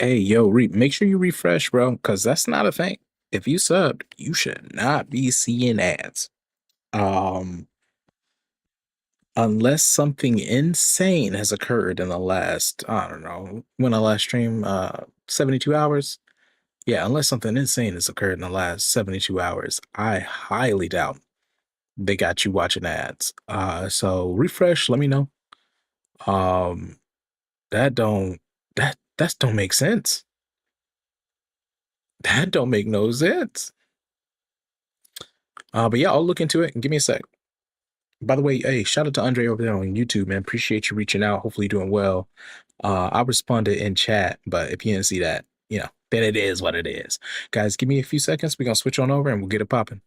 Hey, yo, make sure you refresh, bro, because that's not a thing. If you subbed, you should not be seeing ads. Um, unless something insane has occurred in the last, I don't know, when I last stream, 72 hours. Yeah, unless something insane has occurred in the last 72 hours, I highly doubt they got you watching ads. So refresh, let me know. Um, that don't that don't make sense. That don't make no sense. But yeah, I'll look into it and give me a sec. By the way, hey, shout out to Andre over there on YouTube, man. Appreciate you reaching out. Hopefully you're doing well. I responded in chat, but if you didn't see that, then it is what it is. Guys, give me a few seconds. We're gonna switch on over and we'll get it popping.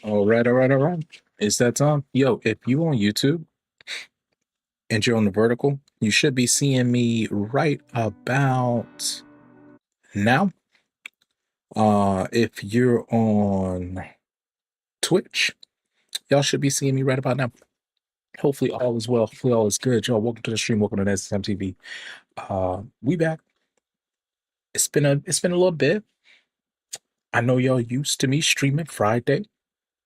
All right, all right, all right. It's that time. Yo, if you on YouTube and you're on the vertical, you should be seeing me right about now. If you're on Twitch, y'all should be seeing me right about now. Hopefully all is well. Hopefully all is good. Y'all, welcome to the stream. Welcome to NSM TV. We back. It's been a little bit. I know y'all used to me streaming Friday.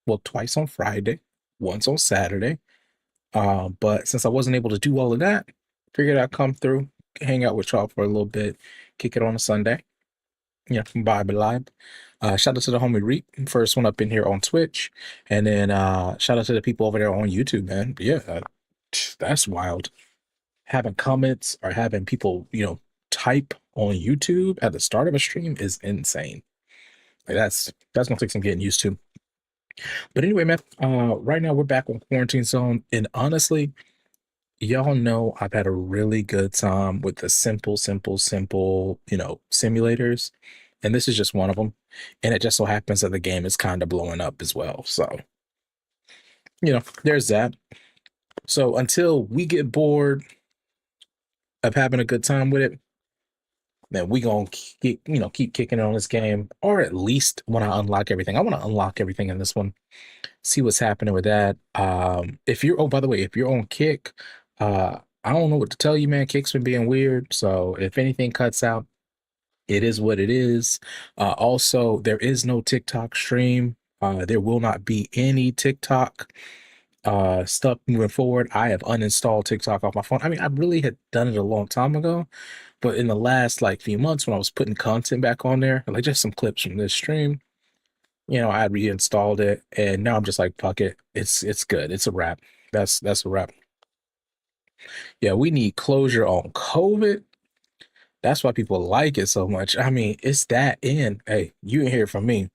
Well, twice on Friday, once on Saturday. But since I wasn't able to do all of that, figured I'd come through, hang out with y'all for a little bit, kick it on a Sunday. Yeah, vibe live. Shout out to the homie Reap, first one up in here on Twitch, and then shout out to the people over there on YouTube, man. Yeah, that's wild. Having comments or having people, type on YouTube at the start of a stream is insane. Like that's gonna take some getting used to. But anyway, man, right now we're back on quarantine zone, and honestly, y'all know I've had a really good time with the simple, simulators, and this is just one of them. And it just so happens that the game is kind of blowing up as well. So, there's that. So until we get bored of having a good time with it, then we gonna keep kicking it on this game, or at least when I unlock everything. I want to unlock everything in this one, see what's happening with that. If you're, oh, by the way, if you're on Kick, I don't know what to tell you, man. Kick's been being weird. So if anything cuts out, it is what it is. Also, there is no TikTok stream. There will not be any TikTok stuff moving forward. I have uninstalled TikTok off my phone. I mean, I really had done it a long time ago, but in the last like few months when I was putting content back on there, like just some clips from this stream, I had reinstalled it, and now I'm just like, fuck it. It's good. It's a wrap. That's a wrap. Yeah, we need closure on COVID. That's why people like it so much. I mean, it's that in. Hey, you ain't hear from me,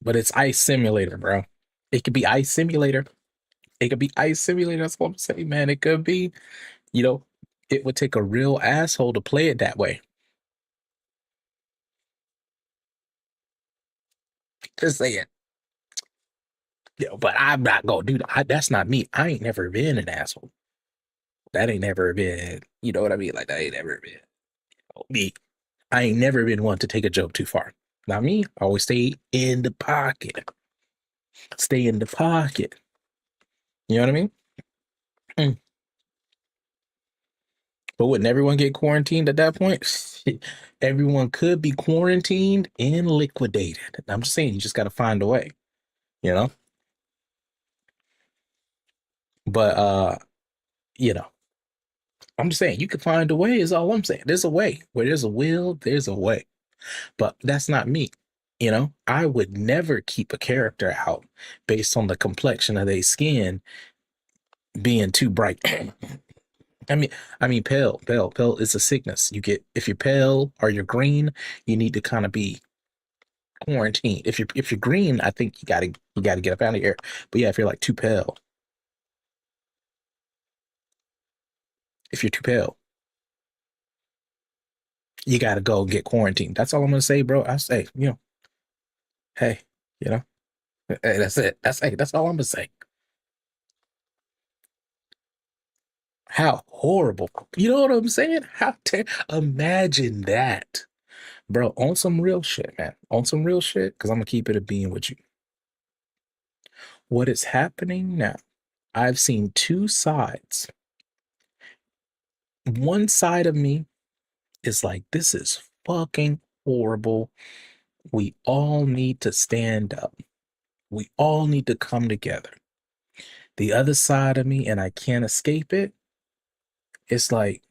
but it's Ice Simulator, bro. It could be Ice Simulator. It could be Ice Simulator. That's what I'm saying, man. It could be, you know, it would take a real asshole to play it that way. Just saying. But I'm not gonna do that. That's not me. I ain't never been an asshole. That ain't never been, you know what I mean? Like that ain't never been me. I ain't never been one to take a joke too far. Not me. I always stay in the pocket. Stay in the pocket. You know what I mean? Mm. But wouldn't everyone get quarantined at that point? Everyone could be quarantined and liquidated. I'm just saying, you just got to find a way, you know? But, you know, I'm just saying, you can find a way, is all I'm saying. There's a way. Where there's a will, there's a way. But that's not me. I would never keep a character out based on the complexion of their skin being too bright. I mean, pale is a sickness. You get if you're pale or you're green, you need to kind of be quarantined. If you're green, I think you gotta get up out of here. But yeah, if you're like too pale, if you're too pale, you gotta go get quarantined. That's all I'm gonna say, bro. I say, hey, you know, hey, that's it. That's all I'm gonna say. How horrible. You know what I'm saying? Imagine that, bro. On some real shit, man. On some real shit, because I'm gonna keep it a being with you. What is happening now? I've seen two sides. One side of me is like, this is fucking horrible. We all need to stand up. We all need to come together. The other side of me, and I can't escape it, it's like,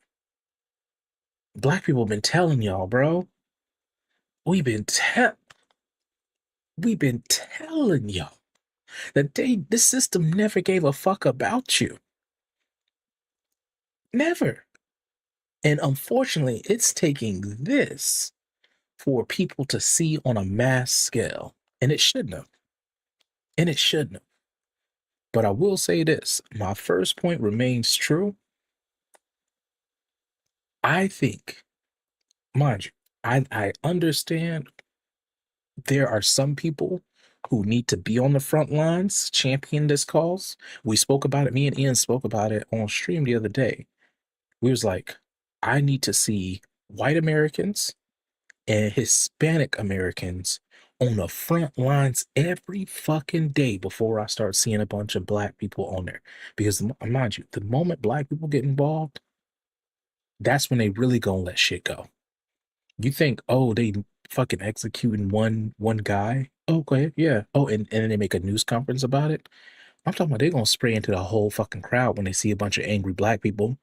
black people been telling y'all, bro. We've been te- we've been telling y'all that this system never gave a fuck about you. Never. And unfortunately, it's taking this for people to see on a mass scale. And it shouldn't have. And it shouldn't have. But I will say this, my first point remains true. I think, mind you, I understand there are some people who need to be on the front lines champion this cause. We spoke about it. Me and Ian spoke about it on stream the other day. We was like, I need to see white Americans and Hispanic Americans on the front lines every fucking day before I start seeing a bunch of black people on there. Because mind you, the moment black people get involved, that's when they really gonna let shit go. You think, oh, they fucking executing one guy? Okay, yeah. Oh, and then they make a news conference about it. I'm talking about they gonna spray into the whole fucking crowd when they see a bunch of angry black people.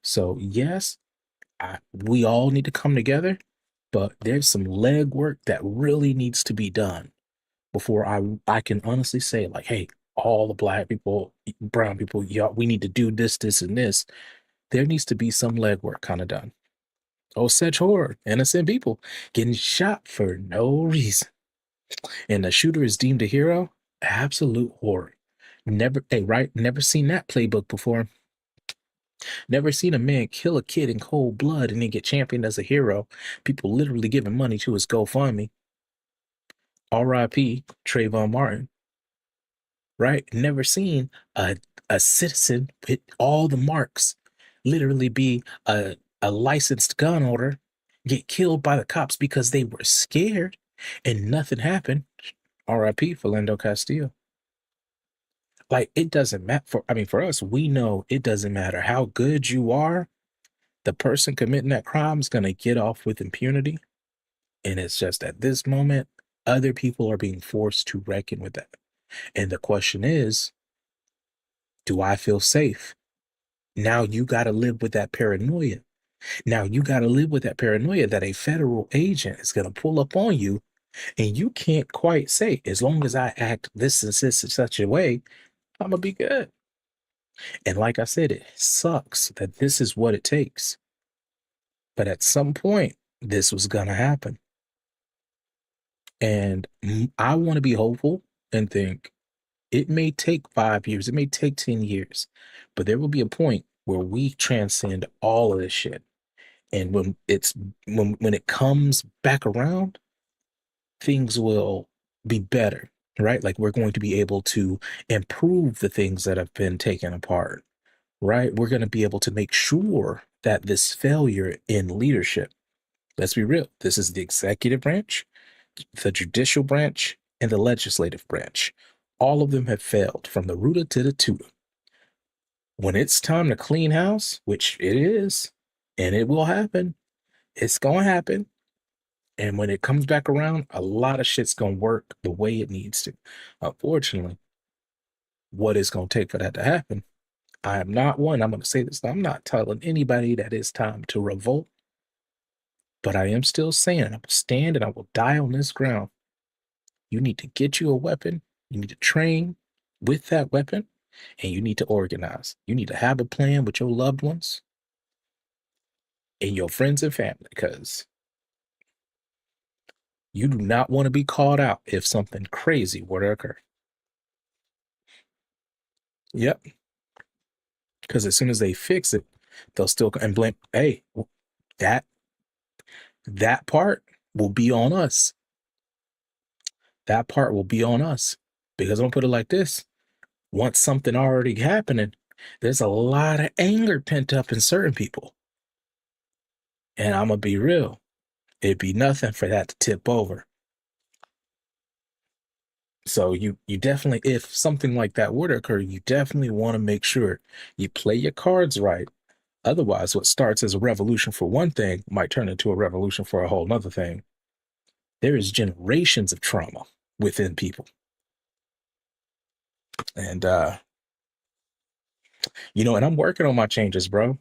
So yes, we all need to come together, but there's some legwork that really needs to be done before I can honestly say like, hey, all the black people, brown people, y'all, we need to do this, this, and this. There needs to be some legwork kind of done. Oh, such horror, innocent people getting shot for no reason, and the shooter is deemed a hero. Absolute horror. Never, hey, right? Never seen that playbook before. Never seen a man kill a kid in cold blood and then get championed as a hero. People literally giving money to his GoFundMe. R.I.P. Trayvon Martin. Right? Never seen a citizen with all the marks literally be a licensed gun owner get killed by the cops because they were scared and nothing happened. R.I.P. Philando Castillo. Like it doesn't matter for I mean for us, we know it doesn't matter how good you are, the person committing that crime is gonna get off with impunity. And it's just at this moment, other people are being forced to reckon with that. And the question is, do I feel safe? Now you got to live with that paranoia. Now you got to live with that paranoia that a federal agent is going to pull up on you, and you can't quite say, as long as I act this in such a way, I'm going to be good. And like I said, it sucks that this is what it takes. But at some point, this was going to happen. And I want to be hopeful and think it may take 5 years, it may take 10 years, but there will be a point where we transcend all of this shit. And when it comes back around, things will be better, right? Like we're going to be able to improve the things that have been taken apart, right? We're going to be able to make sure that this failure in leadership, let's be real, this is the executive branch, the judicial branch, and the legislative branch. All of them have failed from the rooter to the tutor. When it's time to clean house, which it is, and it will happen, it's going to happen. And when it comes back around, a lot of shit's going to work the way it needs to. Unfortunately, what is going to take for that to happen? I am not one, I'm going to say this, I'm not telling anybody that it's time to revolt, but I am still saying, I will stand and I will die on this ground. You need to get you a weapon. You need to train with that weapon, and you need to organize. You need to have a plan with your loved ones and your friends and family because you do not want to be called out if something crazy were to occur. Yep. Because as soon as they fix it, they'll still and blame, hey, that that part will be on us. That part will be on us. Because I'm gonna put it like this. Once something already happening, there's a lot of anger pent up in certain people. And I'm gonna be real. It'd be nothing for that to tip over. So you definitely, if something like that were to occur, you definitely want to make sure you play your cards right. Otherwise, what starts as a revolution for one thing might turn into a revolution for a whole nother thing. There is generations of trauma within people. And and I'm working on my changes, bro.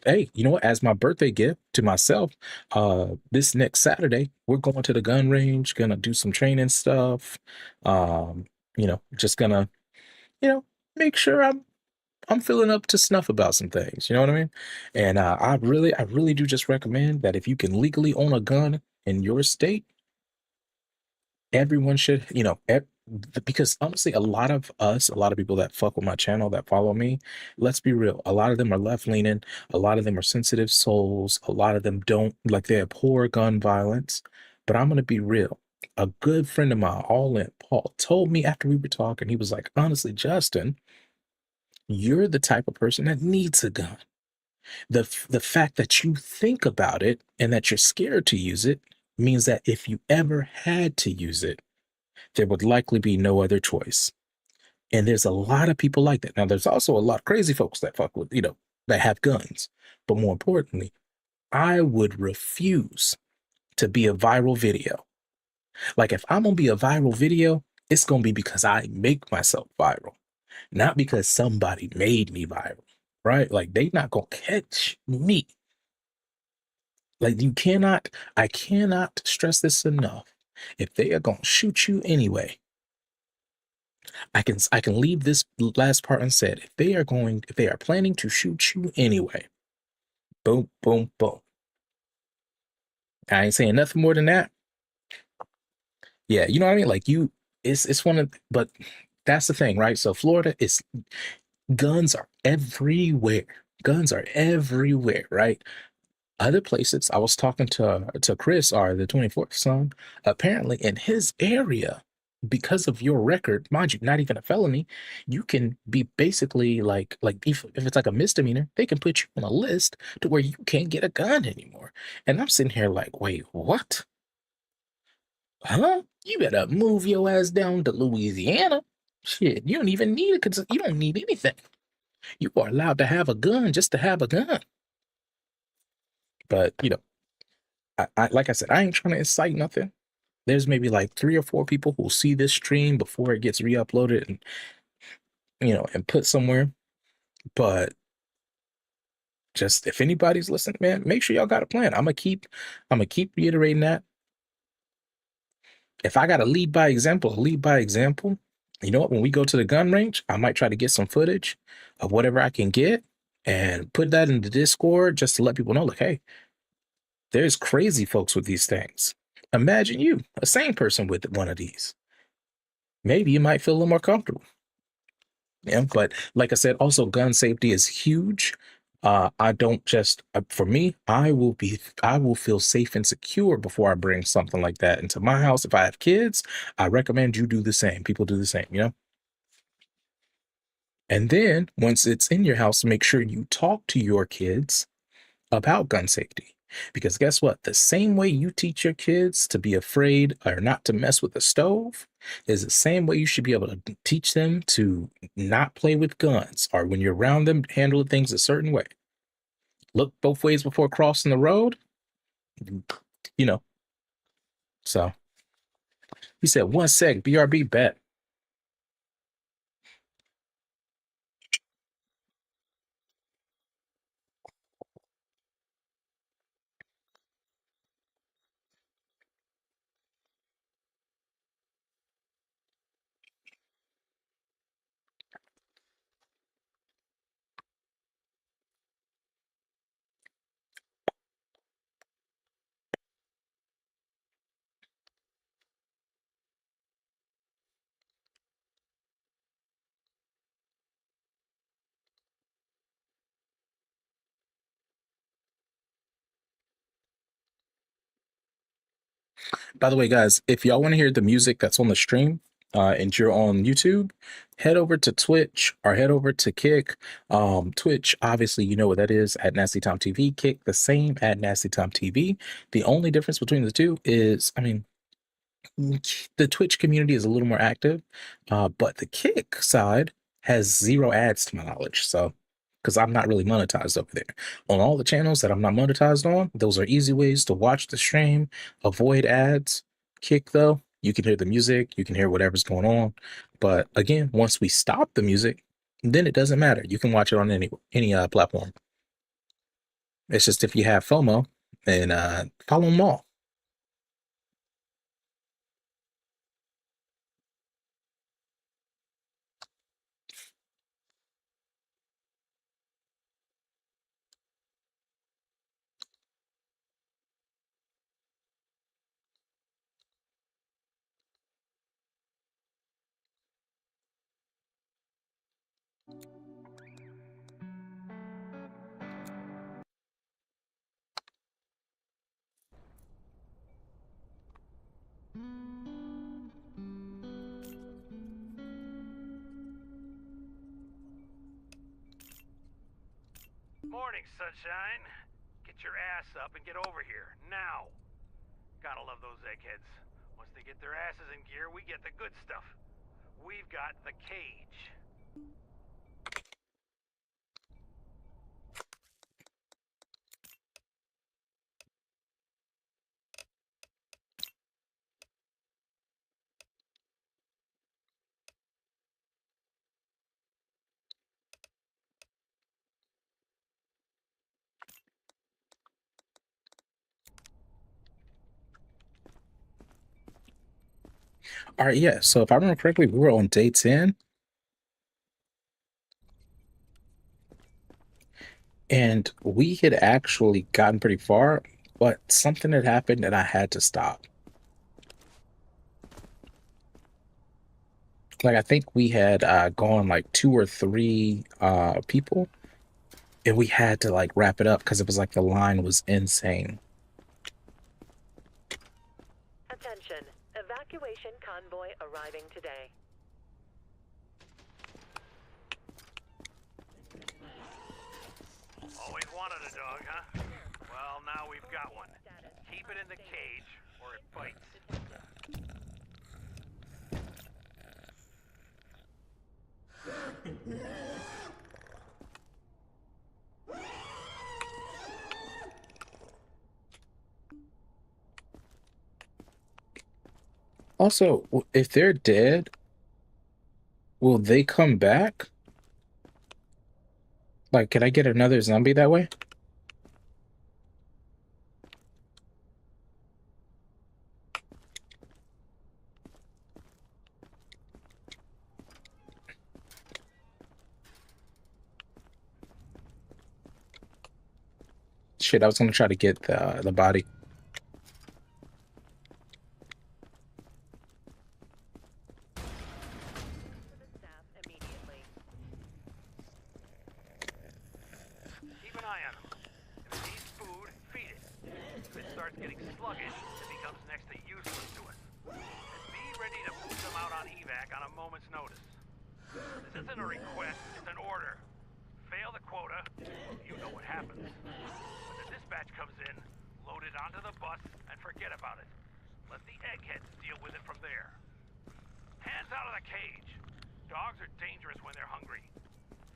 Hey, you know what? As my birthday gift to myself, this next Saturday, we're going to the gun range, gonna do some training stuff. Um, just gonna, you know, make sure I'm feeling up to snuff about some things. You know what I mean? And I really do just recommend that if you can legally own a gun in your state, everyone should, because honestly, a lot of people that fuck with my channel, that follow me, let's be real, a lot of them are left leaning, a lot of them are sensitive souls, a lot of them don't like they abhor gun violence. But I'm gonna be real. A good friend of mine, all in, Paul, told me after we were talking, he was like, honestly, Justin, you're the type of person that needs a gun. The fact that you think about it and that you're scared to use it means that if you ever had to use it, there would likely be no other choice. And there's a lot of people like that. Now, there's also a lot of crazy folks that fuck with, that have guns. But more importantly, I would refuse to be a viral video. Like, if I'm gonna be a viral video, it's gonna be because I make myself viral, not because somebody made me viral, right? Like, they not gonna catch me. Like, I cannot stress this enough. If they are gonna shoot you anyway, I can leave this last part unsaid. If they are planning to shoot you anyway, boom, boom, boom. I ain't saying nothing more than that. Yeah, you know what I mean? Like, it's one of, but that's the thing, right? So Florida is guns are everywhere. Guns are everywhere, right? Other places, I was talking to Chris, or the 24th son, apparently in his area, because of your record, mind you, not even a felony, you can be basically like if it's like a misdemeanor, they can put you on a list to where you can't get a gun anymore. And I'm sitting here like, wait, what? Huh? You better move your ass down to Louisiana. Shit, you don't even need it because you don't need anything. You are allowed to have a gun just to have a gun. But I like I said, I ain't trying to incite nothing. There's maybe like three or four people who'll see this stream before it gets re-uploaded and and put somewhere. But just if anybody's listening, man, make sure y'all got a plan. I'm gonna keep reiterating that. If I gotta lead by example, I'll lead by example. You know what? When we go to the gun range, I might try to get some footage of whatever I can get and put that in the Discord just to let people know, like, hey, there's crazy folks with these things. Imagine you, a sane person with one of these. Maybe you might feel a little more comfortable. Yeah, but like I said, also gun safety is huge. I don't just for me, I will feel safe and secure before I bring something like that into my house. If I have kids, I recommend you do the same. People do the same. And then once it's in your house, make sure you talk to your kids about gun safety. Because guess what? The same way you teach your kids to be afraid or not to mess with the stove is the same way you should be able to teach them to not play with guns, or when you're around them, handle things a certain way. Look both ways before crossing the road, you know. So he said, 1 sec, BRB bet. By the way, guys, if y'all want to hear the music that's on the stream, and you're on YouTube, head over to Twitch or head over to Kick. Twitch, obviously, you know what that is at Nasty Time TV. Kick, the same at Nasty Time TV. The only difference between the two is, I mean, the Twitch community is a little more active, but the Kick side has zero ads to my knowledge. So, because I'm not really monetized over there. On all the channels that I'm not monetized on, those are easy ways to watch the stream, avoid ads. Kick, though, you can hear the music, you can hear whatever's going on. But again, once we stop the music, then it doesn't matter. You can watch it on any platform. It's just if you have FOMO, and follow them all. morning, sunshine. Get your ass up and get over here, now. Gotta love those eggheads. Once they get their asses in gear, we get the good stuff. We've got the cage. All right, yeah. So if I remember correctly, we were on day 10, and we had actually gotten pretty far, but something had happened and I had to stop. Like I think we had gone like two or three people, and we had to like wrap it up because it was like the line was insane. Attention, evacuation convoy arriving today. Always wanted a dog, huh? Well, now we've got one. Keep it in the cage, or it bites. Also, if they're dead, will they come back? Like, can I get another zombie that way? Shit, I was gonna try to get the body. Staff immediately. Keep an eye on him. If it needs food, feed it. If it starts getting sluggish, it becomes next to useless to us. And be ready to move them out on evac on a moment's notice. This isn't a request, it's an order. Fail the quota, you know what happens. When the dispatch comes in, load it onto the bus and forget about it. Let the eggheads deal with it from there. Hands out of the cage. Dogs are dangerous when they're hungry.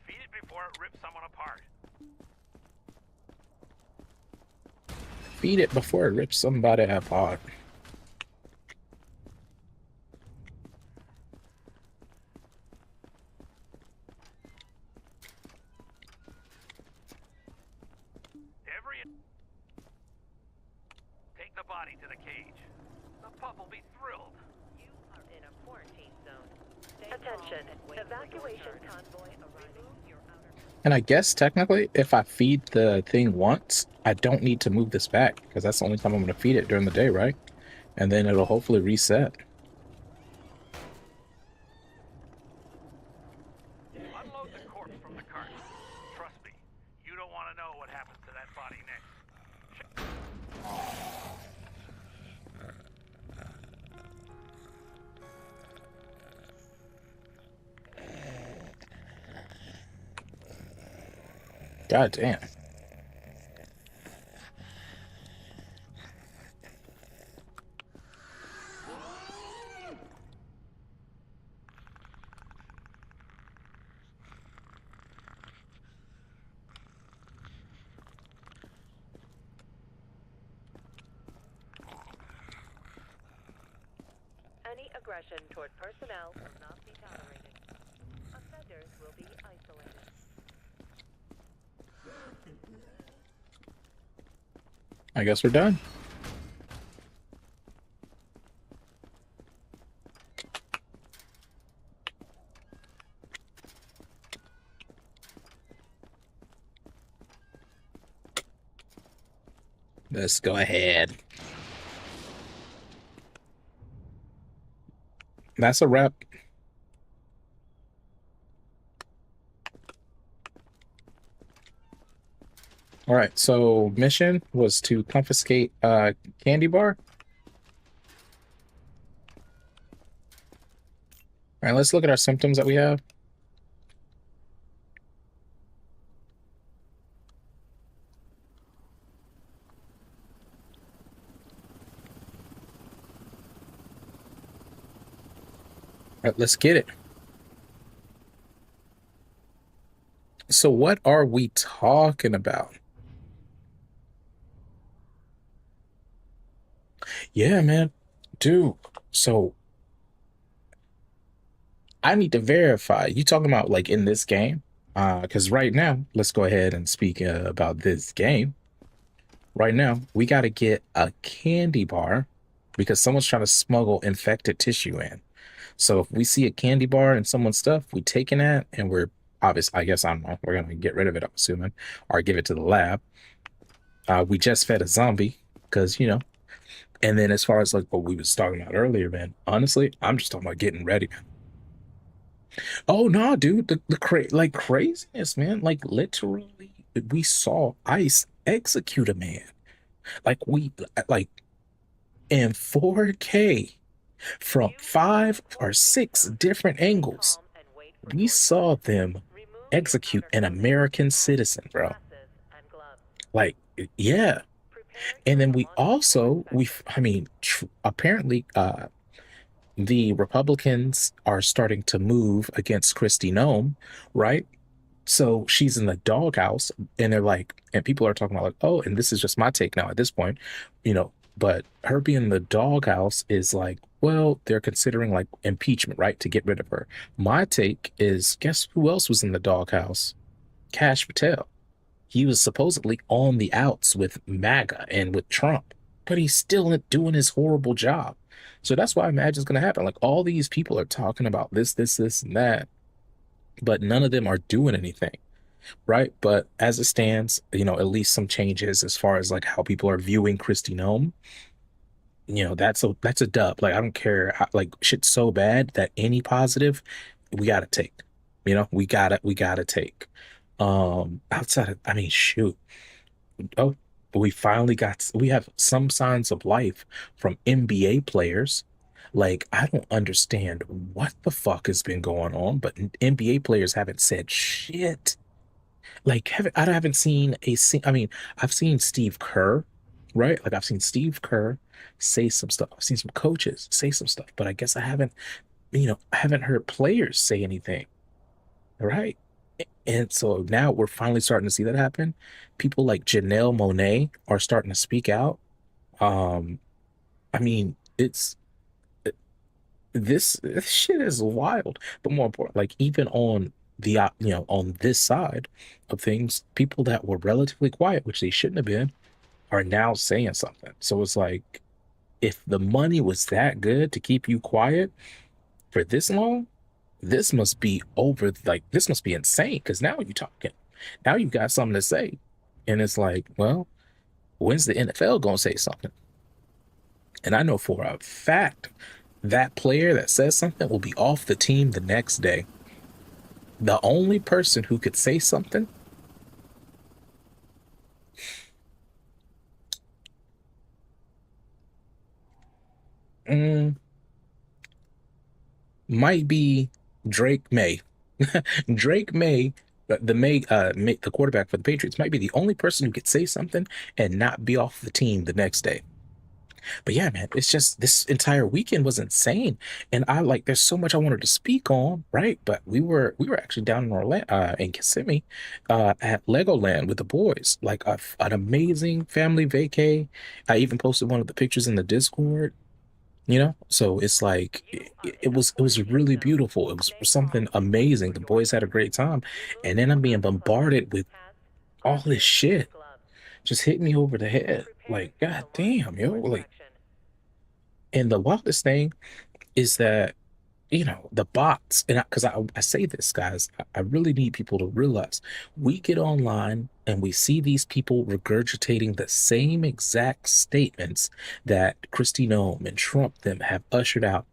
Feed it before it rips someone apart. Feed it before it rips somebody apart. Take the body to the cage. The pup will be thrilled. You are in a quarantine zone. Attention, evacuation convoy arriving. And I guess technically, if I feed the thing once, I don't need to move this back because that's the only time I'm going to feed it during the day, right? And then it'll hopefully reset. Unload the corpse from the cart. Trust me, you don't want to know what happens to that body next. God damn. Any aggression toward personnel will not be tolerated. Offenders will be isolated. I guess we're done. Let's go ahead. That's a wrap. All right, so mission was to confiscate candy bar. All right, let's look at our symptoms that we have. let's get it. So, what are we talking about? Yeah, man. Dude, so I need to verify. You talking about like in this game? Because right now, let's go ahead and speak about this game. Right now, we got to get a candy bar because someone's trying to smuggle infected tissue in. So if we see a candy bar in someone's stuff, we taking that and we're obvious. I guess I don't know. We're gonna get rid of it, I'm assuming, or give it to the lab. We just fed a zombie because And then as far as like what we was talking about earlier, man, honestly, I'm just talking about getting ready. Oh no, dude, like craziness, man. Like literally, we saw ICE execute a man. Like we like in 4K from You five or won't be, six sir. different Stay angles. calm and wait for We orders. saw them Remove your execute outer an clothing, American hat, citizen, bro. glasses, and gloves. Like, yeah. Prepare And your then we demonstrative also inspection. I mean, tr apparently, the Republicans are starting to move against Kristi Noem, right? So she's in the doghouse, and they're like, and people are talking about like, oh, and this is just my take now at this point, but her being in the doghouse is like, well, they're considering like impeachment, right, to get rid of her. My take is, guess who else was in the doghouse? Cash Patel. He was supposedly on the outs with MAGA and with Trump, but he's still doing his horrible job. So that's why I imagine it's going to happen. Like all these people are talking about this, and that, but none of them are doing anything, right? But as it stands, at least some changes as far as like how people are viewing Kristi Noem. That's a dub. Like I don't care how, like shit's so bad that any positive we gotta take. We gotta take. Outside of, I mean, shoot. Oh, we have some signs of life from NBA players. Like, I don't understand what the fuck has been going on, but NBA players haven't said shit. Like, I haven't seen I mean, I've seen Steve Kerr, right? Like, I've seen Steve Kerr say some stuff. I've seen some coaches say some stuff, but I guess I haven't heard players say anything, right? And so now we're finally starting to see that happen. People like Janelle Monáe are starting to speak out. Um, I mean, this shit is wild. But more important, like even on on this side of things, people that were relatively quiet, which they shouldn't have been, are now saying something. So it's like if the money was that good to keep you quiet for this long, this must be over. Like this must be insane because now you're talking. Now you've got something to say. And it's like, well, when's the NFL gonna say something? And I know for a fact that player that says something will be off the team the next day. The only person who could say something mm, might be Drake May. Drake May, the quarterback for the Patriots, might be the only person who could say something and not be off the team the next day. But yeah, man, it's just this entire weekend was insane. And I like there's so much I wanted to speak on, right? But we were actually down in Orlando in Kissimmee at Legoland with the boys. Like an amazing family vacay. I even posted one of the pictures in the Discord, So it's like You are it in a was it was quarantine really zone. beautiful. It was Stay something calm and wait amazing. for The boys orders. had a great time. And Remove then your I'm being outer clothing, bombarded with hat, all this glasses, and shit gloves. just hitting me over the head. Prepare Like, your god damn, yo. demonstrative Like, inspection. and the wildest thing is that the bots, and I say this, guys, I really need people to realize we get online and we see these people regurgitating the same exact statements that Kristi Noem and Trump them have ushered out.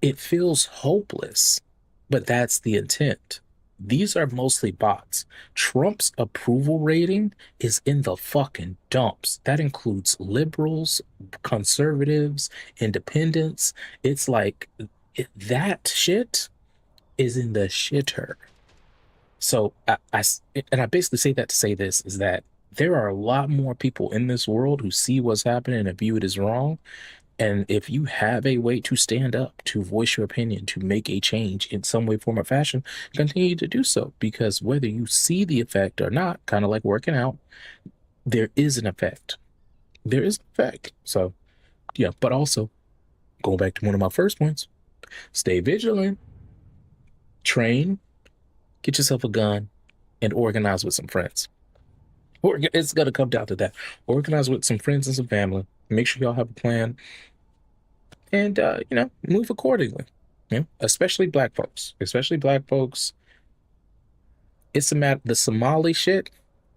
It feels hopeless, but that's the intent. These are mostly bots. Trump's approval rating is in the fucking dumps. That includes liberals, conservatives, independents. It's like that shit is in the shitter. So and I basically say that to say this is that there are a lot more people in this world who see what's happening and view it as wrong And if you have a way to stand up, to voice your opinion, to make a change in some way, form, or fashion, continue to do so. Because whether you see the effect or not, kind of like working out, there is an effect. There is an effect. So, yeah, but also going back to one of my first points, stay vigilant, train, get yourself a gun, and organize with some friends. It's gonna come down to that. Organize with some friends and some family. Make sure y'all have a plan, and move accordingly. Especially black folks. Especially black folks. It's a matter. The Somali shit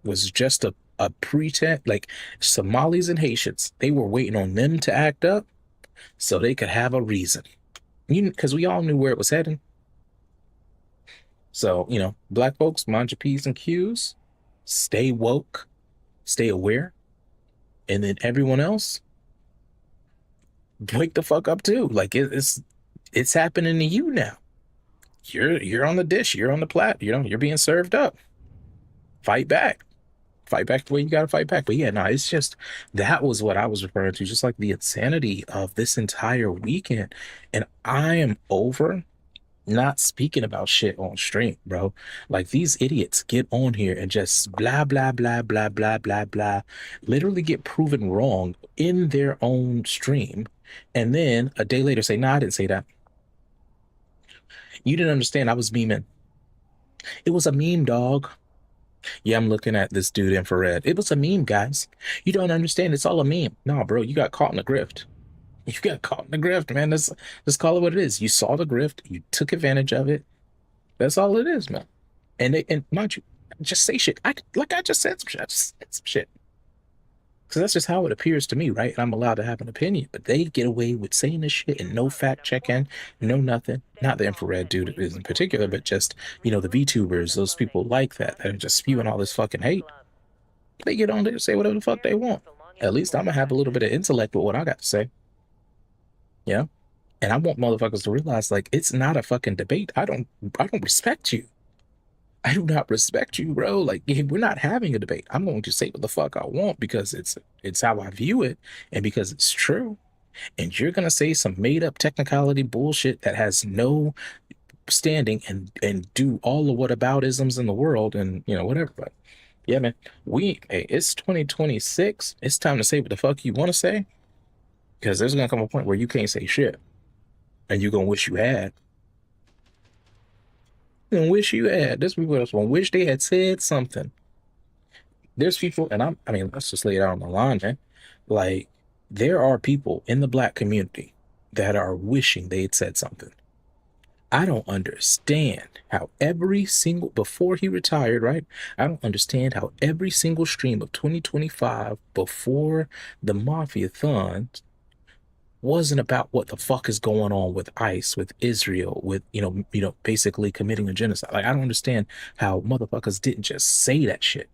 was just a pretense. Like Somalis and Haitians, they were waiting on them to act up so they could have a reason. Because we all knew where it was heading. So, black folks, mind your P's and Q's, stay woke, stay aware, and then everyone else, wake the fuck up too. Like it's happening to you now. You're on the dish, you're on the plat, you're being served up. Fight back. Fight back the way you gotta fight back. But yeah, no, it's just that was what I was referring to, just like the insanity of this entire weekend. And I am over not speaking about shit on stream, bro. Like these idiots get on here and just blah blah blah blah blah blah blah, literally get proven wrong in their own stream, and then a day later say, "Nah, I didn't say that. You didn't understand. I was memeing. It was a meme, dog." Yeah, I'm looking at this dude infrared. It was a meme, guys. You don't understand. It's all a meme. Nah, bro, you got caught in the grift. You got caught in the grift, man. Let's call it what it is. You saw the grift. You took advantage of it. That's all it is, man. And mind you, just say shit. I just said some shit. I just said some shit. Because that's just how it appears to me, right? And I'm allowed to have an opinion. But they get away with saying this shit and no fact checking, no nothing. Not the infrared dude is in particular, but just, the VTubers, those people like that are just spewing all this fucking hate. They get on there and say whatever the fuck they want. At least I'm gonna have a little bit of intellect with what I got to say. Yeah. And I want motherfuckers to realize like it's not a fucking debate. I don't respect you. I do not respect you, bro. Like we're not having a debate. I'm going to say what the fuck I want because it's how I view it and because it's true. And you're gonna say some made up technicality bullshit that has no standing and do all the whataboutisms in the world and whatever. But yeah, man, hey, it's 2026. It's time to say what the fuck you want to say because there's gonna come a point where you can't say shit and you're gonna wish you had. And wish you had. There's people that's gonna wish they had said something. There's people, and I mean, let's just lay it out on the line, man. Like, there are people in the black community that are wishing they had said something. I don't understand how every single, before he retired, right? I don't understand how every single stream of 2025 before the Mafia-thon wasn't about what the fuck is going on with ICE, with Israel, with basically committing a genocide. Like I don't understand how motherfuckers didn't just say that shit.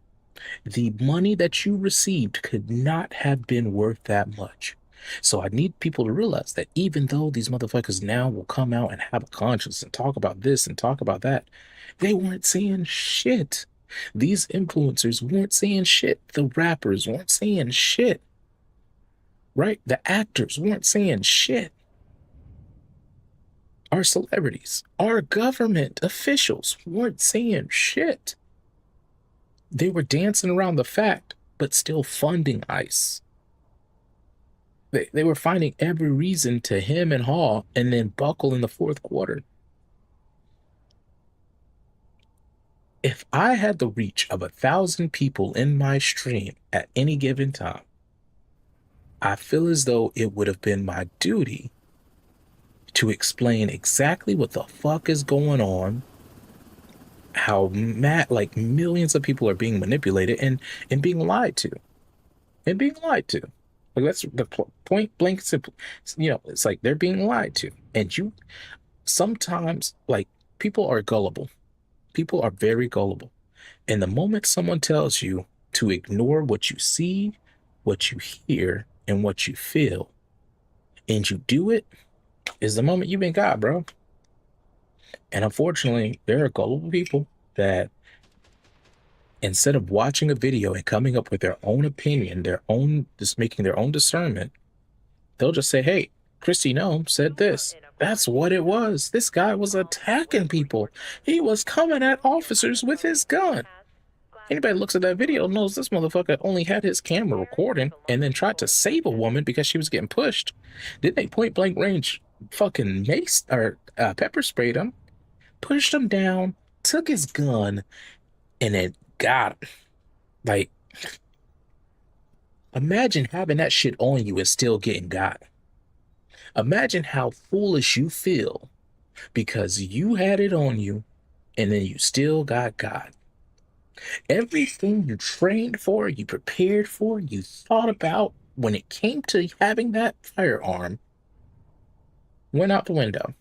The money that you received could not have been worth that much. So I need people to realize that even though these motherfuckers now will come out and have a conscience and talk about this and talk about that, they weren't saying shit. These influencers weren't saying shit. The rappers weren't saying shit. Right? The actors weren't saying shit. Our celebrities, our government officials weren't saying shit. They were dancing around the fact, but still funding ICE. They were finding every reason to hem and haw and then buckle in the fourth quarter. If I had the reach of 1,000 people in my stream at any given time, I feel as though it would have been my duty to explain exactly what the fuck is going on, how like millions of people are being manipulated and being lied to, and being lied to. Like that's the point blank simple. It's like they're being lied to, and you sometimes like people are gullible. People are very gullible, and the moment someone tells you to ignore what you see, what you hear, and what you feel, and you do it, is the moment you've been got, bro. And unfortunately, there are gullible people that instead of watching a video and coming up with their own opinion, just making their own discernment, They'll just say, "Hey, Christy Nome said Super this." That's what it inappropriate. was. This guy was Calm and wait attacking for people. your turn. He was coming at Don't get officers with microphone his in front of gun. cats, Anybody glasses, looks at that video gloves. knows this motherfucker only had his camera Prepare your recording and then belongings tried to for save a inspection. woman because she was getting pushed. Then they point blank range fucking mace or pepper sprayed him, pushed him down, took his gun, and then got him. Like, imagine having that shit on you and still getting got. Imagine how foolish you feel because you had it on you and then you still got. Everything you trained for, you prepared for, you thought about when it came to having that firearm went out the window.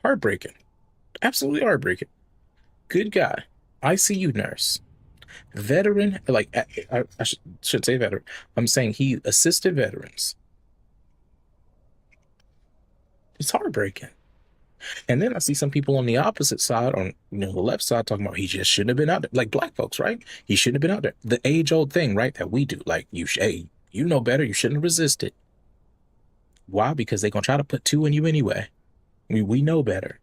Heartbreaking. Absolutely heartbreaking. Good guy. ICU nurse. Veteran, like, I should say veteran. I'm saying he assisted veterans. It's heartbreaking. And then I see some people on the opposite side, on the left side, talking about he just shouldn't have been out there. Like black folks, right? He shouldn't have been out there. The age-old thing, right? That we do. Like hey, you know better. You shouldn't have resisted. Why? Because they're gonna try to put two in you anyway. We know better.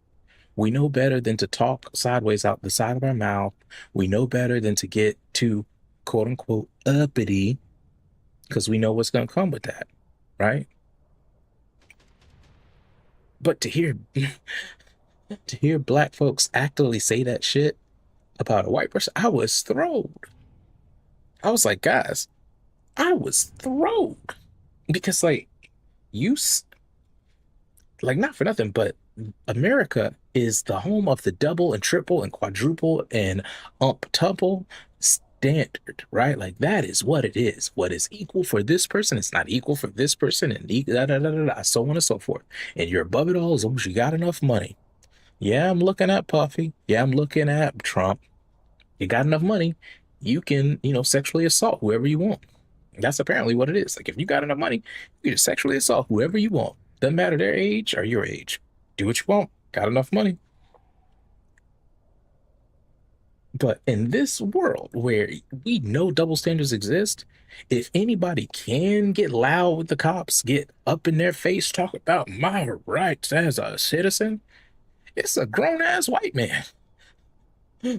We know better than to talk sideways out the side of our mouth. We know better than to get too quote unquote uppity because we know what's gonna come with that, right? But to hear black folks actually say that shit about a white person, I was thrilled. I was like, guys, I was thrilled because you like not for nothing, but America is the home of the double and triple and quadruple and umptuple standard, right? Like that is what it is. What is equal for this person is not equal for this person, and da, da, da, da, da, so on and so forth. And you're above it all as long as you got enough money. Yeah, I'm looking at Puffy. Yeah, I'm looking at Trump. You got enough money, you can, sexually assault whoever you want. That's apparently what it is. Like if you got enough money, you can just sexually assault whoever you want. Doesn't matter their age or your age. Do what you want. Got enough money. But in this world where we know double standards exist, if anybody can get loud with the cops, get up in their face, talk about my rights as a citizen, it's a grown ass white man.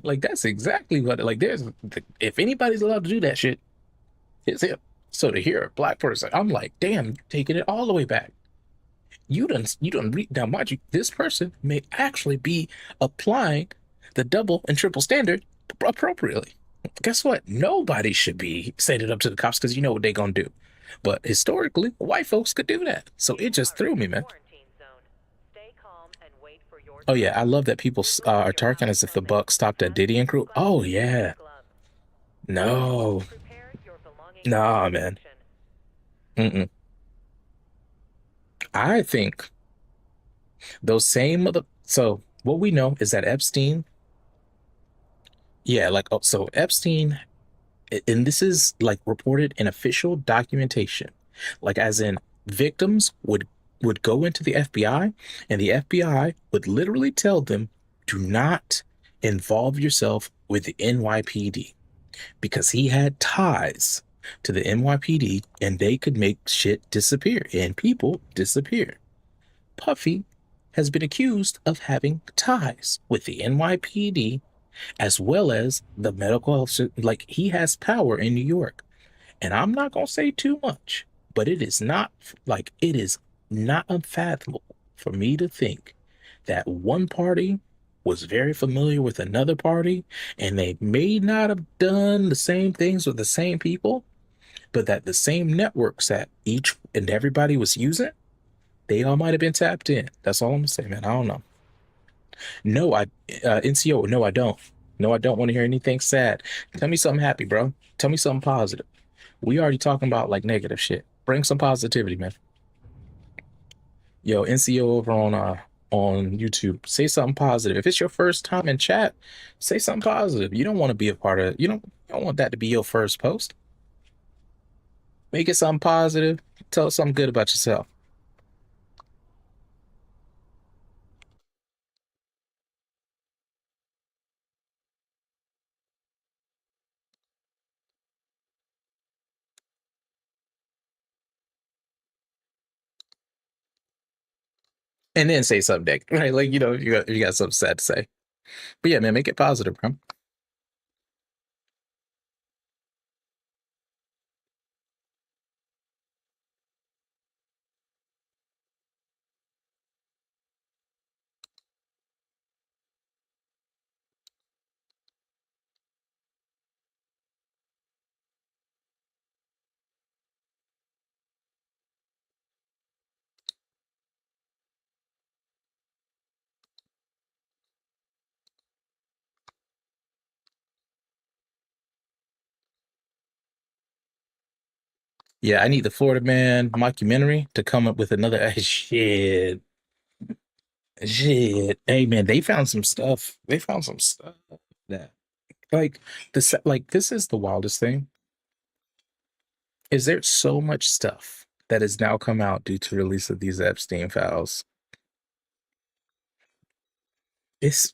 Like that's exactly what. Like there's if anybody's allowed to do that shit, it's him. So to hear a black person, I'm like, damn, you're taking it all the way back. You don't read now, mind you, this person may actually be applying the double and triple standard appropriately. Guess what? Nobody should be setting it up to the cops because you know what they're gonna do. But historically, white folks could do that. So it You just are in threw the me, man. quarantine zone. Stay calm and wait for your Oh turn. yeah, I love that people Remove are your talking as if the microphone in buck front of stopped at cats, Diddy and crew. Oh glasses, yeah, gloves. no, Prepare your belongings for nah, man. inspection. Mm-mm. I think those same other. So what we know is that Epstein, yeah, like so Epstein, and this is like reported in official documentation, like as in victims would go into the FBI, and the FBI would literally tell them, do not involve yourself with the NYPD because he had ties to the NYPD and they could make shit disappear and people disappear. Puffy has been accused of having ties with the NYPD as well as the medical officer. Like he has power in New York. And I'm not going to say too much, but it is not unfathomable for me to think that one party was very familiar with another party and they may not have done the same things with the same people, but that the same networks that each and everybody was using, they all might have been tapped in. That's all I'm gonna say, man. I don't know. No, NCO, no, I don't. No, I don't want to hear anything sad. Tell me something happy, bro. Tell me something positive. We already talking about like negative shit. Bring some positivity, man. Yo, NCO over on YouTube. Say something positive. If it's your first time in chat, say something positive. You don't want to be a part of you don't want that to be your first post. Make it something positive. Tell us something good about yourself. And then say something negative, right? Like, if you got something sad to say. But yeah, man, make it positive, bro. Yeah, I need the Florida Man mockumentary to come up with another shit. Shit. Hey man, they found some stuff. They found some stuff that like this is the wildest thing. Is there so much stuff that has now come out due to release of these Epstein files? It's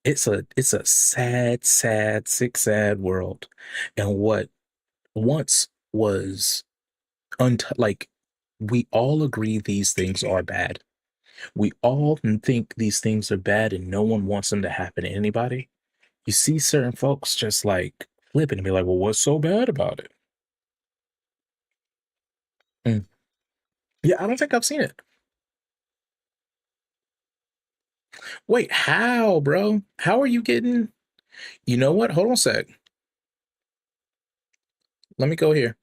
it's a sad, sad, sick, sad world. And what once was like we all agree these things are bad. We all think these things are bad and no one wants them to happen to anybody. You see certain folks just like flipping and be like, well, what's so bad about it? Mm. Yeah, I don't think I've seen it. Wait, how, bro? How are you getting? You know what? Hold on a sec. Let me go here.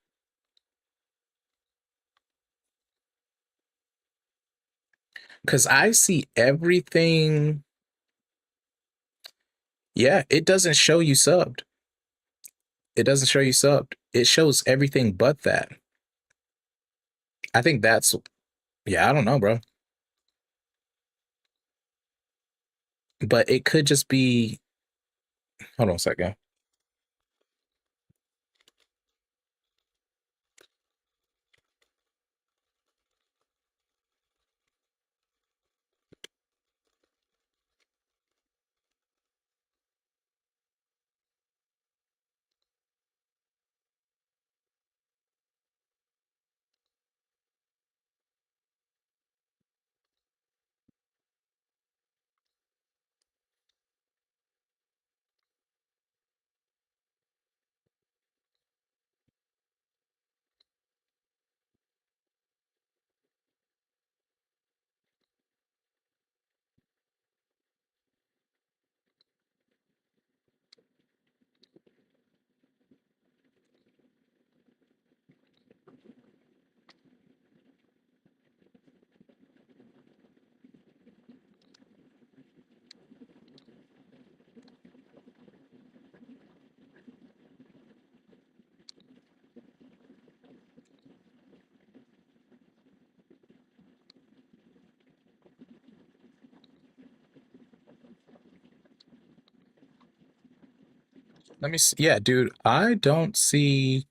Because I see everything. Yeah, it doesn't show you subbed. It doesn't show you subbed. It shows everything but that. I think that's, yeah, I don't know, bro. But it could just be, hold on a second. Let me see. Yeah, dude, I don't see.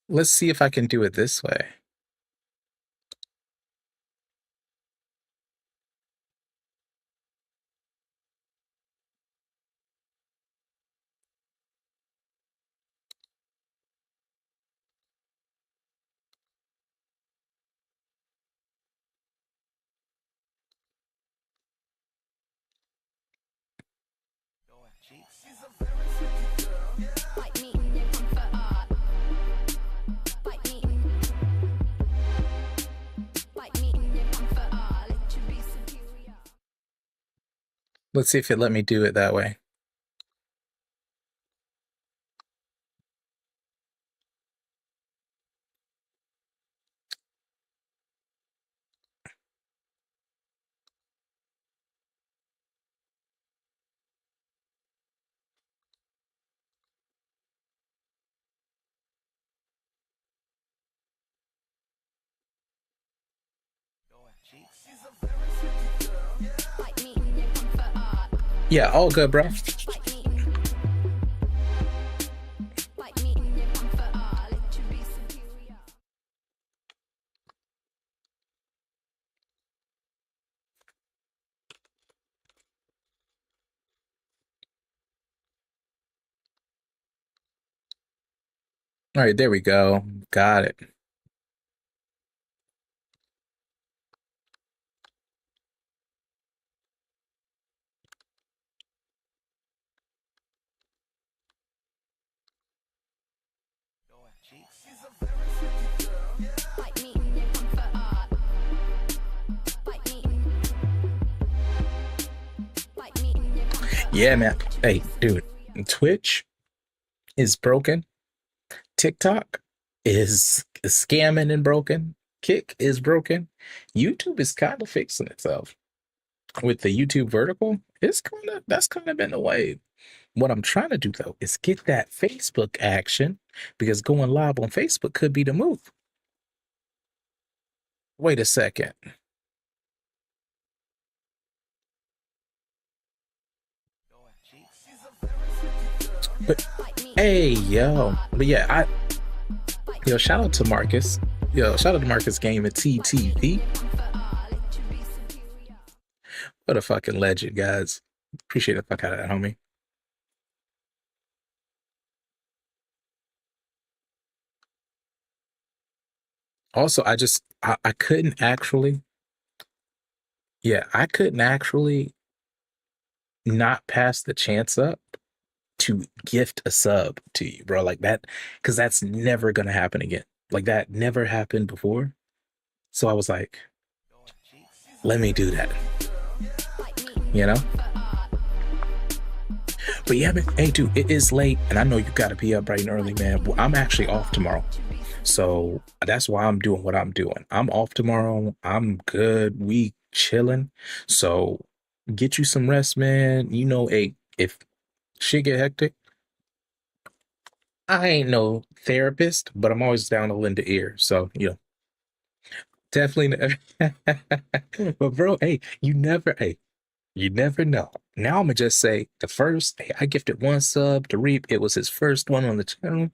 Let's see if I can do it this way. Let's see if it let me do it that way. Yeah, all good, bro. All right, there we go. Got it. Yeah, man. Hey, dude, Twitch is broken. TikTok is scamming and broken. Kick is broken. YouTube is kind of fixing itself with the YouTube vertical. It's kind of that's kind of been the wave. What I'm trying to do though is get that Facebook action because going live on Facebook could be the move. Wait a second. But hey, yo. But yeah, shout out to Marcus. Yo, shout out to Marcus Game at TTV. What a fucking legend, guys. Appreciate the fuck out of that, homie. Also, I couldn't actually, yeah, I couldn't actually not pass the chance up to gift a sub to you, bro. Like that, because that's never gonna happen again. Like that never happened before. So I was like, let me do that, you know? But yeah, man, hey, dude, it is late, and I know you gotta be up bright and early, man. Well, I'm actually off tomorrow. So that's why I'm doing what I'm doing. I'm off tomorrow. I'm good. We chilling. So get you some rest, man. You know, hey, if shit get hectic, I ain't no therapist, but I'm always down to lend an ear. So, definitely. But bro, hey, you never know. Now I'm gonna just say the first, hey, I gifted one sub to Reap. It was his first one on the channel,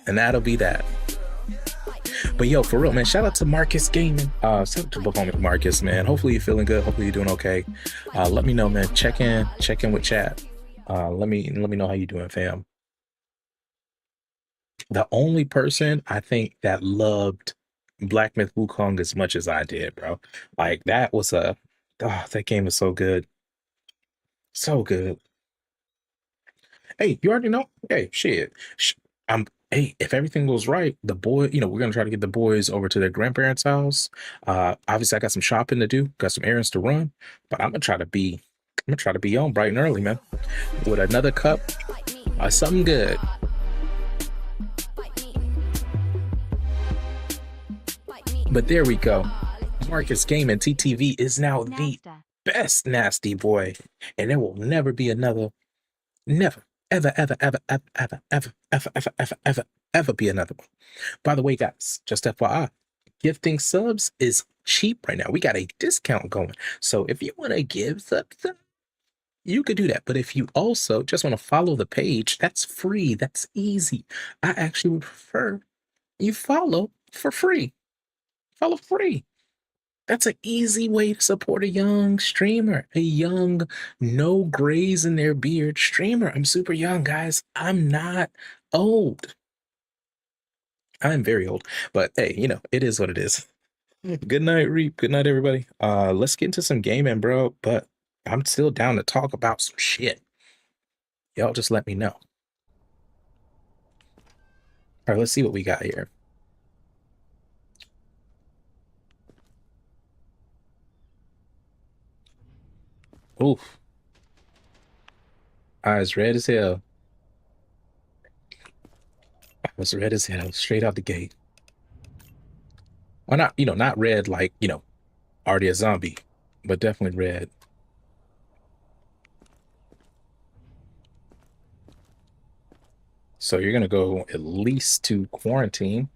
and that'll be that. But yo, for real, man, shout out to Marcus Gaming. Shout out to both homie Marcus, man. Hopefully you're feeling good. Hopefully you're doing okay. Let me know, man. Check in with chat. Let me know how you doing, fam. The only person I think that loved Black Myth Wukong as much as I did, bro. Like that was that game was so good. So good. Hey, you already know? Hey, shit. Hey, if everything goes right, the boy, we're gonna try to get the boys over to their grandparents' house. Obviously I got some shopping to do, got some errands to run, but I'm gonna try to be on bright and early, man. With another cup of something good. But there we go. Marcus Gaming TTV is now the best nasty boy, and there will never be another. Never, ever, ever, ever, ever, ever, ever, ever, ever, ever, ever, ever be another one. By the way, guys, just FYI, gifting subs is cheap right now. We got a discount going. So if you want to give subs, you could do that. But if you also just want to follow the page, that's free. That's easy. I actually would prefer you follow for free. Follow free. That's an easy way to support a young streamer, a young, no grays in their beard streamer. I'm super young, guys. I'm not old. I'm very old, but hey, it is what it is. Good night, Reap. Good night, everybody. Let's get into some gaming, bro. But I'm still down to talk about some shit. Y'all just let me know. All right, let's see what we got here. Oof. Eyes red as hell. Eyes red as hell, straight out the gate. Well, not red like, already a zombie, but definitely red. So you're gonna go at least to quarantine.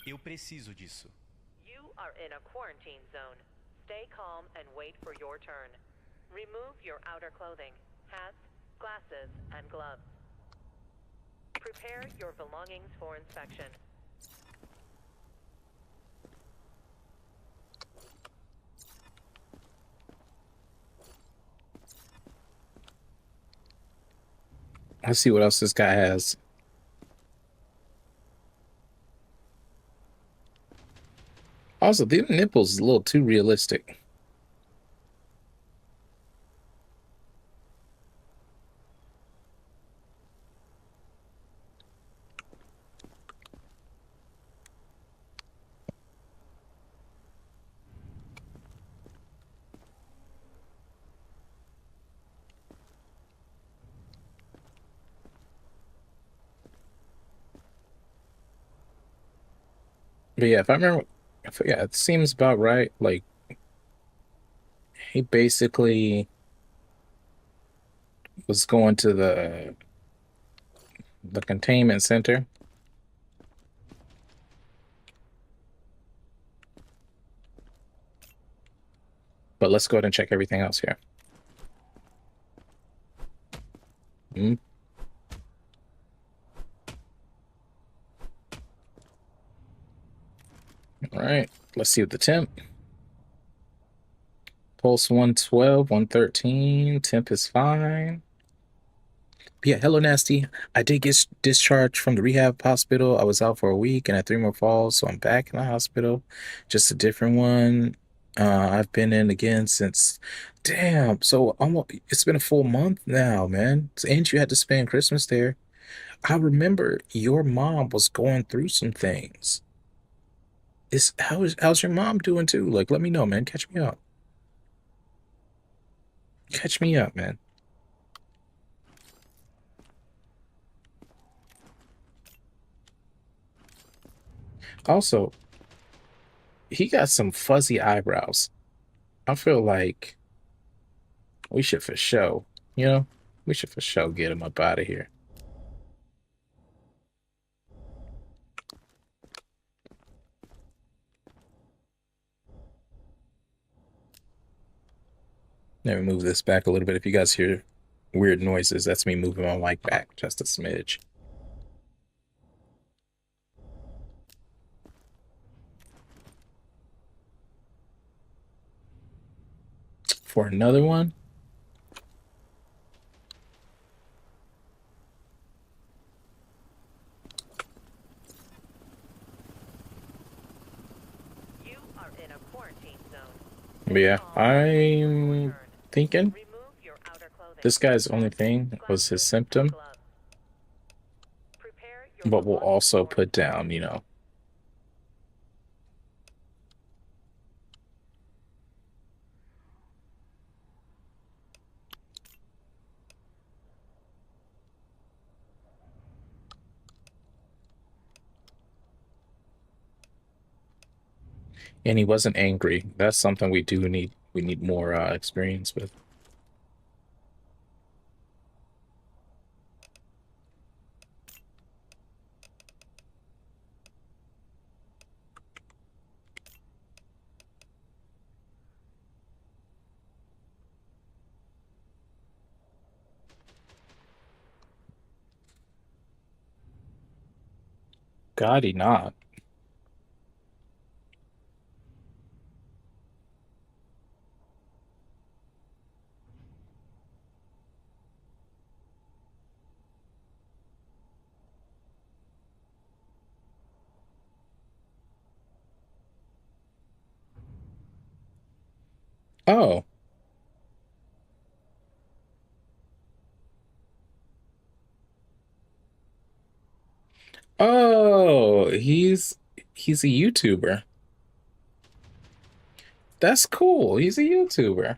Eu preciso disso. You are in a quarantine zone. Stay calm and wait for your turn. Remove your outer clothing, hats, glasses, and gloves. Prepare your belongings for inspection. Let's see what else this guy has. Also, the nipples is a little too realistic. But yeah, if I remember, yeah, it seems about right. Like he basically was going to the containment center. But let's go ahead and check everything else here. Mm, all right, let's see what the temp. Pulse 112, 113. Temp is fine. Yeah, hello, Nasty. I did get discharged from the rehab hospital. I was out for a week and had 3 more falls, so I'm back in the hospital. Just a different one. I've been in again since. Damn, so almost it's been a full month now, man. And you had to spend Christmas there. I remember your mom was going through some things. How's your mom doing too? Like, let me know, man. Catch me up. Catch me up, man. Also, he got some fuzzy eyebrows. I feel like we should for sure, you know, we should for sure get him up out of here. Let me move this back a little bit. If you guys hear weird noises, that's me moving my mic back just a smidge. For another one, You are in a quarantine zone. but yeah, I'm thinking Remove your outer clothing. this guy's only thing was his symptom, Gloves. Prepare your but we'll belongings also for put down, you know, and he wasn't angry. That's something we do need. We need more experience with. God, he not. Oh, oh, he's a YouTuber. That's cool. He's a YouTuber.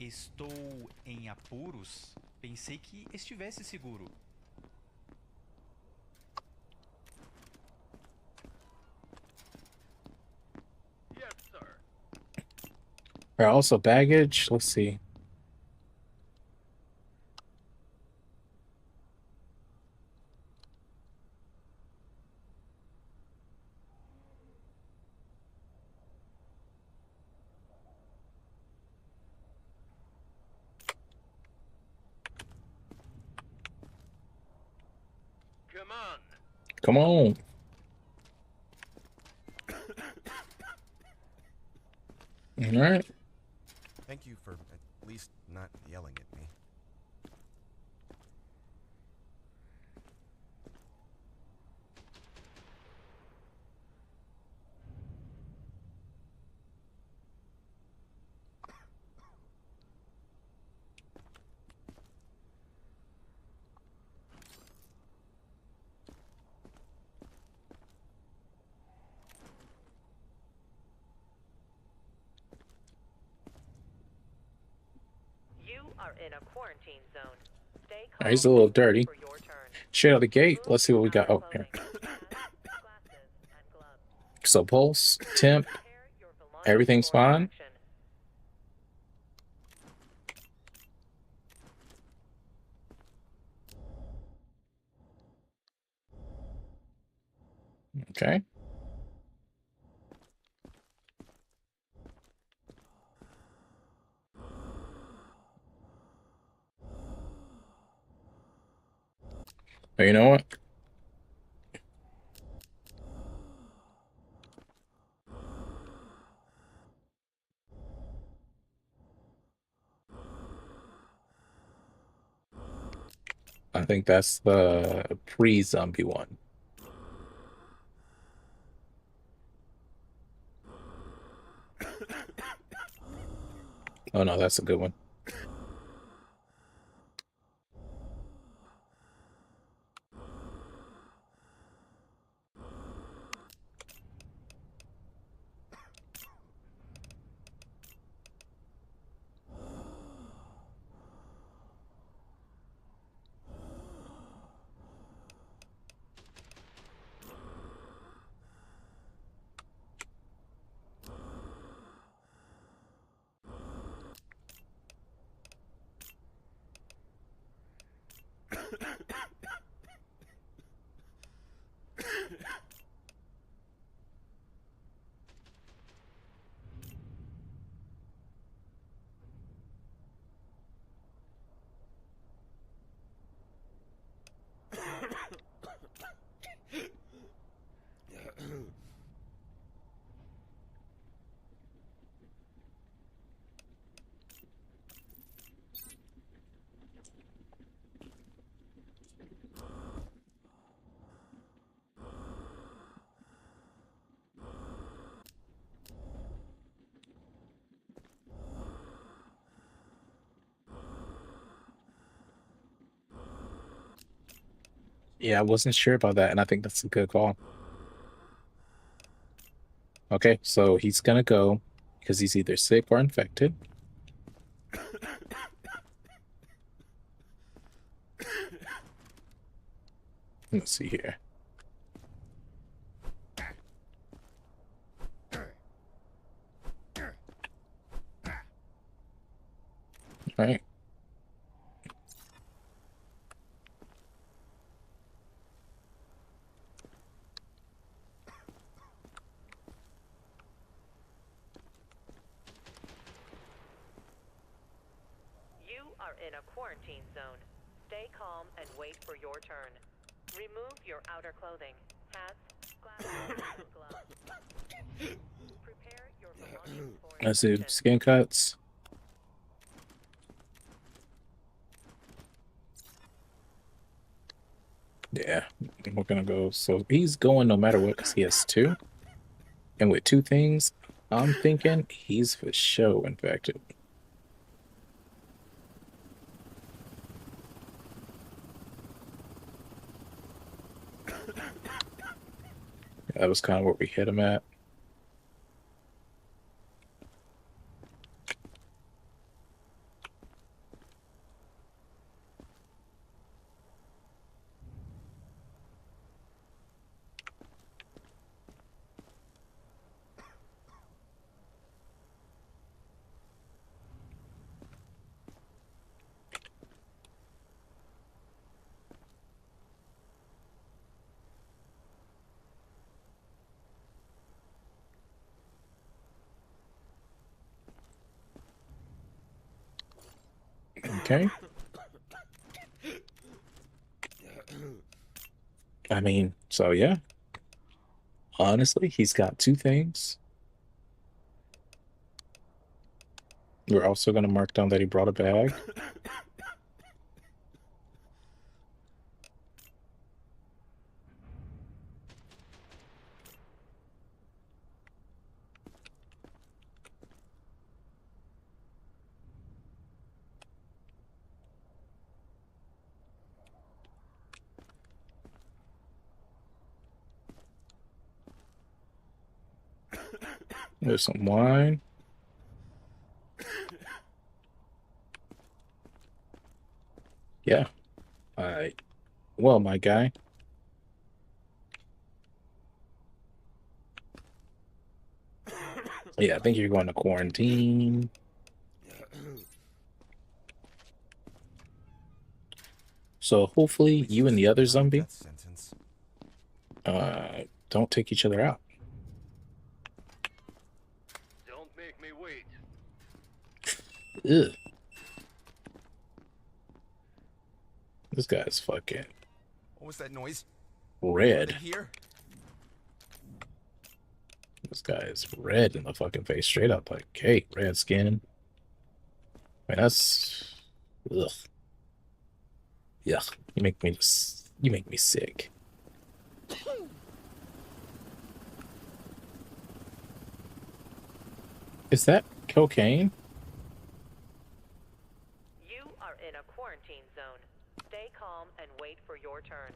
Estou em apuros? Pensei que estivesse seguro. Yes, sir. Or also baggage. Let's see. Come on. Come on. All right. Thank you for at least not yelling at me. You are in a quarantine zone. Stay All right, calm he's a little and wait dirty. for your turn. Straight out the gate. Remove Let's see what we your got. outer Oh, here. clothing, hats, glasses, and gloves. So pulse, temp, Prepare your belongings everything's for fine. inspection. Okay. Oh, you know what? I think that's the pre-zombie one. Oh no, that's a good one. Yeah, I wasn't sure about that, and I think that's a good call. Okay, so he's gonna go because he's either sick or infected. Let's see here. All right. You are in a quarantine zone. Stay calm and wait for your turn. Remove your outer clothing, hats, glasses, and gloves. Prepare your belongings for Let's do inspection. skin cuts. Yeah, we're gonna go. So he's going no matter what because he has two. And with two things, I'm thinking he's for sure infected. That was kind of where we hit him at. Okay. I mean, so yeah. Honestly, he's got two things. We're also gonna mark down that he brought a bag. There's some wine. Yeah. I well, my guy. Yeah, I think you're going to quarantine. So hopefully you and the other zombie Death sentence. don't take each other out. Don't make me wait. Ugh. This guy's fucking What was that noise? Are they red. here? This guy is red in the fucking face, straight up like, hey, red skin. I mean, that's ugh. Yuck. You make me sick. Is that cocaine? You are in a quarantine zone. Stay calm and wait for your turn.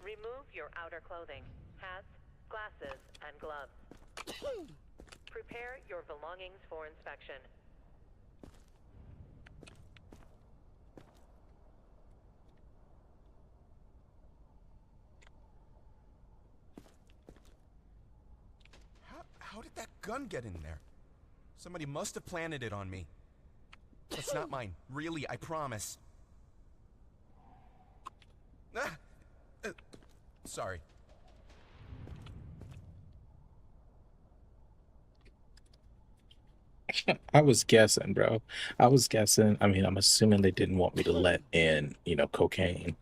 Remove your outer clothing, hats, glasses, and gloves. Prepare your belongings for inspection. How did that gun get in there? Somebody must have planted it on me. That's not mine. Really, I promise. Ah! Sorry. I was guessing, bro. I was guessing. I mean, I'm assuming they didn't want me to let in, cocaine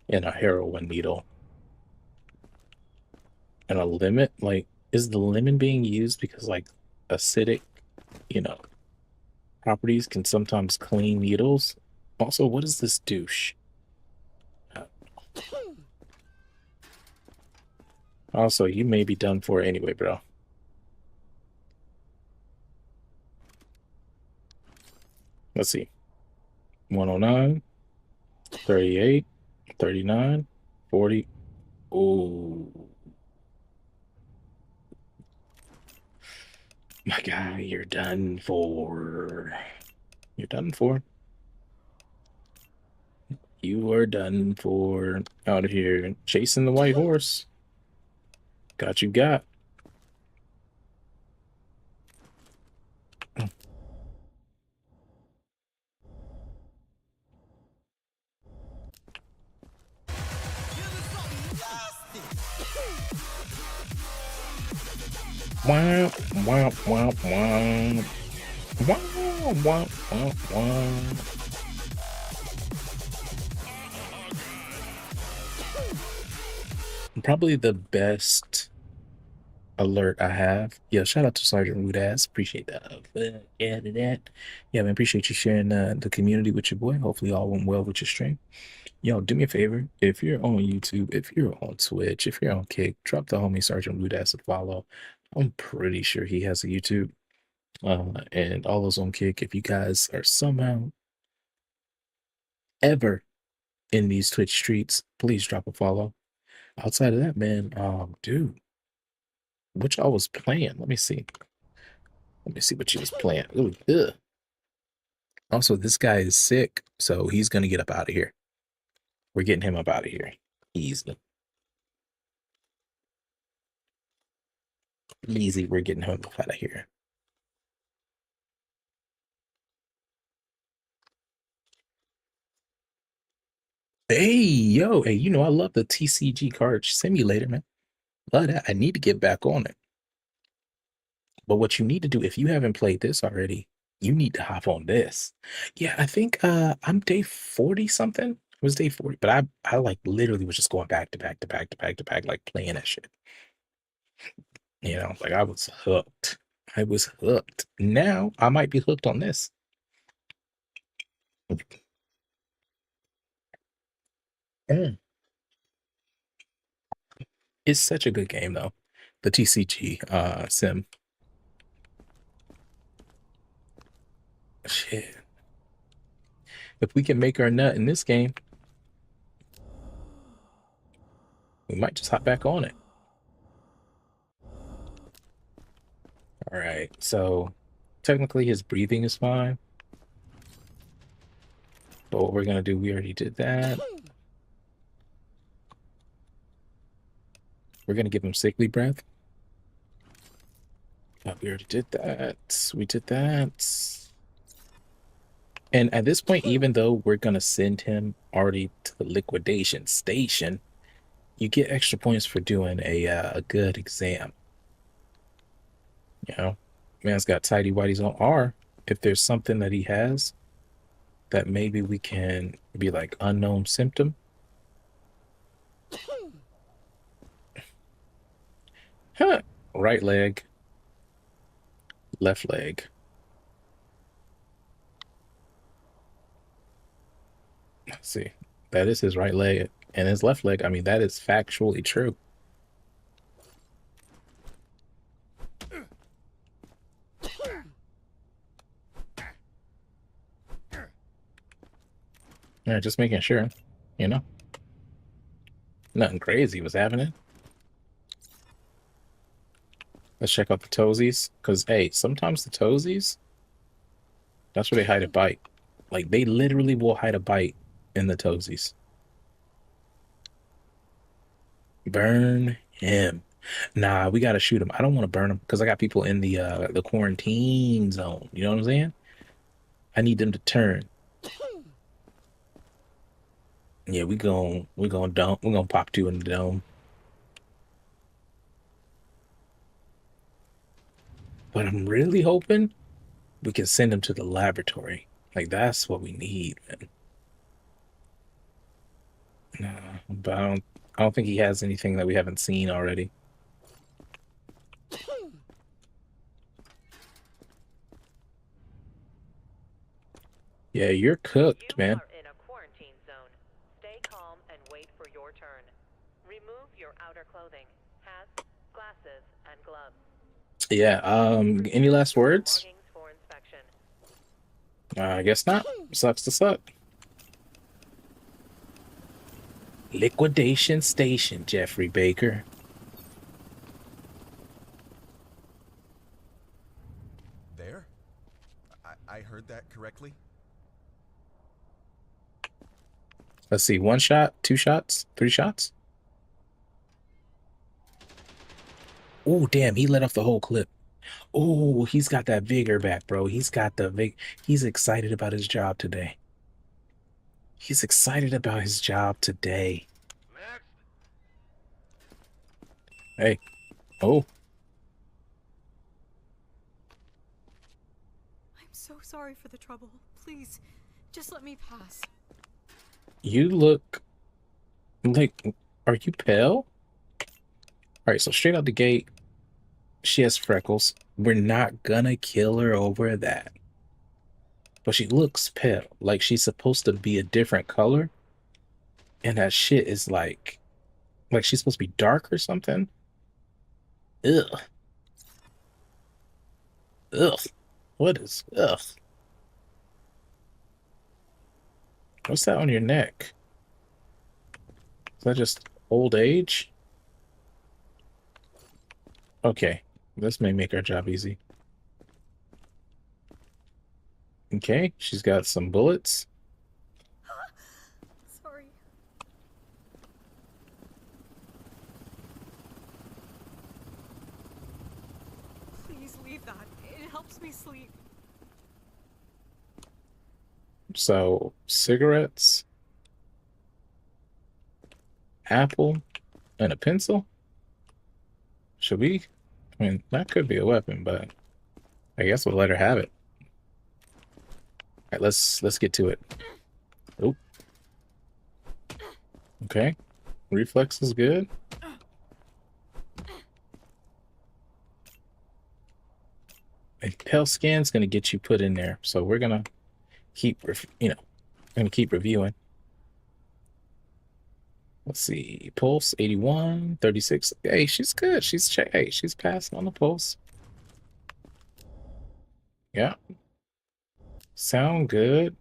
and a heroin needle and a limit. Like, is the lemon being used because like acidic, you know, properties can sometimes clean needles? Also, what is this douche? Uh, Also, you may be done for anyway, bro. Let's see. 109, 38, 39, 40. Oh, my guy, you're done for. You're done for. You are done for out of here chasing the white horse. Got you got. Wow, wow, wow, wow. Wow, wow, wow, wow. Probably the best alert I have. Yeah, shout out to Sergeant Rude Ass. Appreciate that. Yeah, that. Yeah, man, appreciate you sharing the community with your boy. Hopefully all went well with your stream. Yo, do me a favor. If you're on YouTube, if you're on Twitch, if you're on Kick, drop the homie Sergeant Rude Ass a follow. I'm pretty sure he has a YouTube. And all those on Kick, if you guys are somehow ever in these Twitch streets, please drop a follow. Outside of that, man, dude, what y'all was playing? Let me see. Let me see what you was playing. Ooh, ugh. Also, this guy is sick, so he's gonna get up out of here. We're getting him up out of here. Easy. Easy, we're getting him up out of here. Hey, yo, hey, I love the TCG card simulator, man. Love that. I need to get back on it. But what you need to do, if you haven't played this already, you need to hop on this. Yeah, I think I'm day 40 something. It was day 40, but I like literally was just going back to back to back to back to back, like playing that shit. Like I was hooked. I was hooked. Now I might be hooked on this. Mm. It's such a good game though. The TCG sim. Shit. If we can make our nut in this game, we might just hop back on it. All right. So technically his breathing is fine. But what we're gonna do, we already did that. We're gonna give him sickly breath. We already did that. We did that. And at this point, even though we're gonna send him already to the liquidation station, you get extra points for doing a good exam. You know, man's got tidy whities on R. If there's something that he has that maybe we can be like unknown symptom. Huh. Right leg, left leg. Let's see. That is his right leg and his left leg. I mean, that is factually true. Yeah, just making sure, you know. Nothing crazy was happening. Let's check out the toesies. Because, hey, sometimes the toesies, that's where they hide a bite. Like, they literally will hide a bite in the toesies. Burn him. Nah, we gotta shoot him. I don't want to burn him because I got people in the quarantine zone. You know what I'm saying? I need them to turn. Yeah, we gonna dump. We're gonna pop two in the dome. But I'm really hoping we can send him to the laboratory. Like that's what we need, man. Nah, but I don't think he has anything that we haven't seen already. Yeah, you're cooked, You man. are in a quarantine zone. Stay calm and wait for your turn. Remove your outer clothing, hats, glasses, and gloves. Yeah, any last words? Belongings for inspection. I guess not. Sucks to suck. Liquidation station, Jeffrey Baker. There? I heard that correctly? Let's see, one shot, two shots, three shots. Oh, damn, he let off the whole clip. Oh, he's got that vigor back, bro. He's got the he's excited about his job today. He's excited about his job today. Next. Hey. Oh, I'm so sorry for the trouble. Please, just let me pass. you look like, are you pale? All right, so straight out the gate, she has freckles. We're not gonna kill her over that. But she looks pale, like she's supposed to be a different color. And that shit is like she's supposed to be dark or something. Ugh. Ugh. What is ugh? What's that on your neck? Is that just old age? Okay, this may make our job easy. Okay, she's got some bullets. Sorry. Please leave that. It helps me sleep. So, cigarettes, apple, and a pencil? Should we? I mean, that could be a weapon, but I guess we'll let her have it. All right, let's get to it. Oh. Okay. Reflex is good. And pale skin's gonna get you put in there. So we're gonna keep, gonna keep reviewing. Let's see, pulse 81, 36. Hey, she's good. Hey, she's passing on the pulse. Yeah, sound good.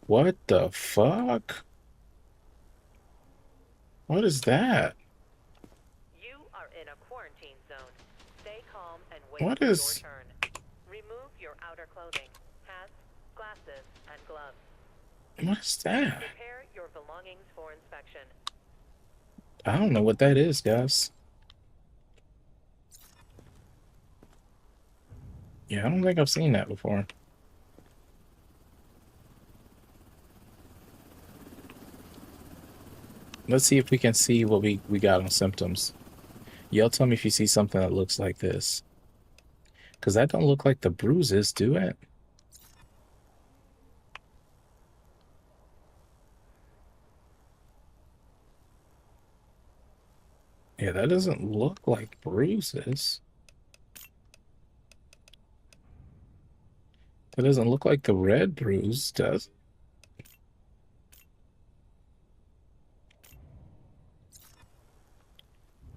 What the fuck? What is that? You are in a quarantine zone. Stay calm and wait What for your is? turn. Remove your outer clothing, hats, glasses, and gloves. What is that? Prepare your belongings for inspection. I don't know what that is, guys. Yeah, I don't think I've seen that before. Let's see if we can see what we got on symptoms. Y'all tell me if you see something that looks like this. Because that don't look like the bruises, do it? Yeah, that doesn't look like bruises. That doesn't look like the red bruise, does it?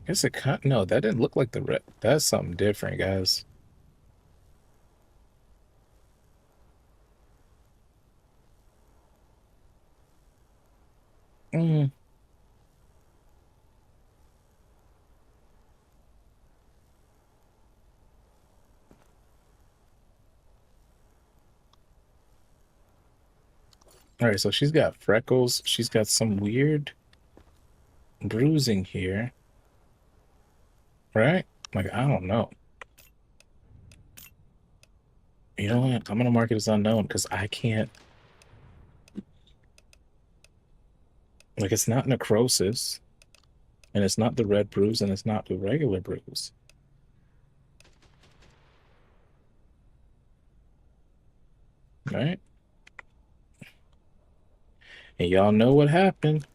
Guess it cut. No, that didn't look like the red. That's something different, guys. Mm. All right, so she's got freckles. She's got some weird bruising here. Right? Like, I don't know. You know what? I'm gonna mark it as unknown because I can't. Like, it's not necrosis, and it's not the red bruise, and it's not the regular bruise. Right? And y'all know what happened.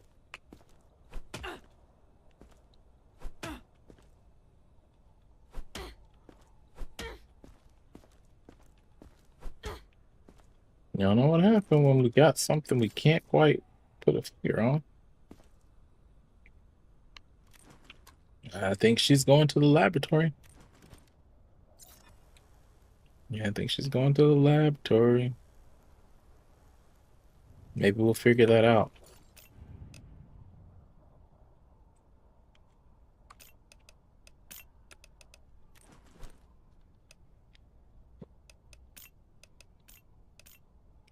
Y'all know what happened when we got something we can't quite put a finger on. I think she's going to the laboratory. Yeah, I think she's going to the laboratory. Maybe we'll figure that out.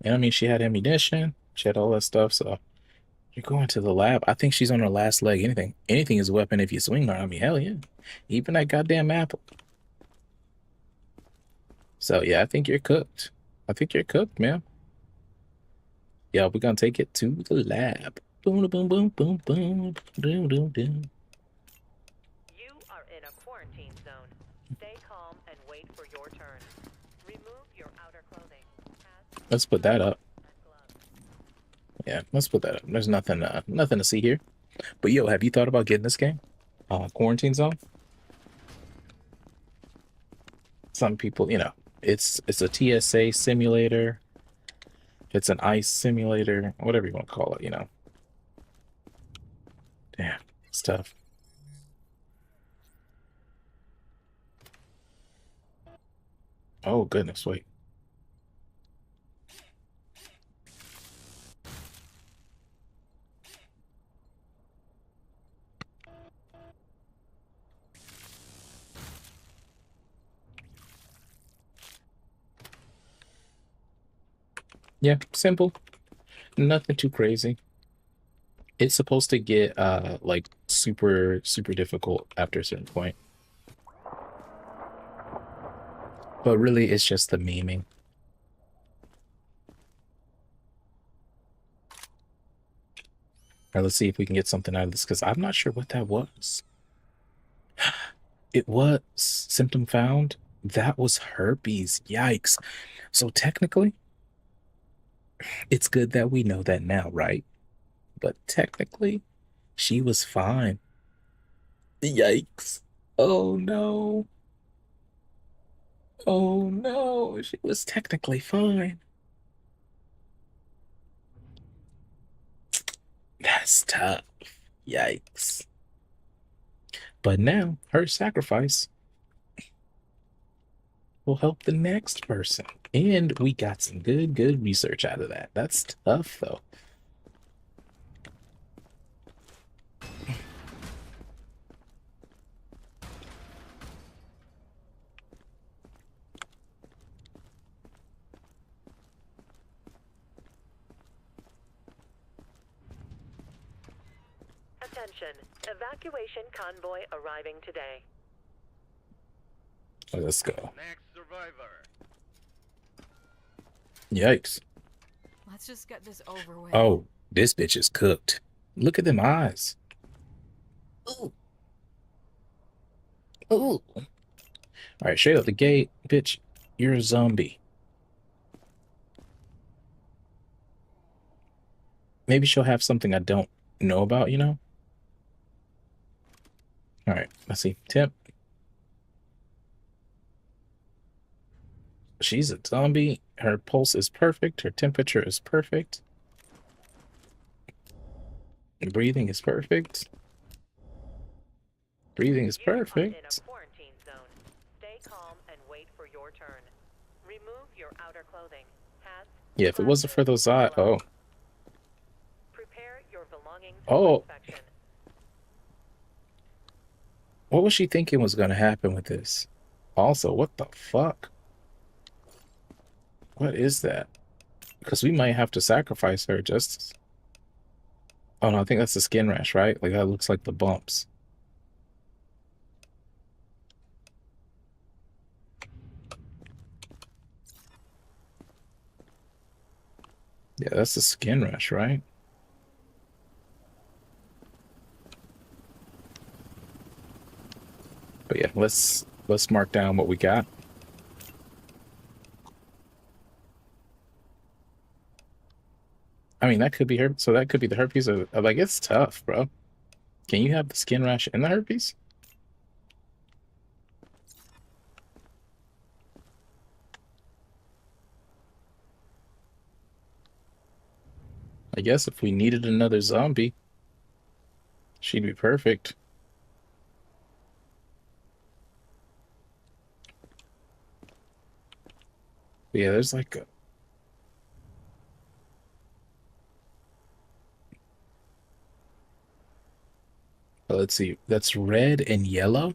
And I mean, she had ammunition. She had all that stuff. So you're going to the lab. I think she's on her last leg. Anything is a weapon if you swing her. I mean, hell yeah. Even that goddamn apple. So yeah, I think you're cooked. I think you're cooked, man. Yeah, we're gonna take it to the lab. Boom, boom, boom, boom, boom, boom, boom, boom. You are in a quarantine zone. Stay calm and wait for your turn. Remove your outer clothing, hats, Let's put that up. and gloves. Yeah, let's put that up. There's nothing to see here. But yo, have you thought about getting this game? Quarantine Zone? Some people, it's a TSA simulator. It's an ice simulator, whatever you want to call it, Damn, it's tough. Oh goodness, wait. Yeah, simple. Nothing too crazy. It's supposed to get like super super difficult after a certain point. But really it's just the memeing. All right, let's see if we can get something out of this because I'm not sure what that was. It was symptom found. That was herpes. Yikes. So technically, it's good that we know that now, right? but technically, she was fine. Yikes. Oh no. Oh no. She was technically fine. That's tough. Yikes. But now her sacrifice will help the next person. And we got some good research out of that. That's tough though. Attention. Evacuation convoy arriving today. Let's go. Next survivor. Yikes. Let's just get this over with. Oh, this bitch is cooked. Look at them eyes. Ooh. Ooh. All right, straight out the gate, bitch. You're a zombie. Maybe she'll have something I don't know about, you know? All right, let's see. Temp. She's a zombie. Her pulse is perfect. Her temperature is perfect. Breathing is perfect. Breathing is You are in perfect. a quarantine zone. Stay calm and wait for your turn. Remove your outer clothing. Hats. Yeah, if it wasn't for glasses, those eyes. and gloves. Oh. Prepare your belongings Oh. for inspection. What was she thinking was going to happen with this? Also, what the fuck? What is that? Because we might have to sacrifice her just... Oh, no, I think that's the skin rash, right? Like, that looks like the bumps. Yeah, that's the skin rash, right? But yeah, let's mark down what we got. I mean, that could be her. So that could be the herpes. Like, it's tough, bro. Can you have the skin rash and the herpes? I guess if we needed another zombie, she'd be perfect. But yeah, there's like a... Let's see. That's red and yellow.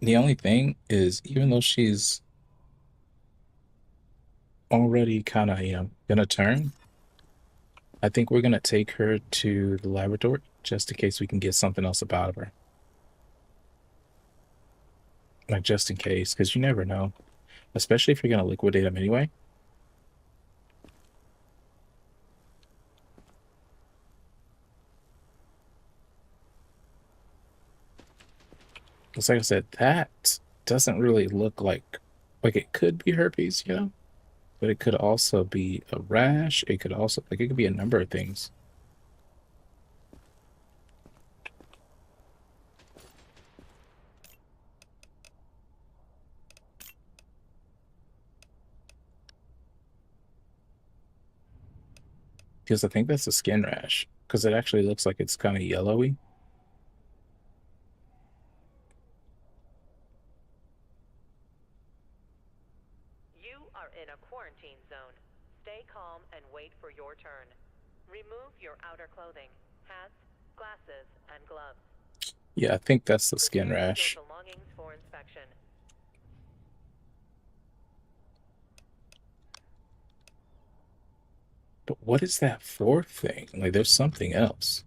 The only thing is, even though she's already kind of, gonna turn, I think we're gonna take her to the laboratory just in case we can get something else about her. Like, just in case, because you never know. Especially if you're gonna liquidate them anyway. Because like I said, that doesn't really look like it could be herpes, but it could also be a rash. It could also, like, it could be a number of things. Because I think that's a skin rash. Because it actually looks like it's kind of yellowy. You are in a quarantine zone. Stay calm and wait for your turn. Remove your outer clothing. Hats, glasses, and gloves. Yeah, I think that's the skin Prepare rash. your belongings for inspection. But what is that fourth thing? Like, there's something else.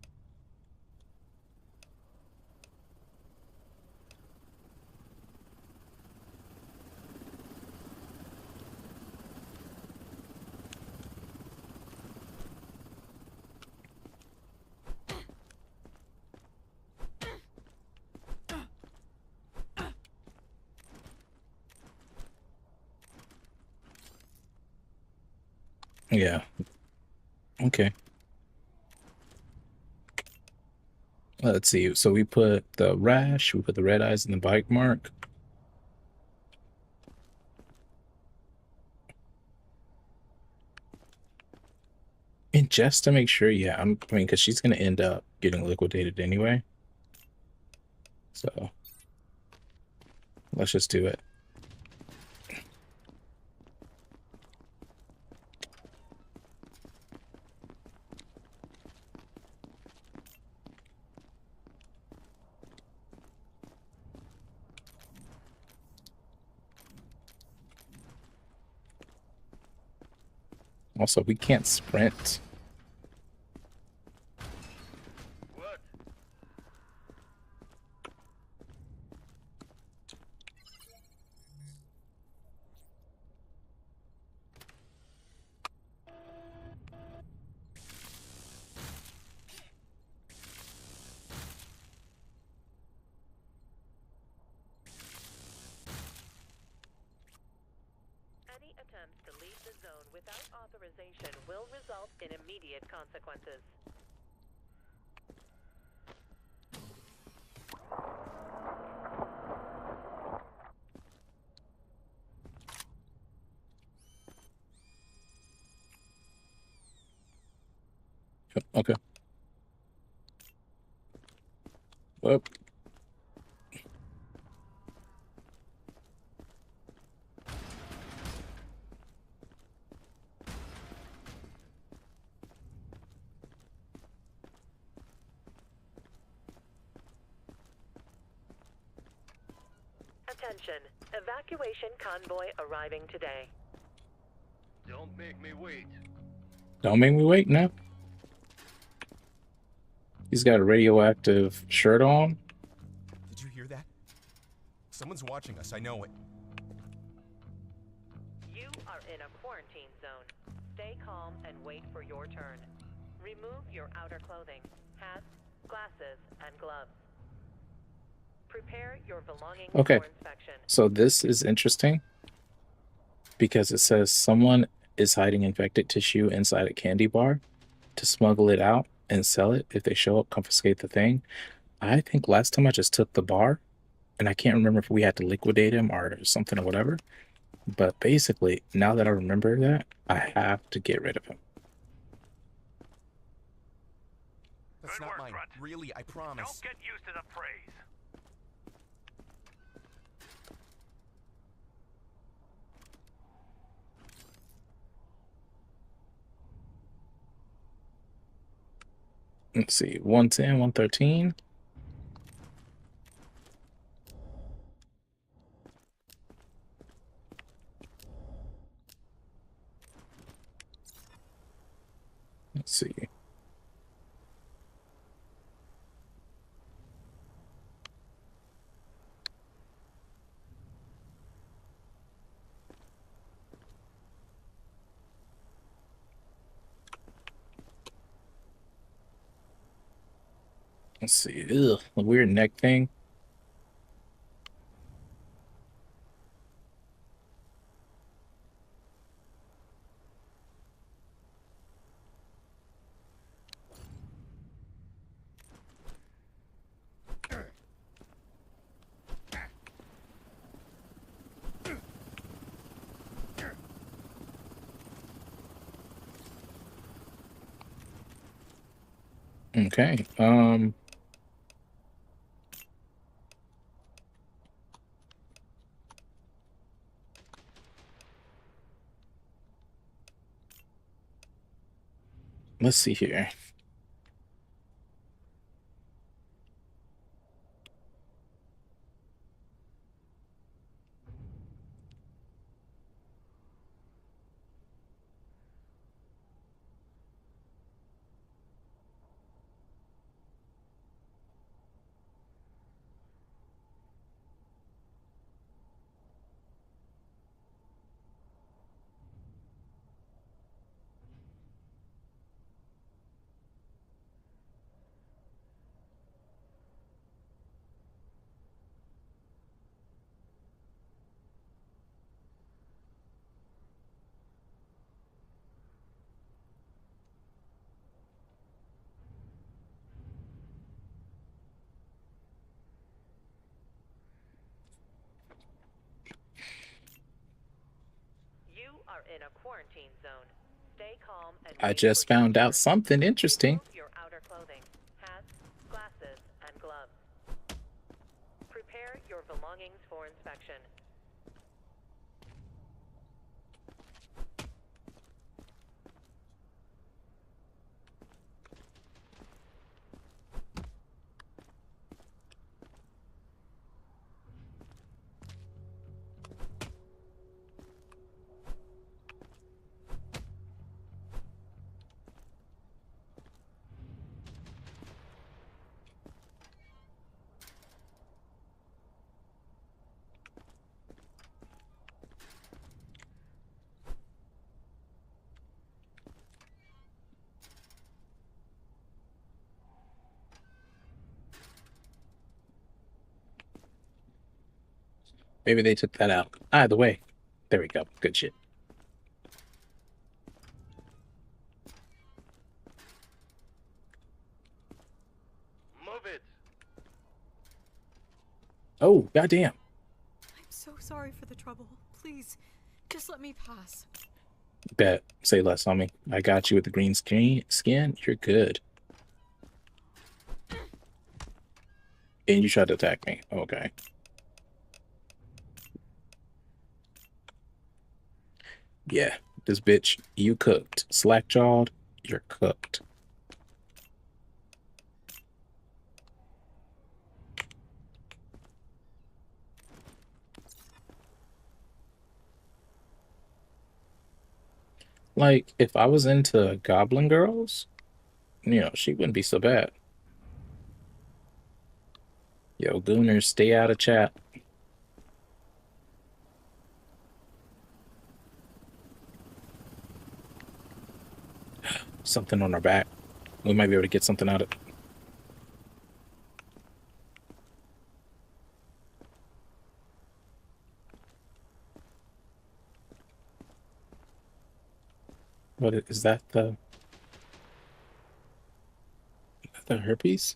Yeah. Okay. Let's see. So we put the rash, we put the red eyes, and the bite mark. And just to make sure, yeah, I mean, because she's gonna end up getting liquidated anyway. So let's just do it. Also, we can't sprint. What? Any attempts to leave the zone without authorization will result in immediate consequences. Okay. Whoop. Attention. Evacuation convoy arriving today. Don't make me wait. Don't make me wait now. He's got a radioactive shirt on. Did you hear that? Someone's watching us, I know it. You are in a quarantine zone. Stay calm and wait for your turn. Remove your outer clothing, hats, glasses, and gloves. Prepare your belongings Okay. for inspection. So this is interesting because it says someone is hiding infected tissue inside a candy bar to smuggle it out and sell it. If they show up, confiscate the thing. I think last time I just took the bar, and I can't remember if we had to liquidate him or something or whatever. But basically, now that I remember that, I have to get rid of him. That's Good not work, mine. Grunt. Really, I promise. Don't get used to the praise. Let's see, 110, 113. Let's see. Let's see. Ugh, a weird neck thing. Okay. Let's see here. in a quarantine zone. Stay calm and I wait just for your found out turn. something interesting. Remove your outer clothing, hats, glasses, and gloves. Prepare your belongings for inspection. Maybe they took that out. Either way, there we go. Good shit. Move it. Oh, goddamn. I'm so sorry for the trouble. Please, just let me pass. Bet. Say less on me. I got you with the green skin. You're good. And you tried to attack me. Okay. Yeah. This bitch, you cooked. Slack-jawed, you're cooked. Like, if I was into Goblin Girls, she wouldn't be so bad. Yo, Gooners, stay out of chat. Something on our back. We might be able to get something out of it. What is that? The herpes?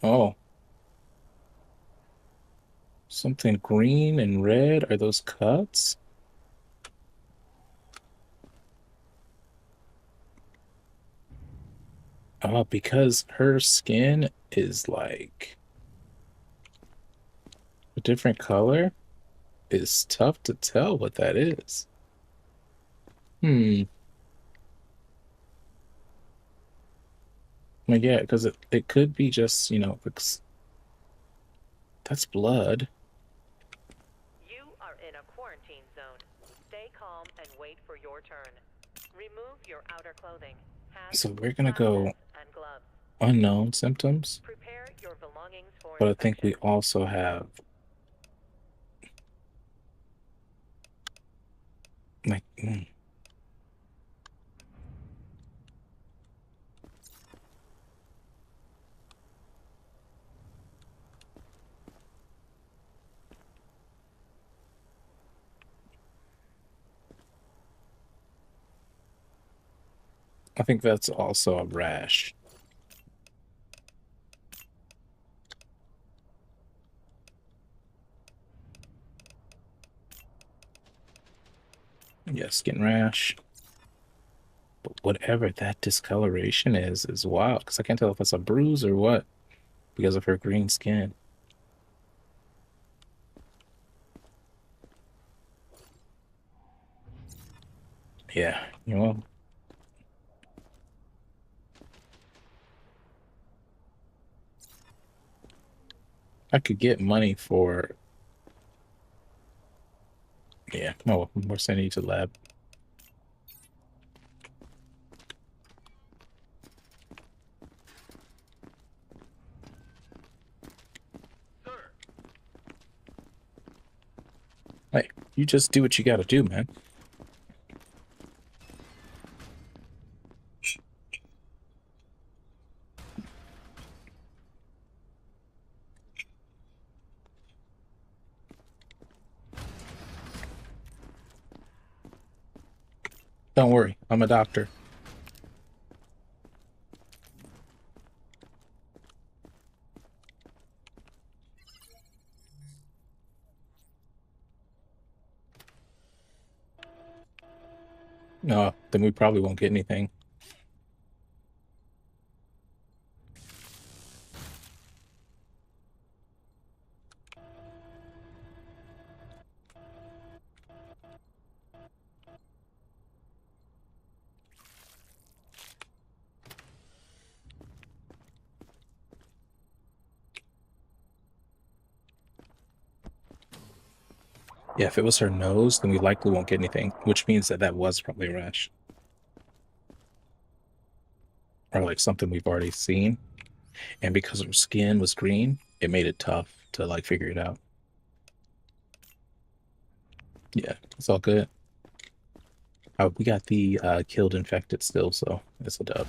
Oh, something green and red. Are those cuts? Oh, because her skin is like a different color. It's tough to tell what that is. Like, yeah, because it could be just, that's blood. You are in a quarantine zone. Stay calm and wait for your turn. Remove your outer clothing, hats, So we're gonna glasses, go and gloves. unknown symptoms, Prepare your belongings for but I think inspection. we also have like I think that's also a rash. Yeah, skin rash. But whatever that discoloration is wild because I can't tell if it's a bruise or what because of her green skin. Yeah, I could get money for. Yeah, oh, we're sending you to the lab. Sir. Hey, you just do what you gotta do, man. Don't worry, I'm a doctor. No, then we probably won't get anything. Yeah, if it was her nose, then we likely won't get anything, which means that that was probably a rash. Or like something we've already seen. And because her skin was green, it made it tough to like figure it out. Yeah, it's all good. We got the killed infected still, so it's a dub.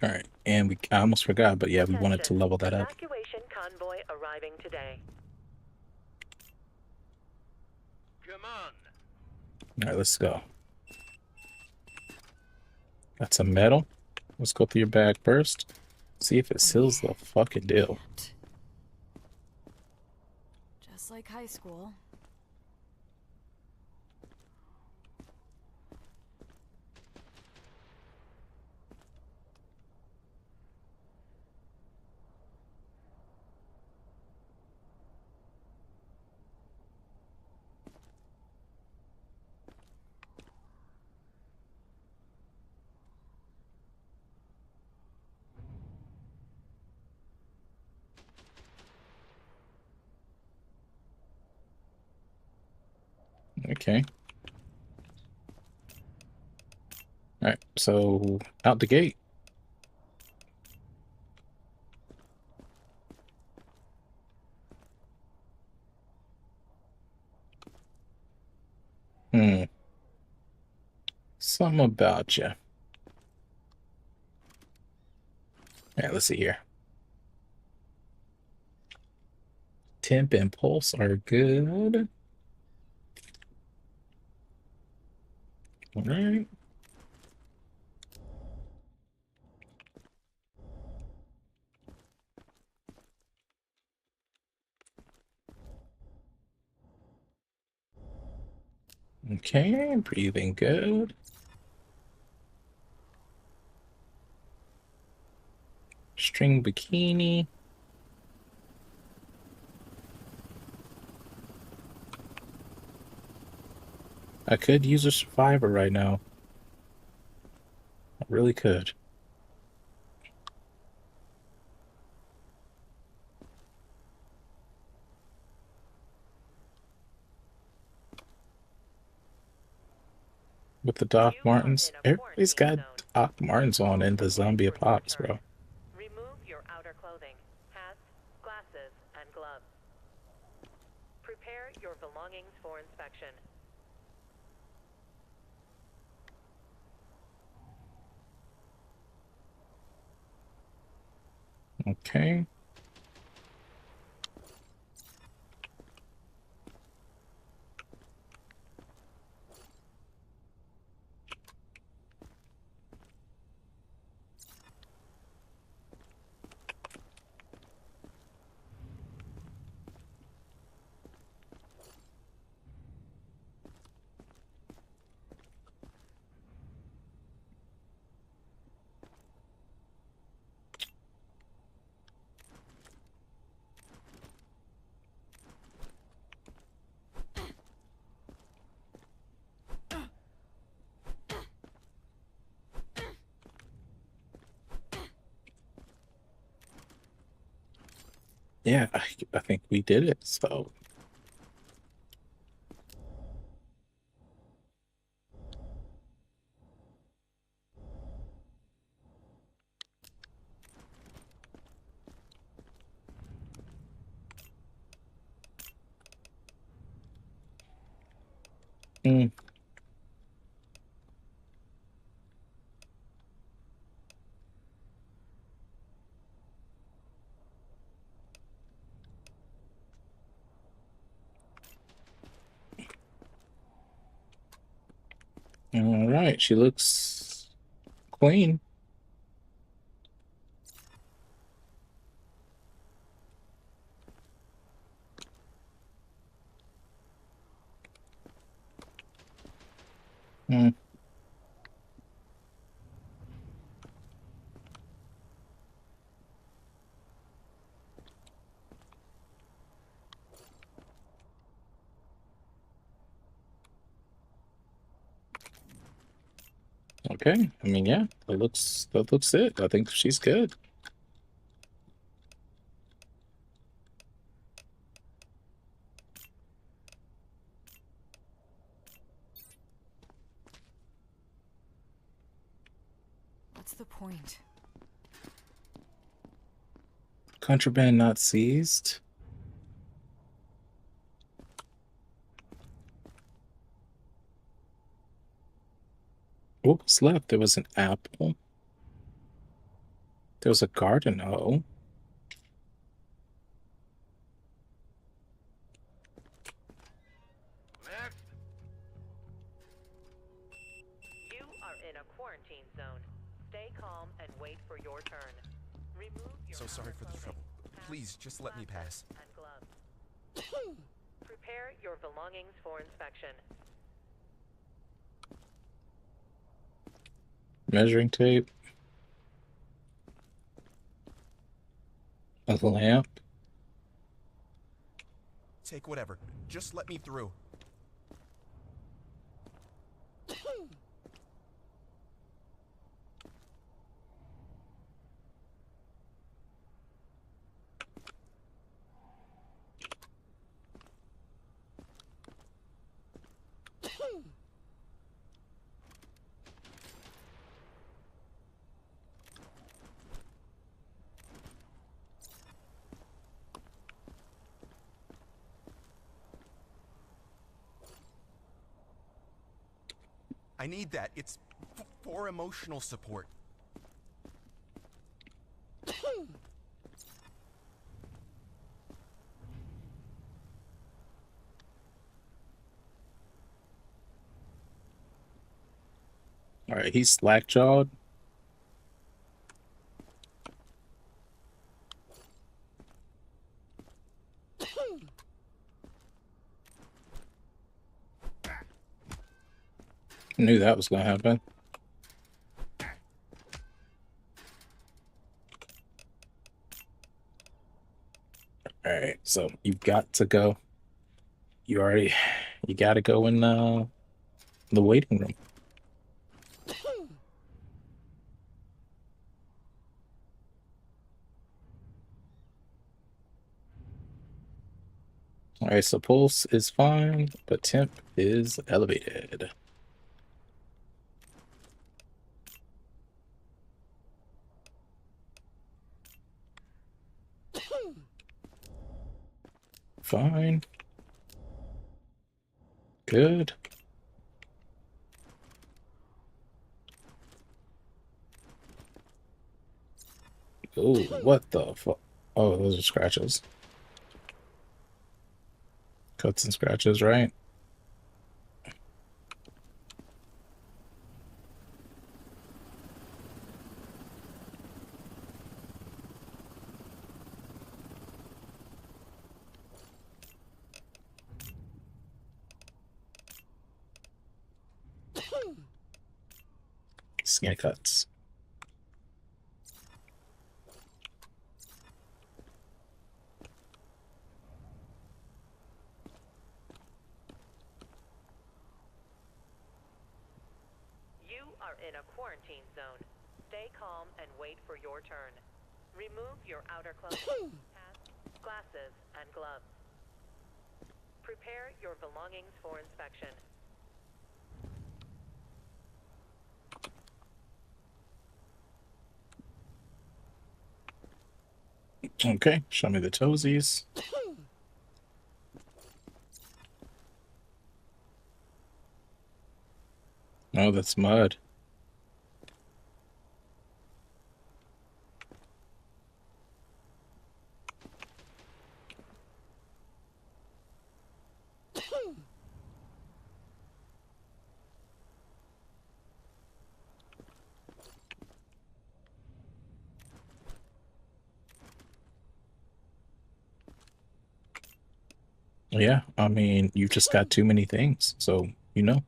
All right, and I almost forgot, but yeah, we wanted to Attention. level that up. Evacuation convoy arriving today. Come on. All right, let's go. Got some metal. Let's go through your bag first. See if it seals the fucking deal. Just like high school. Okay. All right, so out the gate. Hmm. Something about you. All right, let's see here. Temp and pulse are good. All right. Okay, breathing good. String bikini. I could use a survivor right now. I really could. With the Doc You are Martens. in a Everybody's quarantine got zone. Doc Martens on in the zombie Wait for your apocalypse, turn. bro. Remove your outer clothing, hats, glasses, and gloves. Prepare your belongings for inspection. Okay. Yeah, I think we did it. So, mm, all right. She looks clean. Mm, okay. I mean, yeah, that looks it. I think she's good. What's the point? Contraband not seized. What was left? There was an apple. There was a garden hoe. Next. You are in a quarantine zone. Stay calm and wait for your turn. Remove your So sorry for the outer trouble. clothing, Please, just let me pass. glasses, and gloves. Prepare your belongings for inspection. Measuring tape. A lamp. Take whatever. Just let me through. I need that. It's for emotional support. All right, he's slack jawed. Knew that was gonna happen. All right, so you've got to go. You got to go in the waiting room. All right, so pulse is fine, but temp is elevated. Fine. Good. Oh, what the fuck? Oh, those are scratches. Cuts and scratches, right? Skin cuts. You are in a quarantine zone. Stay calm and wait for your turn. Remove your outer clothing, hats, glasses, and gloves. Prepare your belongings for inspection. Okay, show me the toesies. Oh, that's mud. Yeah, I mean, you just got too many things, so you know.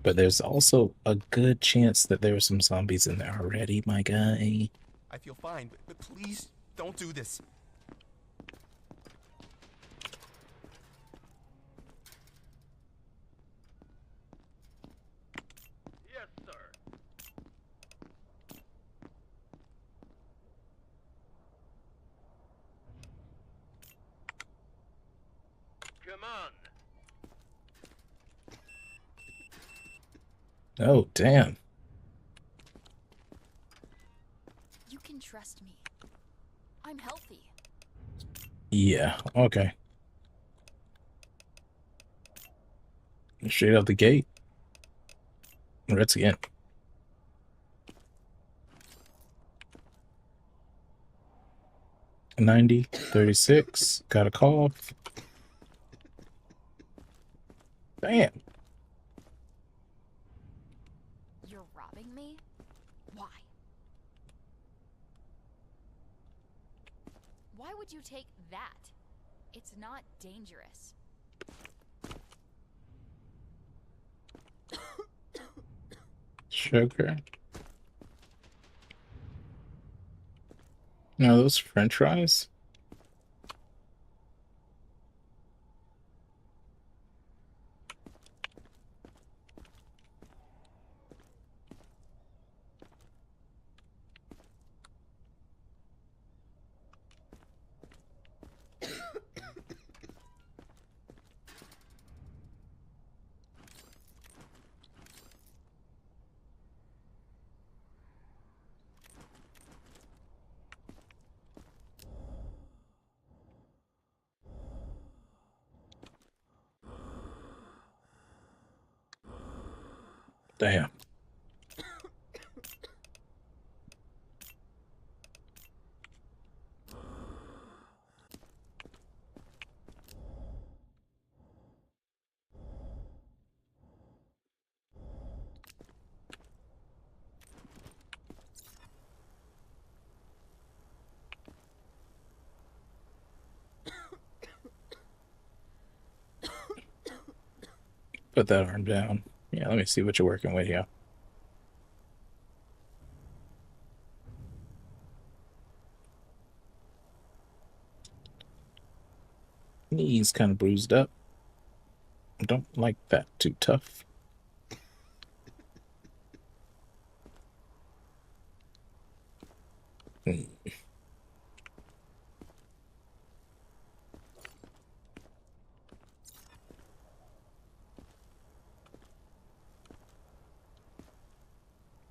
But there's also a good chance that there are some zombies in there already, my guy. I feel fine, but please don't do this. Yes, sir. Come on. Oh, damn. You can trust me. I'm healthy. Yeah, okay. Straight out the gate. Let's get 90, 36. Got a cough. Damn. You're robbing me? Why? Why would you take that? It's not dangerous. Sugar. No, those French fries. Damn. Put that arm down. Yeah, let me see what you're working with here. Knees kind of bruised up. I don't like that too tough. Hmm.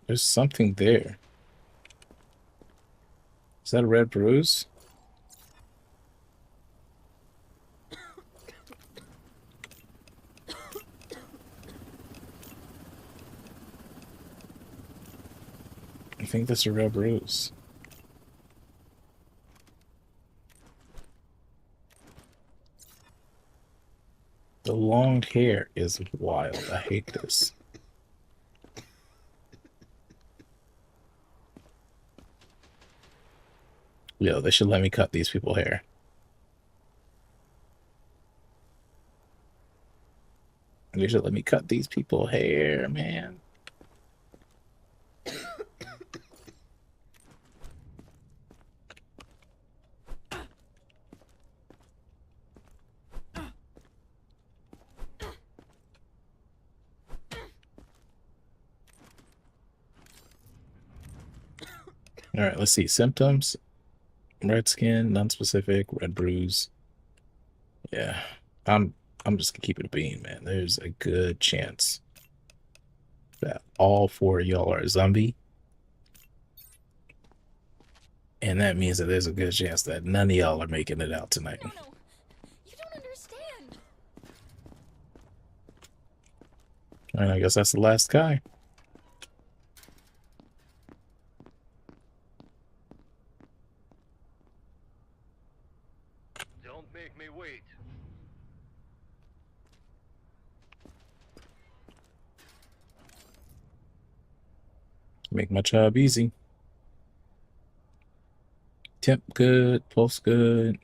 There's something there. Is that a red bruise? I think that's a red bruise. The long hair is wild. I hate this. Yo, they should let me cut these people hair. They should let me cut these people hair, man. All right, let's see. Symptoms. Red skin, non-specific, red bruise. Yeah, I'm I'm just gonna keep it a bean, man. There's a good chance that all four of y'all are a zombie, and that means that there's a good chance that none of y'all are making it out tonight. No, no. You don't understand. And I guess that's the last guy. Don't make me wait. Make my job easy. Temp good, pulse good.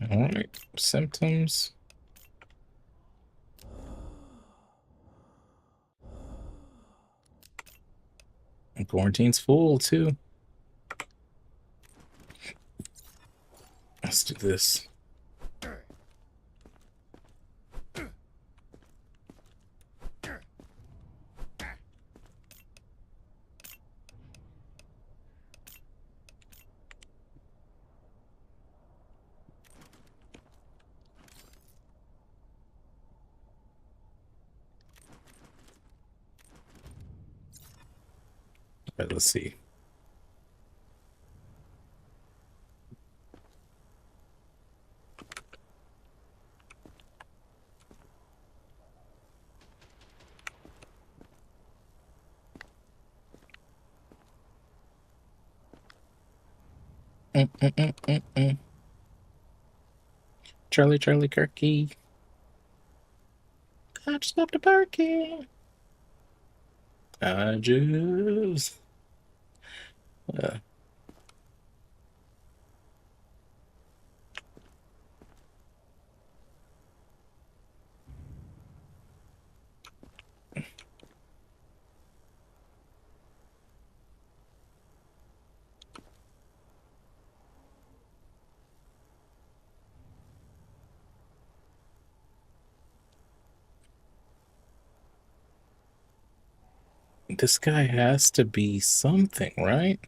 All right, symptoms. And quarantine's full too. Let's do this. All right, let's see. Charlie, Charlie, Kirky. I just love the parking. I just. Uh, this guy has to be something, right?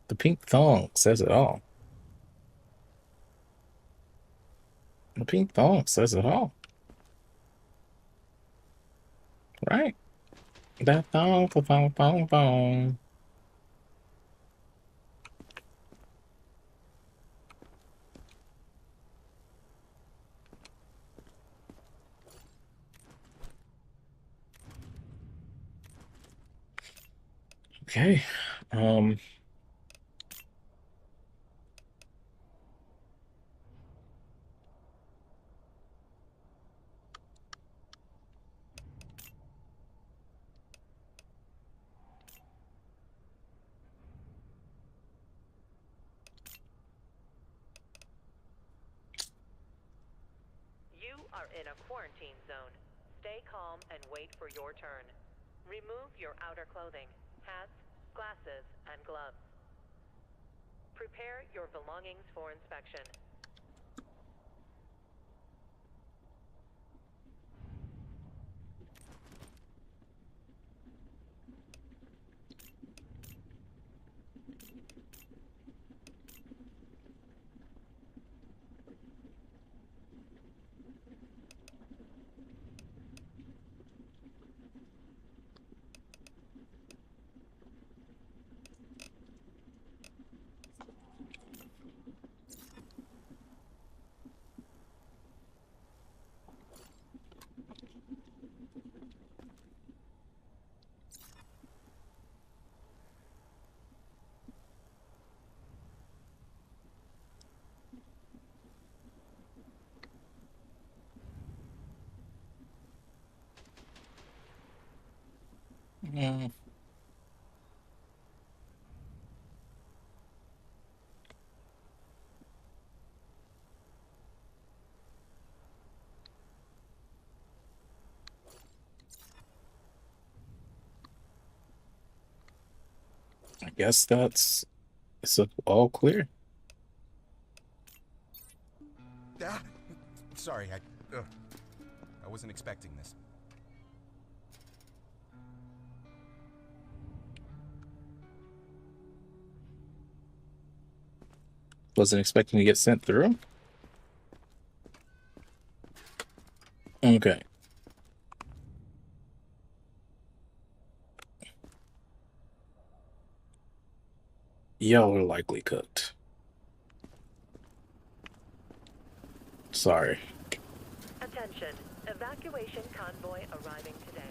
The pink thong says it all. The pink thong says it all. Right? That thong, thong, thong, thong. Okay. You are in a quarantine zone. Stay calm and wait for your turn. Remove your outer clothing, hats, glasses, and gloves. Prepare your belongings for inspection. Mm, I guess it's all clear. Ah, sorry, I wasn't expecting this. Wasn't expecting to get sent through. Okay. Y'all are likely cooked. Sorry. Attention. Evacuation convoy arriving today.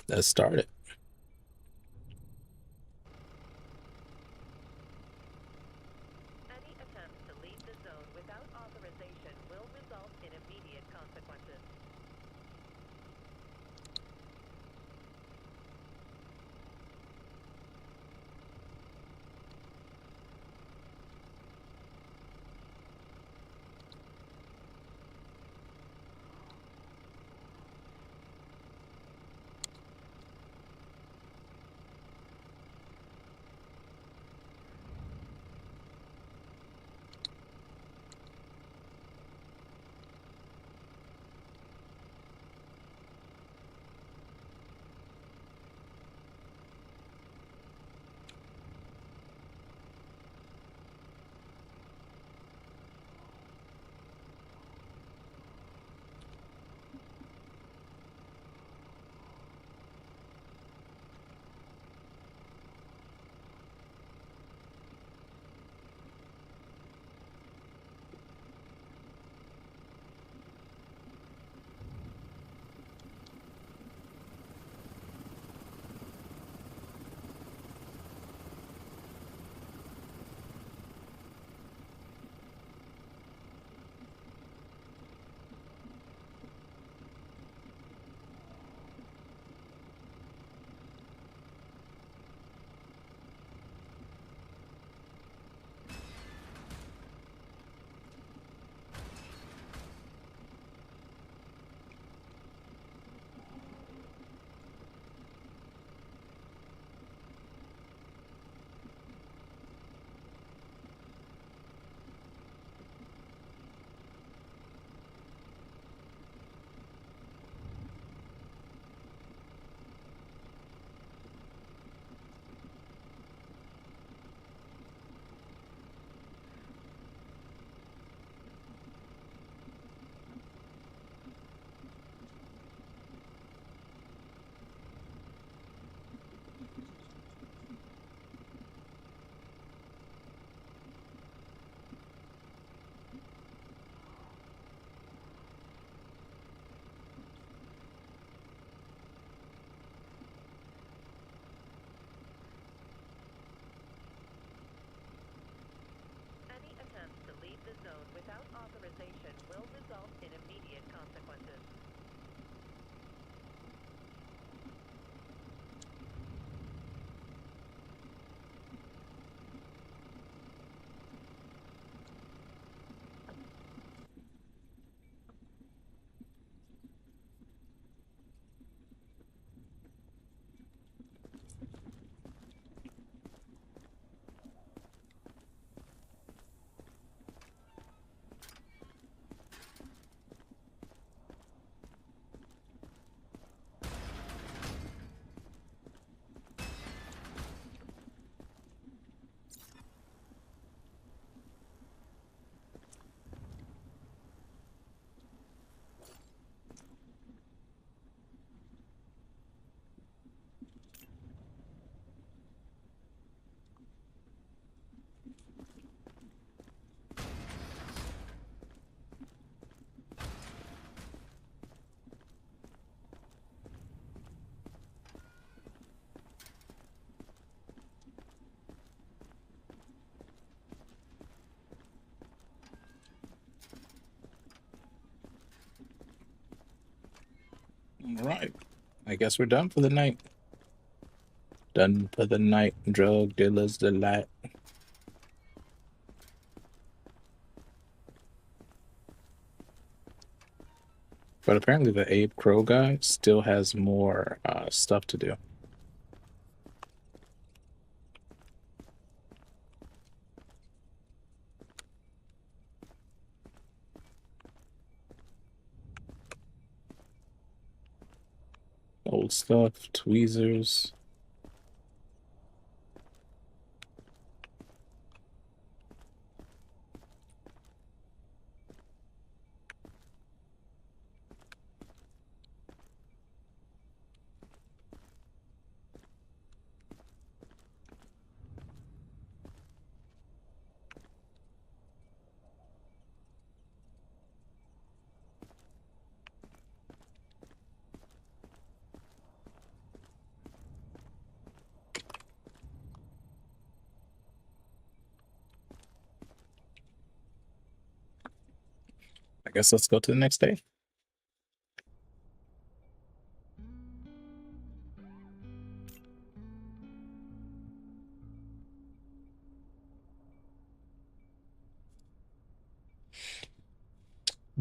Let's start it. Any attempts to leave the zone without authorization will result in immediate consequences. Any attempts to leave the zone without authorization will result in immediate consequences. All right. I guess we're done for the night. Done for the night. Drug dealers delight. But apparently the Abe Crow guy still has more stuff to do. Old stuff, tweezers. I guess let's go to the next day.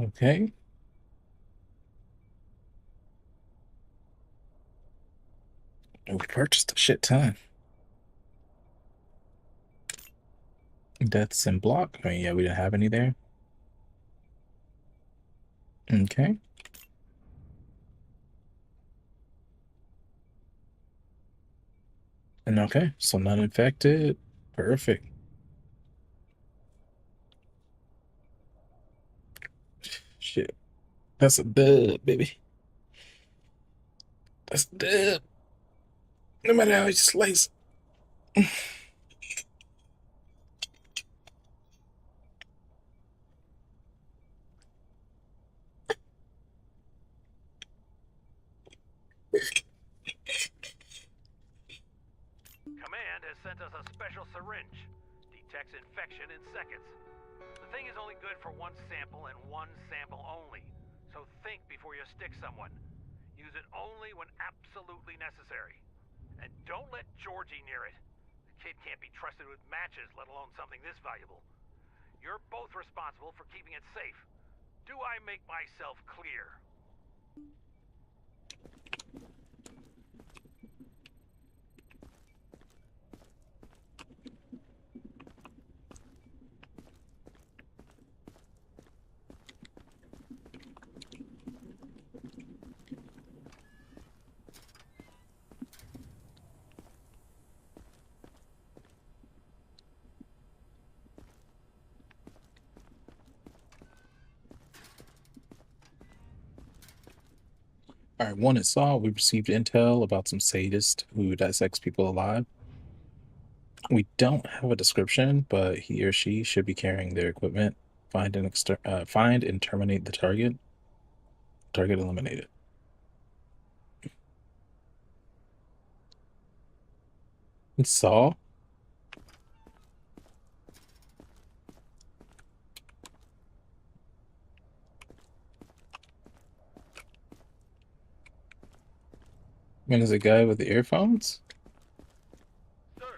Okay. We purchased a shit ton. Deaths in block. I mean, yeah, we didn't have any there. Okay. And okay, so none infected. Perfect. Shit. That's a dub, baby. That's a dub. No matter how you slice. Command has sent us a special syringe. Detects infection in seconds. The thing is only good for one sample and one sample only. So think before you stick someone. Use it only when absolutely necessary. And don't let Georgie near it. The kid can't be trusted with matches, let alone something this valuable. You're both responsible for keeping it safe. Do I make myself clear? All right, one is saw. We received intel about some sadist who dissects people alive. We don't have a description, but he or she should be carrying their equipment. Find and terminate the target. Target eliminated. It's Saw. I mean, is a guy with the earphones? Sir,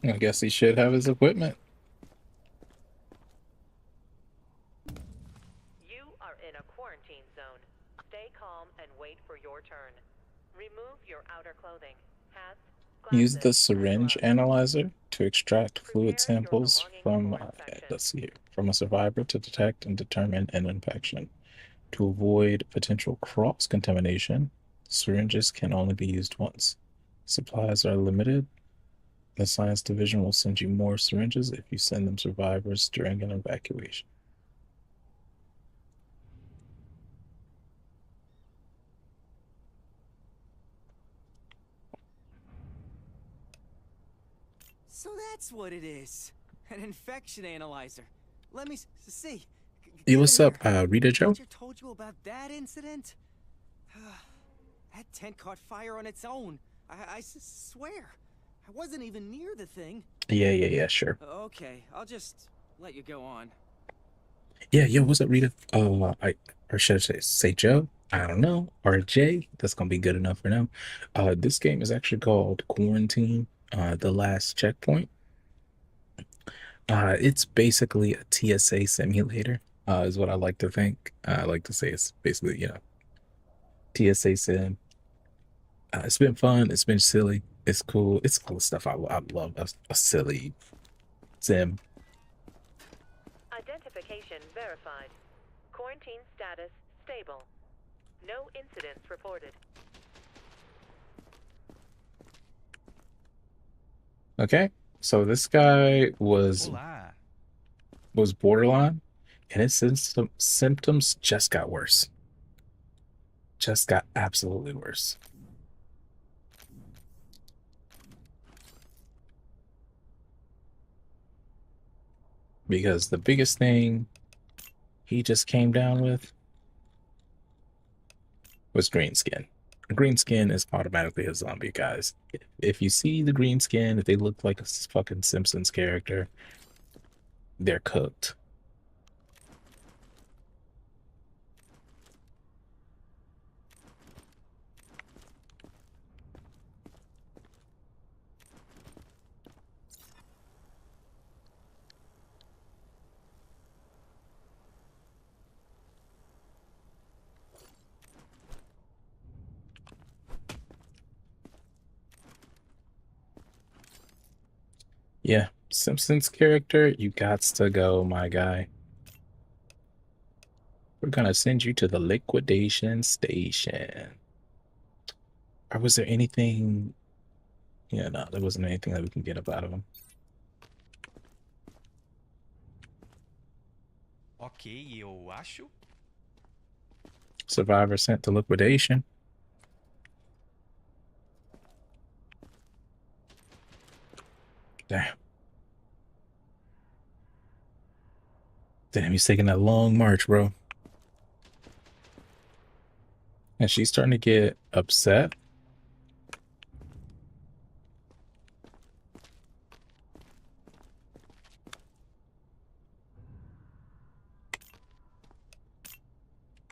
I guess he should have his equipment. You are in a quarantine zone. Stay calm and wait for your turn. Remove your outer clothing, hats, Use glasses, the and syringe gloves. analyzer to extract fluid Prepare your samples belongings from, for inspection. let's see here, from a survivor to detect and determine an infection. To avoid potential cross-contamination, syringes can only be used once. Supplies are limited. The science division will send you more syringes if you send them survivors during an evacuation. So that's what it is. An infection analyzer. Let me see. Hey, Get in what's up, here. Rita Joe? Teacher told you about that incident? That tent caught fire on its own. I swear. I wasn't even near the thing. Yeah, sure. Okay, I'll just let you go on. Yeah, yo, what's up, Rita? Or should I say Joe? I don't know. Or Jay. That's gonna be good enough for now. This game is actually called Quarantine, The Last Checkpoint. It's basically a TSA simulator, is what I like to think. I like to say it's basically, TSA sim. It's been fun. It's been silly. It's cool. It's cool stuff. I love a silly sim. Identification verified. Quarantine status stable. No incidents reported. Okay, so this guy Olá. was borderline, and his symptoms just got worse. Just got absolutely worse. Because the biggest thing he just came down with was green skin. Green skin is automatically a zombie, guys. If you see the green skin, if they look like a fucking Simpsons character, they're cooked. Yeah, Simpsons character, you gots to go, my guy. We're gonna send you to the liquidation station. Or was there anything? Yeah, no, there wasn't anything that we can get up out of him. Ok, eu acho. Survivor sent to liquidation. Damn. Damn, he's taking that long march, bro. And she's starting to get upset.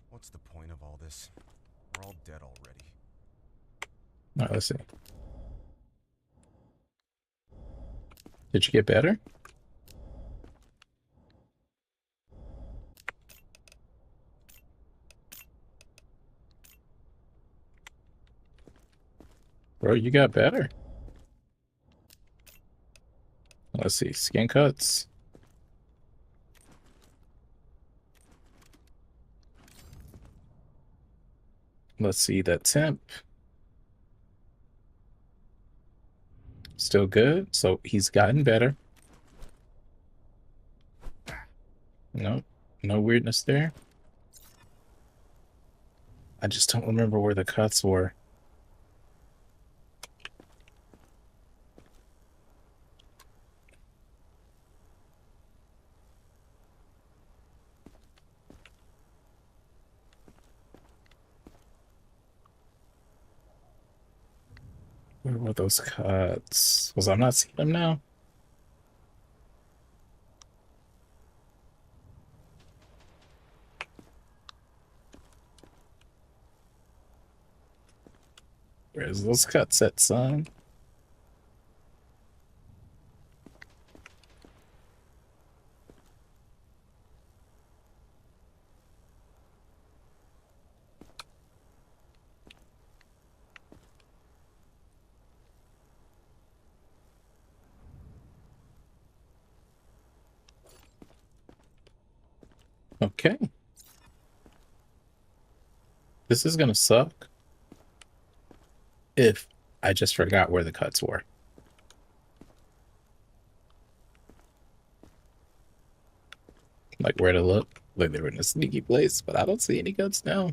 What's the point of all this? We're all dead already. All right, let's see. Did you get better? Bro, you got better. Let's see. Skin cuts. Let's see that temp. Still good. So he's gotten better. No, no weirdness there. I just don't remember where the cuts were. Where were those cuts? Was I'm not seeing them now? Where's those cuts at, son? Okay. This is gonna suck if I just forgot where the cuts were. Like where to look. Like they were in a sneaky place, but I don't see any cuts now.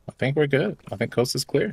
I think we're good. I think coast is clear.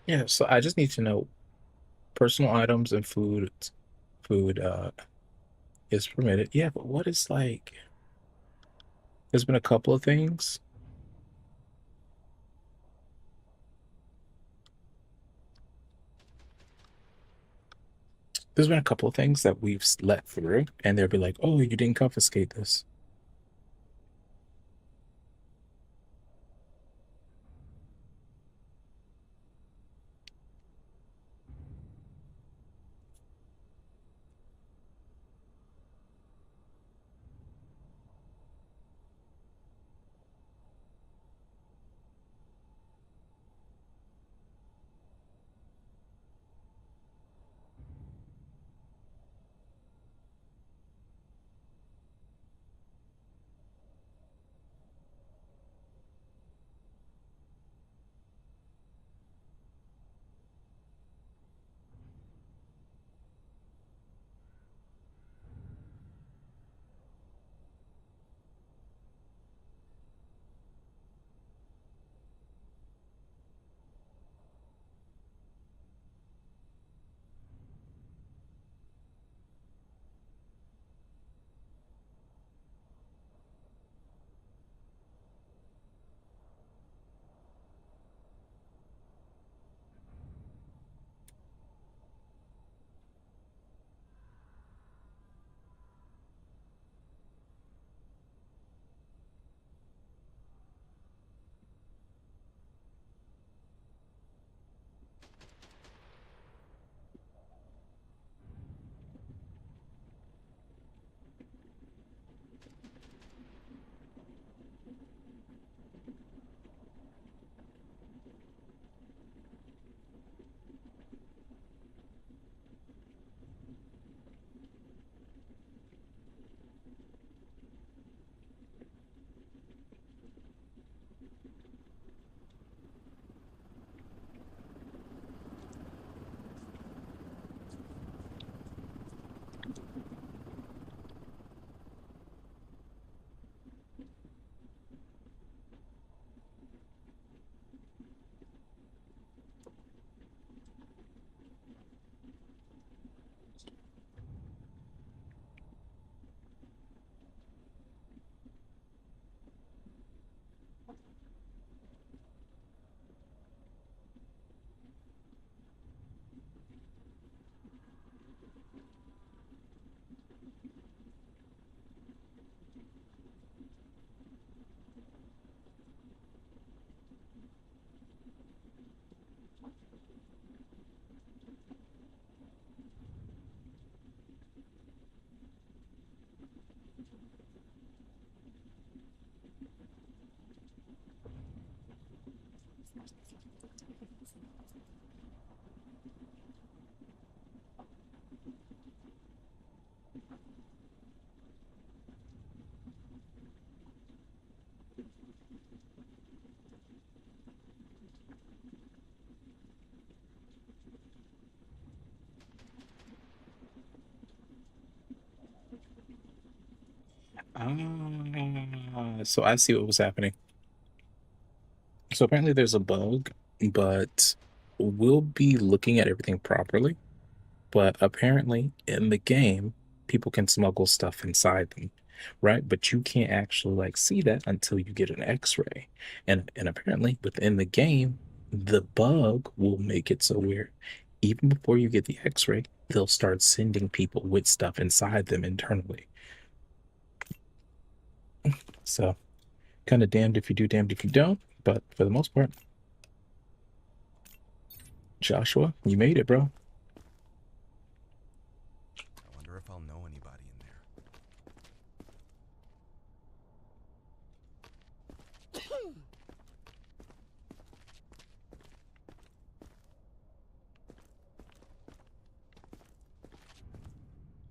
Yeah, so I just need to know personal items and food is permitted. Yeah, but what is like there's been a couple of things. There's been a couple of things that we've let through, and they'll be like, "Oh, you didn't confiscate this." So I see what was happening. So apparently there's a bug, but we'll be looking at everything properly. But apparently in the game, people can smuggle stuff inside them, right? But you can't actually like see that until you get an X-ray. And apparently within the game, the bug will make it so where even before you get the X-ray, they'll start sending people with stuff inside them internally. So kind of damned if you do, damned if you don't. But for the most part, Joshua, you made it, bro. I wonder if I'll know anybody in there.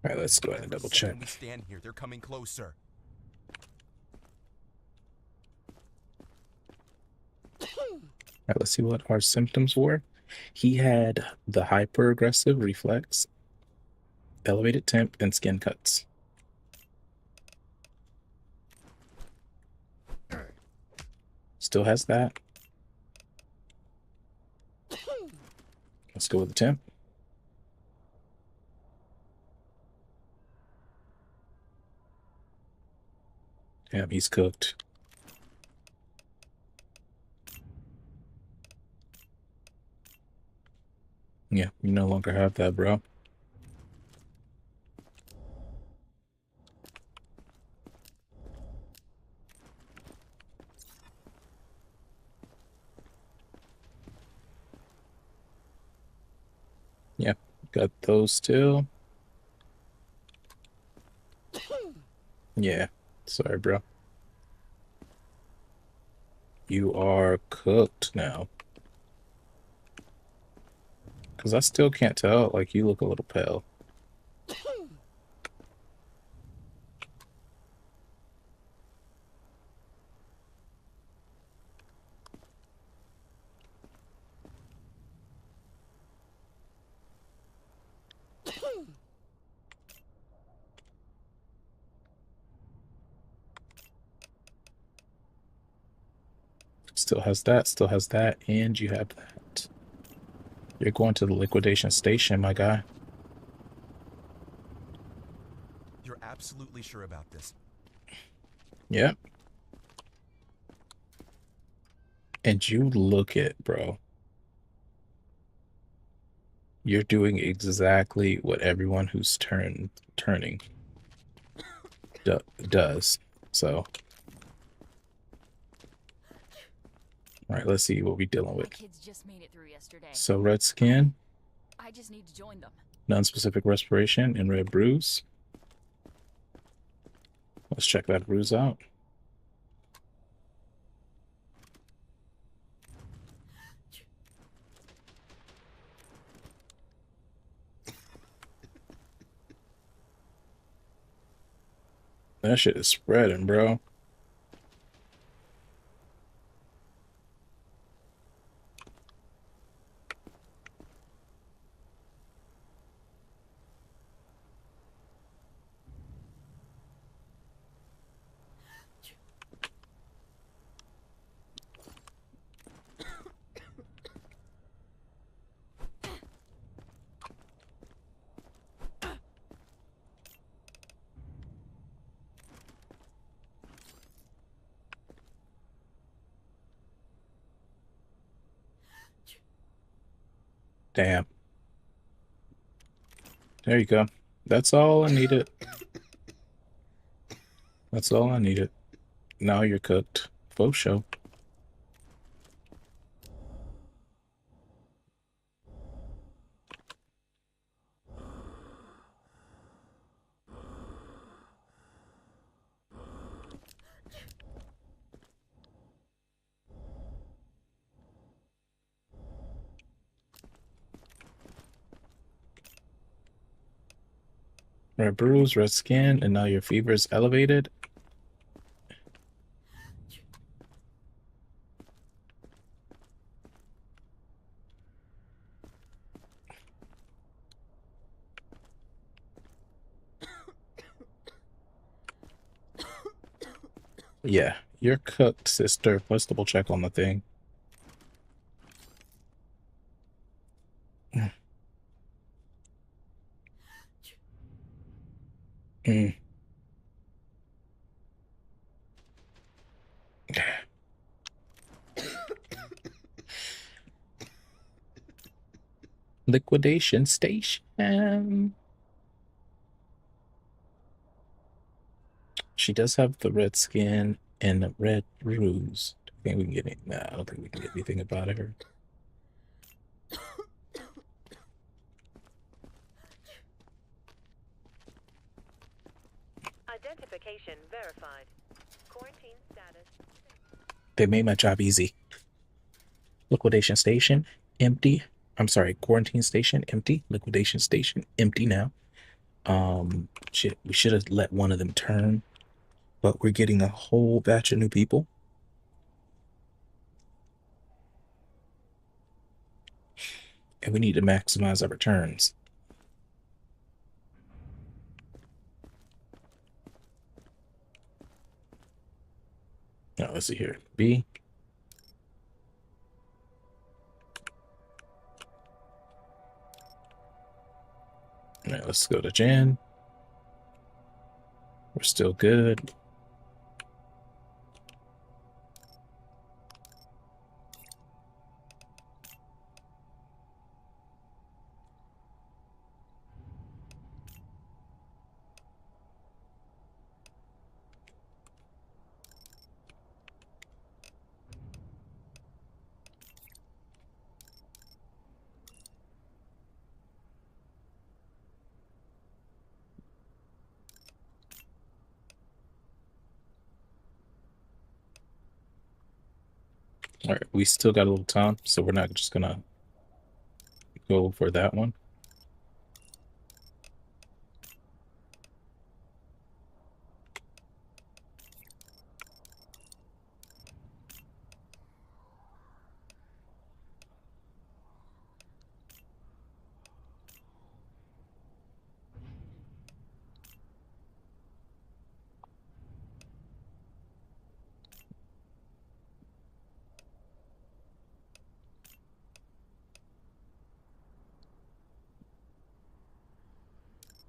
All right, let's go ahead and double check. When we stand here, they're coming closer. All right, let's see what our symptoms were. He had the hyper aggressive reflex, elevated temp, and skin cuts. Still has that. Let's go with the temp. Damn, he's cooked. Yeah, you no longer have that, bro. Yeah, got those still. Yeah, sorry, bro. You are cooked now. Because I still can't tell. Like, you look a little pale. Still has that, and you have that. You're going to the liquidation station, my guy. You're absolutely sure about this? Yeah. And you look it, bro. You're doing exactly what everyone who's turning does. So, all right, let's see what we're dealing with. Kids just made it through yesterday. So, red skin, I just need to join them. non-specific respiration, and red bruise. Let's check that bruise out. That shit is spreading, bro. Damn. There you go. That's all I needed. That's all I needed. Now you're cooked. Faux show. Red bruise, red skin, and now your fever is elevated. Yeah, you're cooked, sister. Let's double check on the thing. Mm. Liquidation station. She does have the red skin and the red bruise. I think we can get it. Nah, I don't think we can get anything about her. Identification verified. Quarantine status. They made my job easy. Liquidation station empty. I'm sorry, quarantine station empty. Liquidation station empty now. Shit, we should have let one of them turn, but we're getting a whole batch of new people. And we need to maximize our returns. Now, let's see here. B. All right, let's go to Jan. We're still good. All right, we still got a little time, so we're not just gonna go for that one.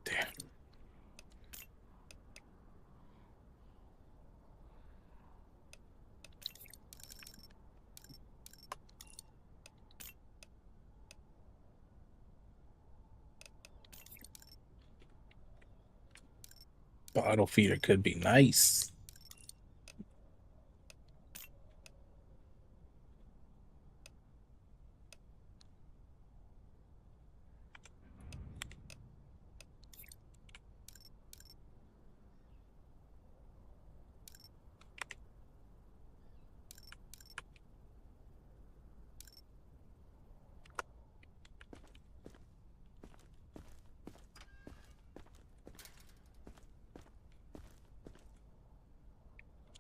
Damn. Bottle feeder could be nice.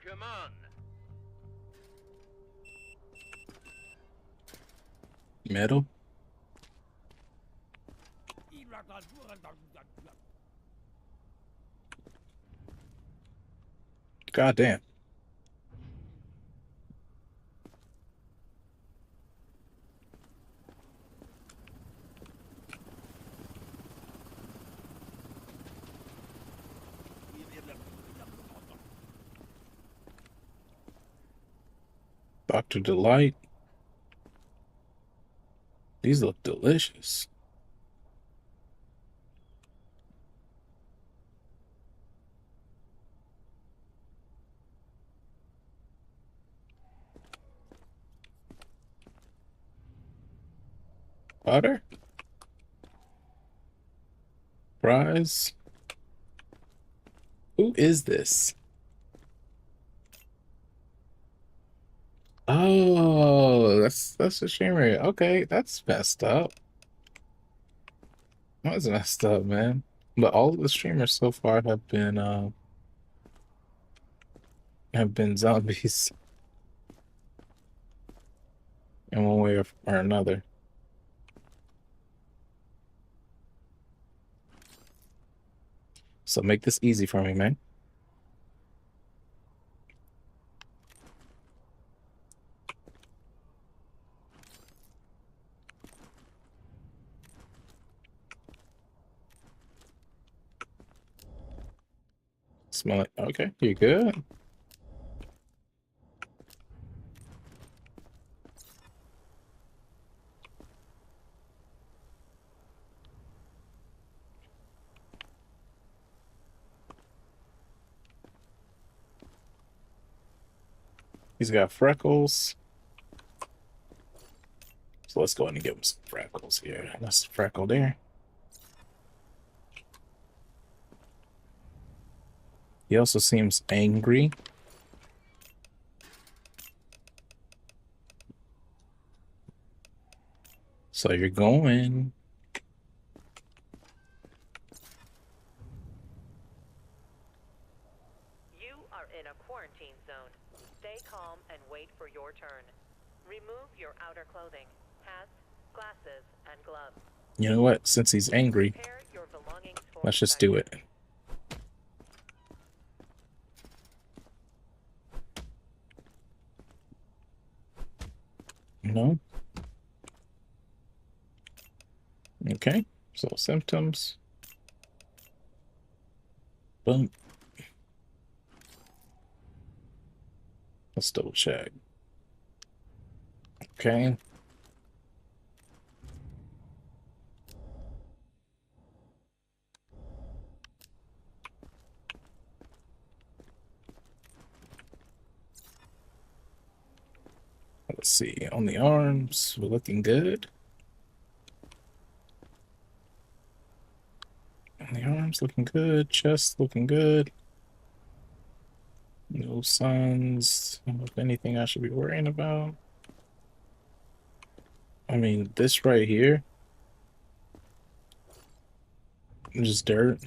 Come on. Metal. God damn. Dr. Delight. These look delicious. Butter. Fries. Who is this? Oh, that's a streamer. Okay, that's messed up. That's messed up, man. But all of the streamers so far have been zombies in one way or another. So make this easy for me, man. Smell it. Okay, you're good. He's got freckles. So let's go ahead and give him some freckles here. That's the freckle there. He also seems angry. So you're going. You are in a quarantine zone. Stay calm and wait for your turn. Remove your outer clothing, hats, glasses, and gloves. You know what? Since he's angry, Prepare your belongings for let's just do it. No. Okay. So symptoms. Boom. Let's double check. Okay. Let's see. On the arms, we're looking good. On the arms, looking good. Chest, looking good. No signs of anything I should be worrying about. I mean, this right here, just dirt.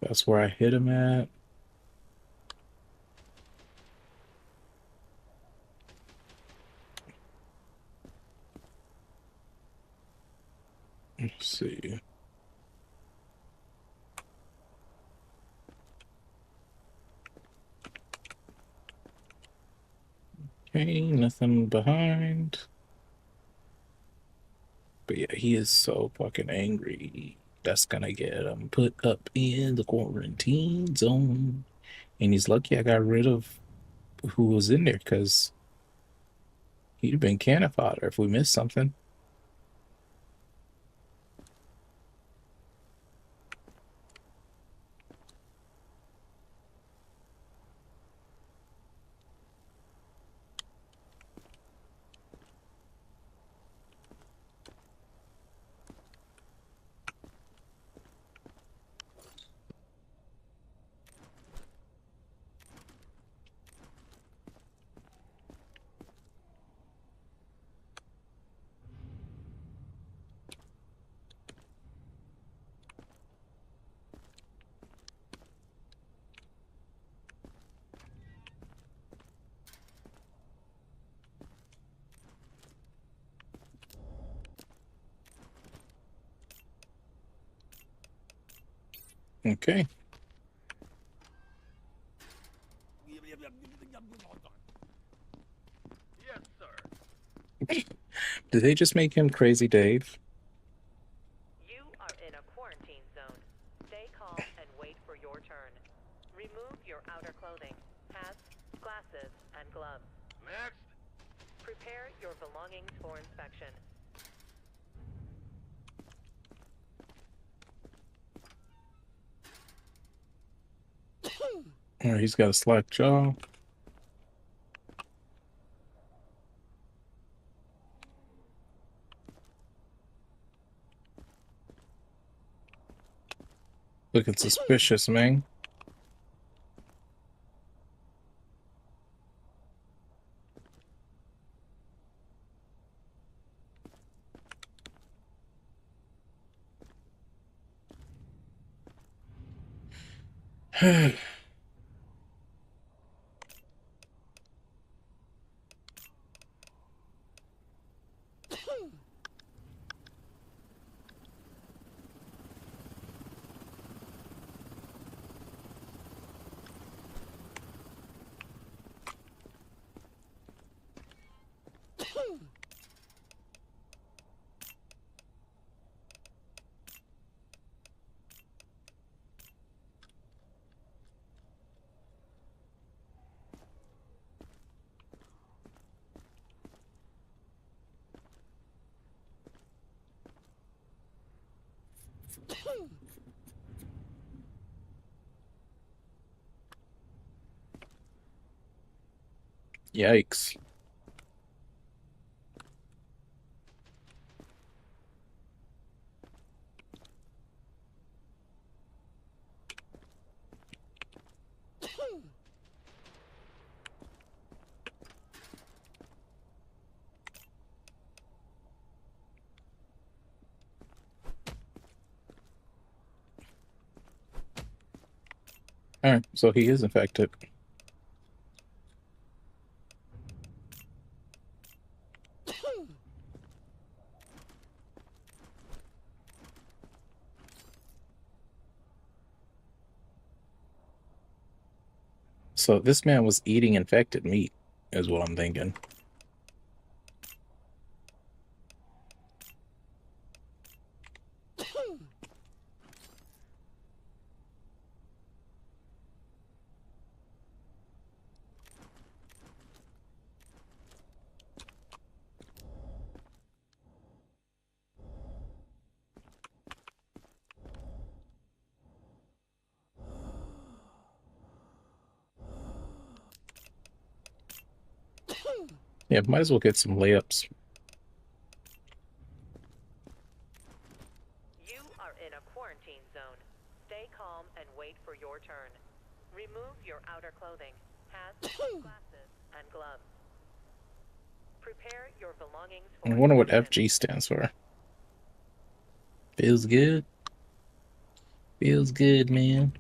That's where I hit him at. Let's see. Okay, nothing behind. But yeah, he is so fucking angry. That's gonna get him put up in the quarantine zone. And he's lucky I got rid of who was in there because he'd have been cannon fodder if we missed something. Okay. Yes, sir. Did they just make him Crazy Dave? You are in a quarantine zone. Stay calm and wait for your turn. Remove your outer clothing, hats, glasses, and gloves. Next. Prepare your belongings for inspection. Oh, he's got a slack jaw. Looking suspicious, man. Yikes. Alright, so he is infected. So this man was eating infected meat, is what I'm thinking. Yeah, might as well get some layups. You are in a quarantine zone. Stay calm and wait for your turn. Remove your outer clothing, hats, glasses, and gloves. Prepare your belongings for I wonder what inspection. FG stands for. Feels good. Feels good, man.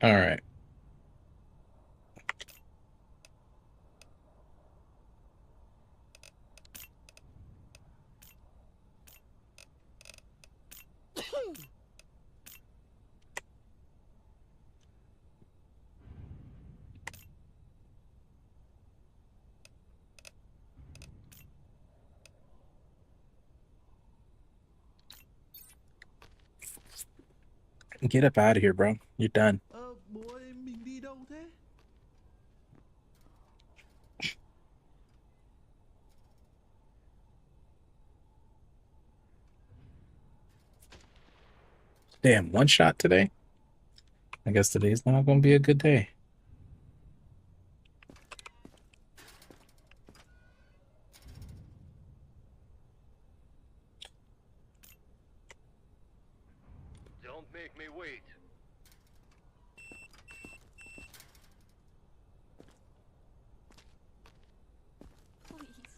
All right. Get up out of here, bro. You're done. Bố em mình đi đâu thế? Damn, one shot today? I guess today's not gonna be a good day. Don't make me wait. Please.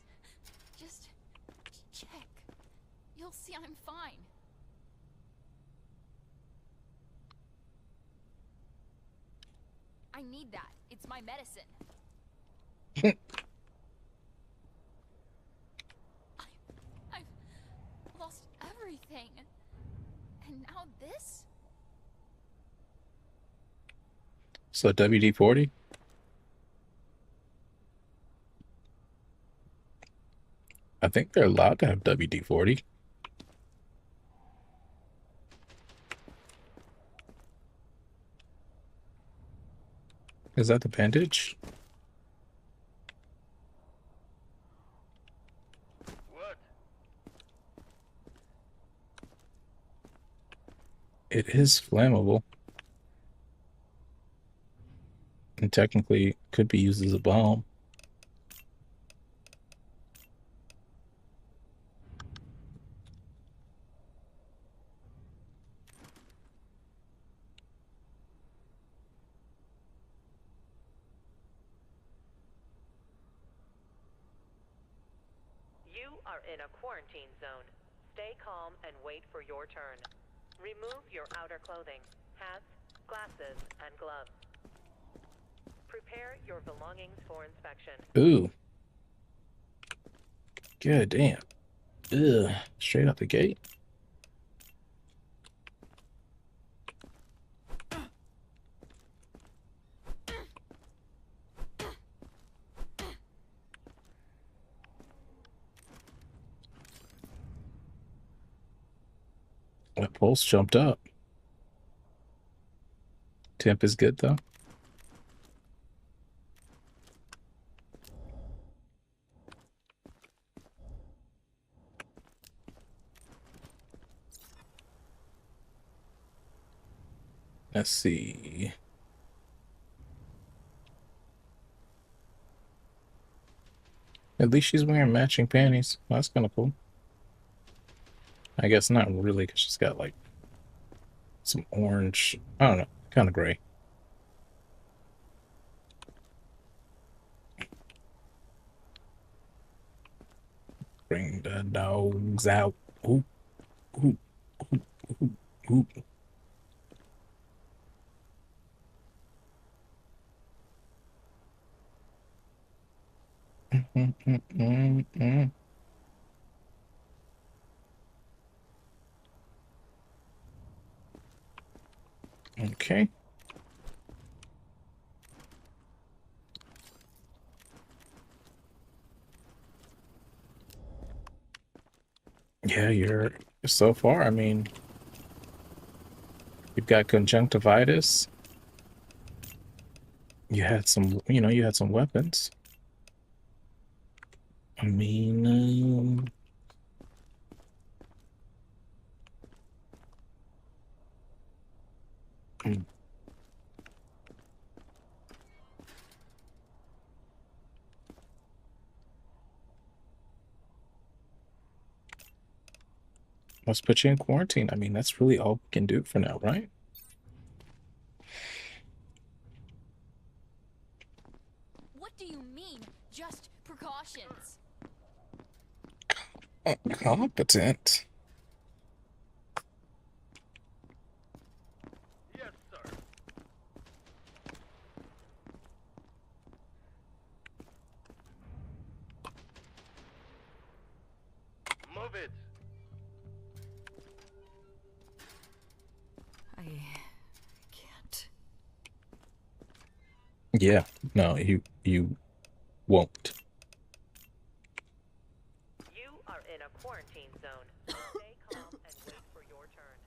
Just check. You'll see I'm fine. I need that. It's my medicine. I've lost everything. And now this? So WD-40? I think they're allowed to have WD-40. Is that the bandage? What? It is flammable. And technically could be used as a bomb. You are in a quarantine zone. Stay calm and wait for your turn. Remove your outer clothing, hats, glasses, and gloves. Prepare your belongings for inspection. Ooh. God damn. Ugh. Straight out the gate. That pulse jumped up. Temp is good though. Let's see. At least she's wearing matching panties. That's kind of cool. I guess not really, because she's got like some orange, I don't know, kind of gray. Bring the dogs out. Ooh, ooh, ooh, ooh, ooh. Okay. Yeah, you're so far. I mean, you've got conjunctivitis. You had some, you know, you had some weapons. I mean, hmm, let's put you in quarantine. I mean, that's really all we can do for now, right? What do you mean, just precautions? Competent. Yes, sir. Move it. I can't. Yeah, no, you won't. You are in a quarantine zone. Stay calm and wait for your turn.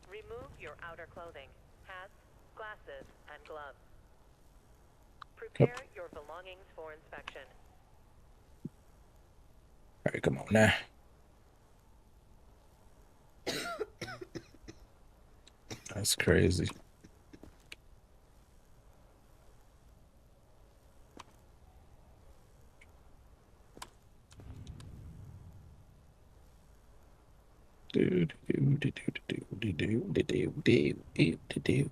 Remove your outer clothing, hats, glasses, and gloves. Yep. Prepare your belongings for inspection. All right, come on now. That's crazy. Do, do, do, do, do, do, do, do, do, do, do, do, do.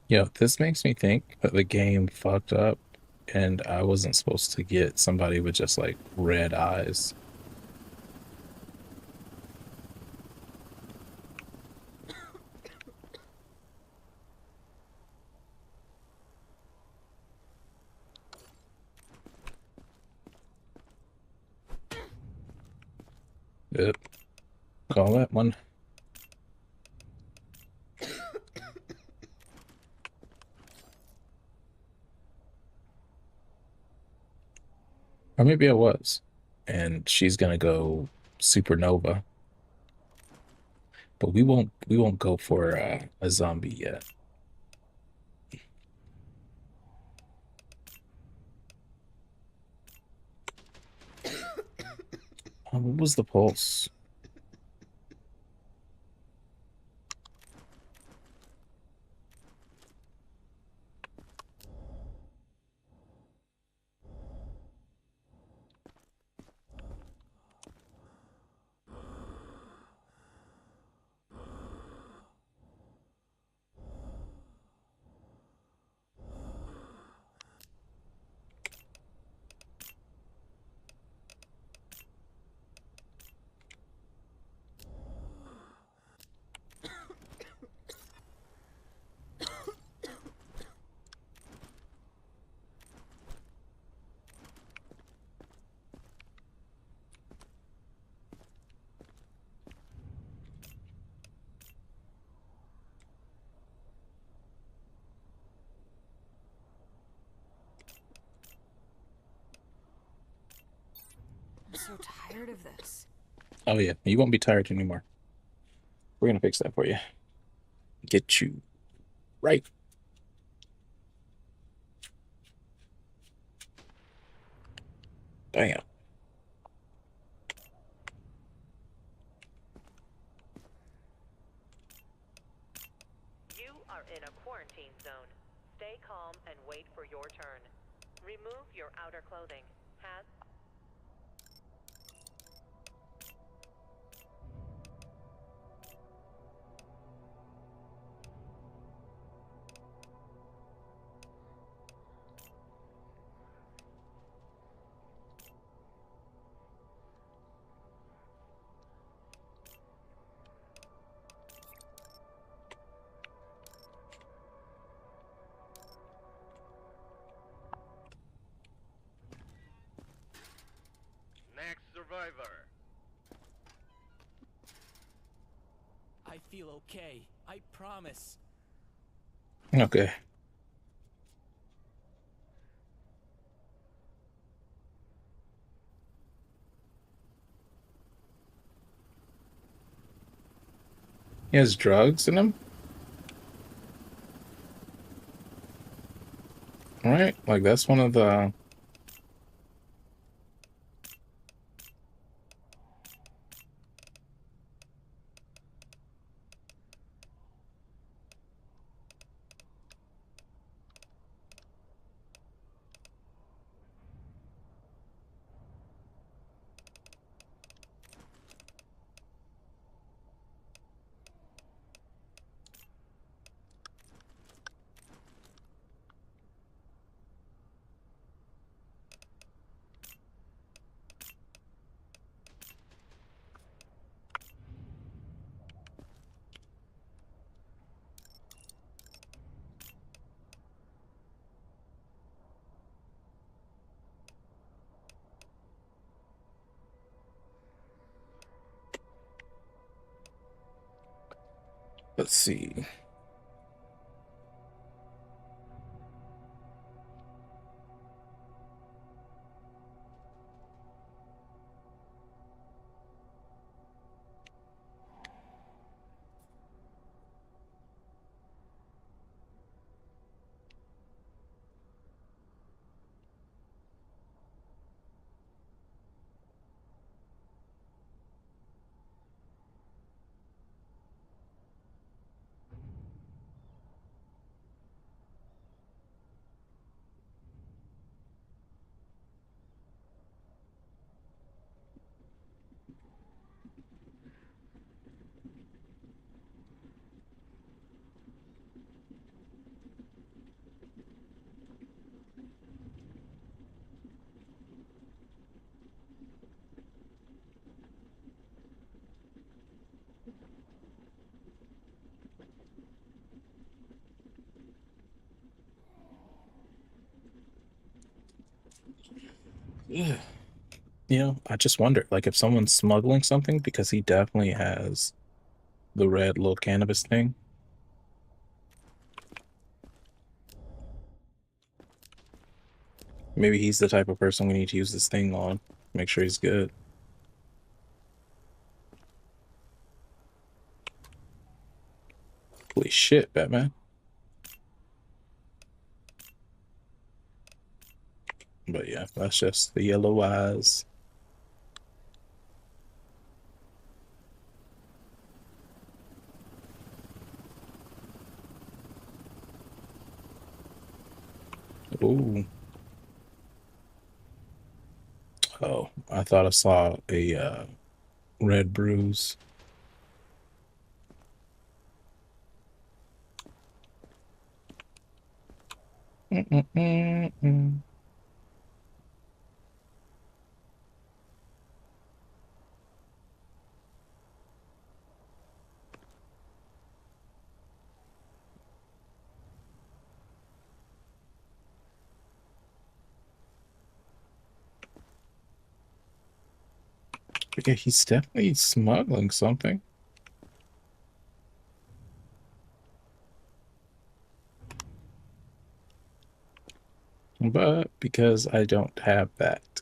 Yo, this makes me think that the game fucked up and I wasn't supposed to get somebody with just like red eyes. Yep. Call that one. Or maybe I was. And she's gonna go supernova. But we won't go for a zombie yet. What was the pulse? I'm so tired of this. Oh yeah, you won't be tired anymore. We're gonna fix that for you. Get you right. Damn. You are in a quarantine zone. Stay calm and wait for your turn. Remove your outer clothing, hats. Next survivor. I feel okay. I promise. Okay. He has drugs in him? Right? Like, that's one of the... Let's see. Yeah. You know, I just wonder, like, if someone's smuggling something, because he definitely has the red little cannabis thing. Maybe he's the type of person we need to use this thing on. Make sure he's good. Holy shit, Batman. But yeah, that's just the yellow eyes. Ooh. Oh, I thought I saw a red bruise. Mm-mm-mm-mm. Yeah, he's definitely smuggling something. But because I don't have that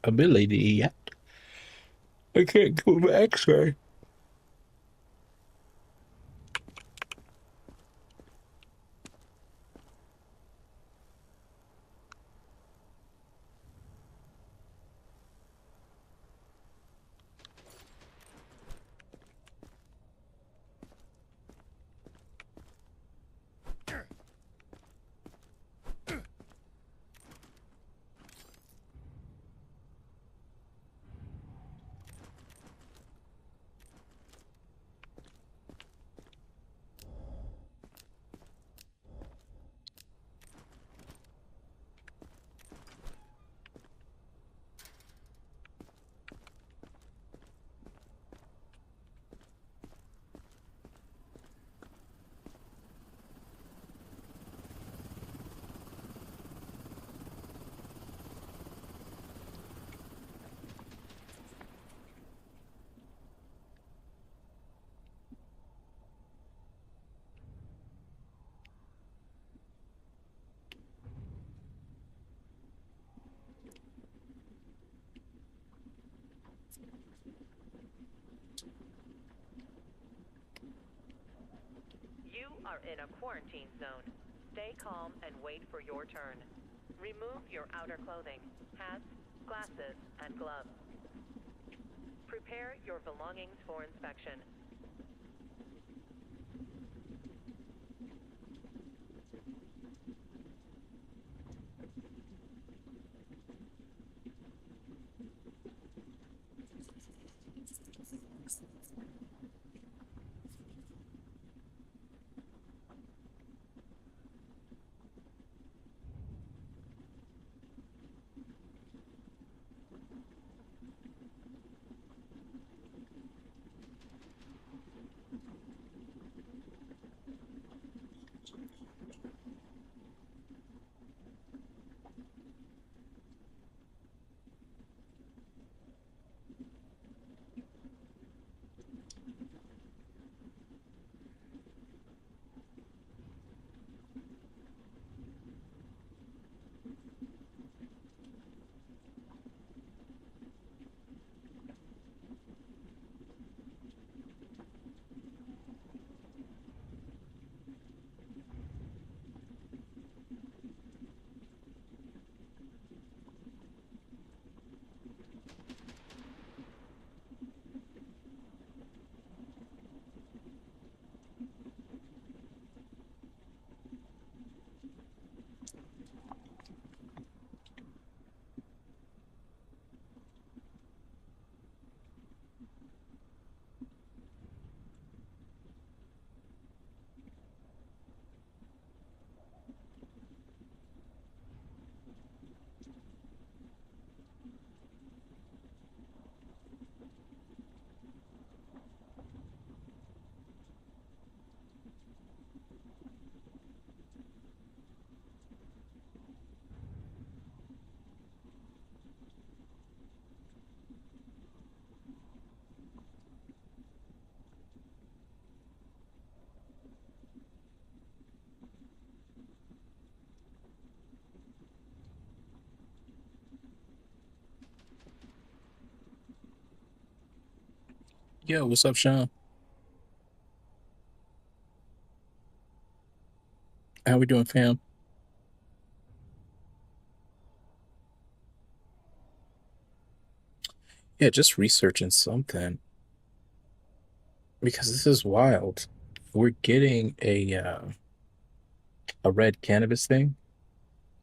ability yet, I can't go to X-ray. in a quarantine zone. Stay calm and wait for your turn. Remove your outer clothing, hats, glasses, and gloves. Prepare your belongings for inspection. Yo, what's up, Sean? How we doing, fam? Yeah, just researching something because this is wild. We're getting a red cannabis thing,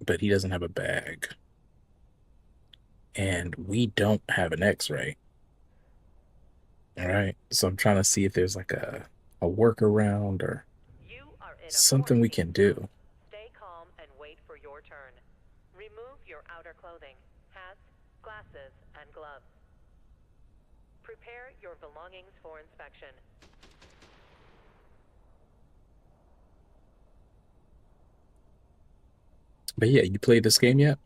but he doesn't have a bag, and we don't have an X-ray. All right, so I'm trying to see if there's like a workaround or You are in a something we can quarantine zone. do. Stay calm and wait for your turn. Remove your outer clothing, hats, glasses, and gloves. Prepare your belongings for inspection. But yeah, you played this game yet?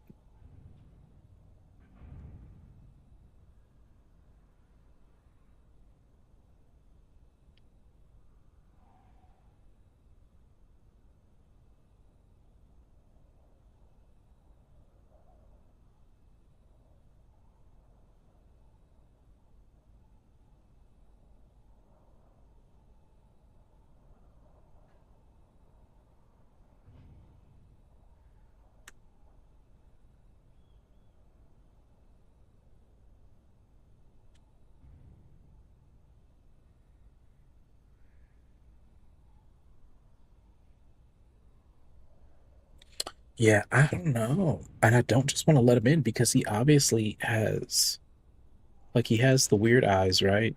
Yeah, I don't know. And I don't just want to let him in because he obviously has, like, he has the weird eyes, right?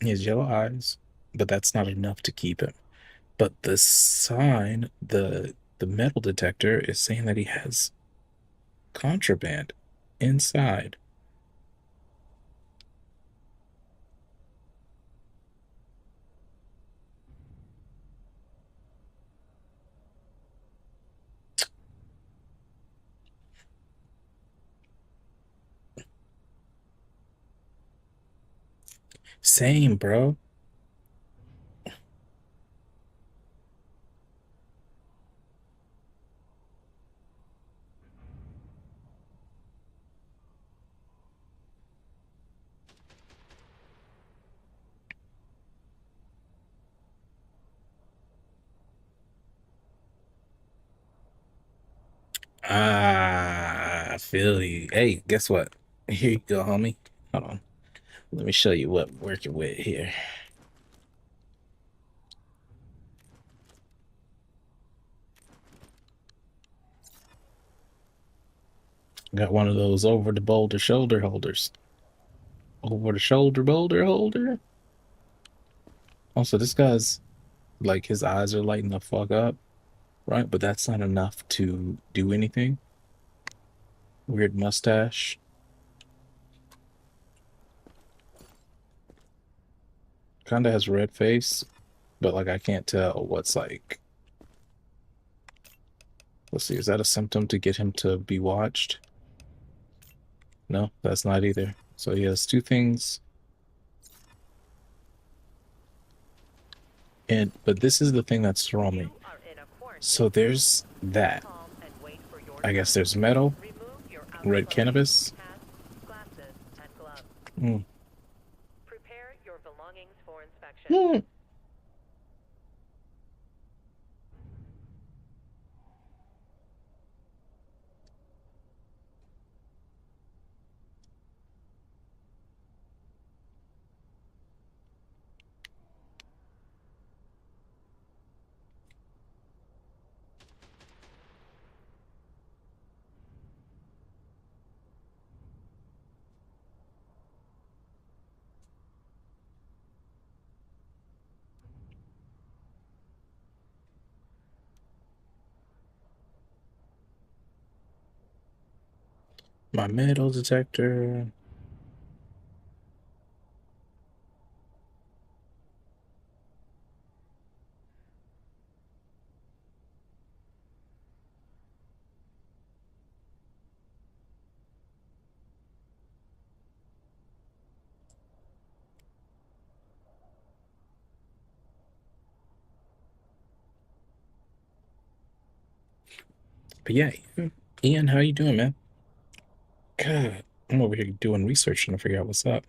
He has yellow eyes, but that's not enough to keep him. But the sign, the metal detector is saying that he has contraband inside. Same, bro. Ah, I feel you. Hey, guess what? Here you go, homie. Hold on. Let me show you what we're working with here. Got one of those over the boulder shoulder holders. Over the shoulder boulder holder. Also, this guy's like his eyes are lighting the fuck up, right? But that's not enough to do anything. Weird mustache. Kinda has red face, but like I can't tell what's like. Let's see, is that a symptom to get him to be watched? No, that's not either. So he has two things. And but this is the thing that's throwing me. You are in a So quarantine zone. there's Stay that. calm and wait for your I guess turn. there's metal, Remove your outer red clothing, cannabis. hats, glasses, and gloves. Hmm. Prepare your belongings for inspection. Hmm. My metal detector. But yeah, Ian, how you doing, man? God, I'm over here doing research trying to figure out what's up.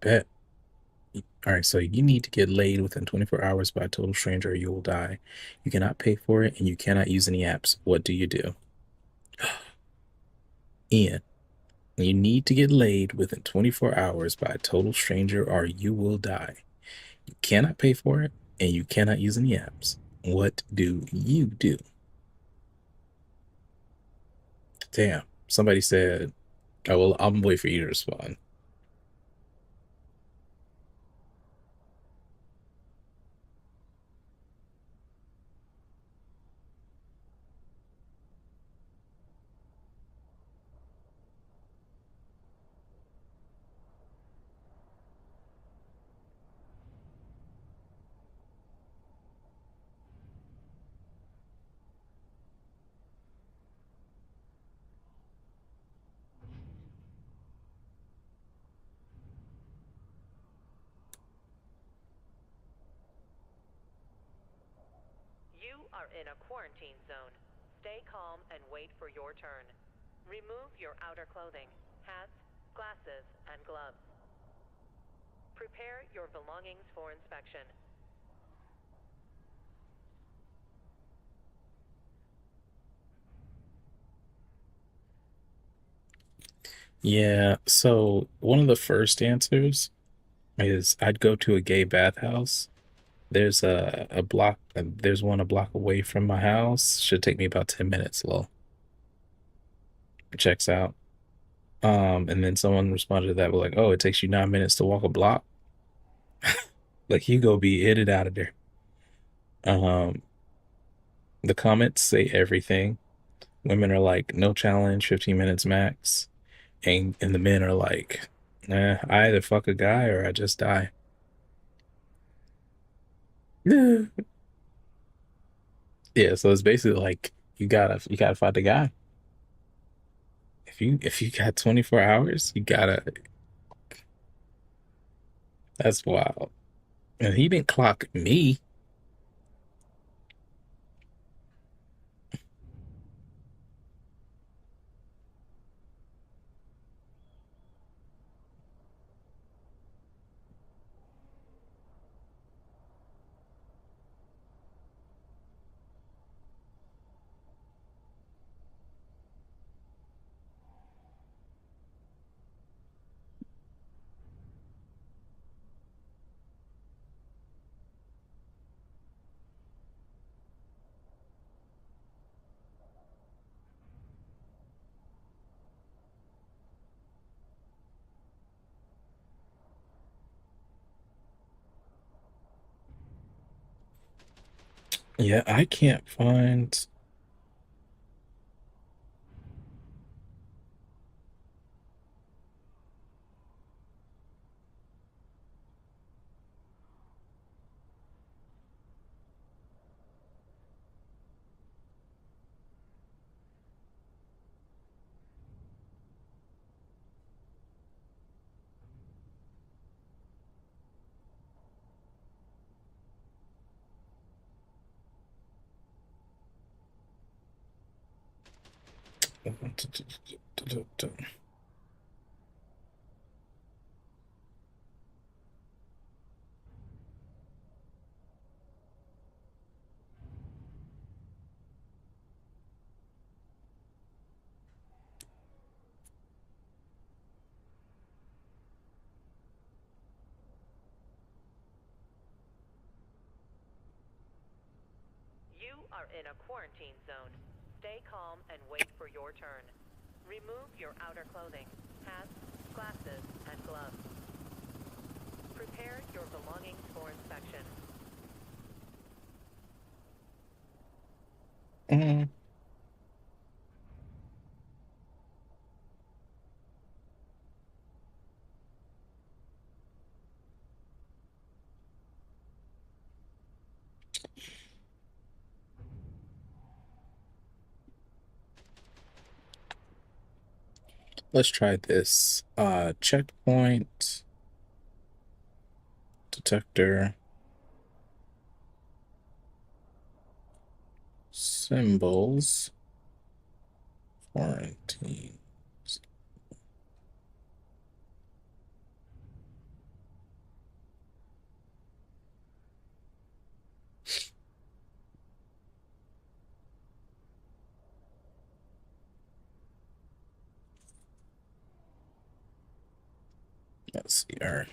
Bet. All right, so you need to get laid within 24 hours by a total stranger or you will die. You cannot pay for it and you cannot use any apps. What do you do? Ian, you need to get laid within 24 hours by a total stranger or you will die. You cannot pay for it and you cannot use any apps. What do you do? Damn, somebody said, oh, well, I'm waiting for you to respond. You are in a quarantine zone. Stay calm and wait for your turn. Remove your outer clothing, hats, glasses, and gloves. Prepare your belongings for inspection. Yeah, so one of the first answers is I'd go to a gay bathhouse. There's a block, there's one a block away from my house. Should take me about 10 minutes, lol. Checks out. And then someone responded to that with like, oh, it takes you 9 minutes to walk a block. Like you go be in and out of there. Um, the comments say everything. Women are like, no challenge, 15 minutes max. And the men are like, I either fuck a guy or I just die. Yeah, so it's basically like you gotta fight the guy. if you got 24 hours, you gotta. That's wild. And he didn't clock me. Yeah, I can't find. You are in a quarantine zone. Stay calm and wait for your turn. Remove your outer clothing, hats, glasses, and gloves. Prepare your belongings for inspection. Mm. Let's try this. Checkpoint detector symbols quarantine. Let's see her.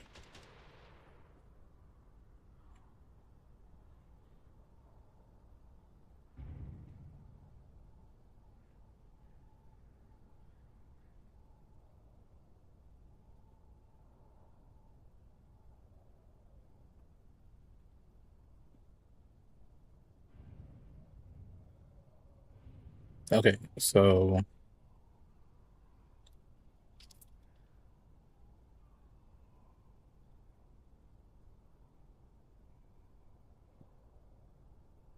Okay, so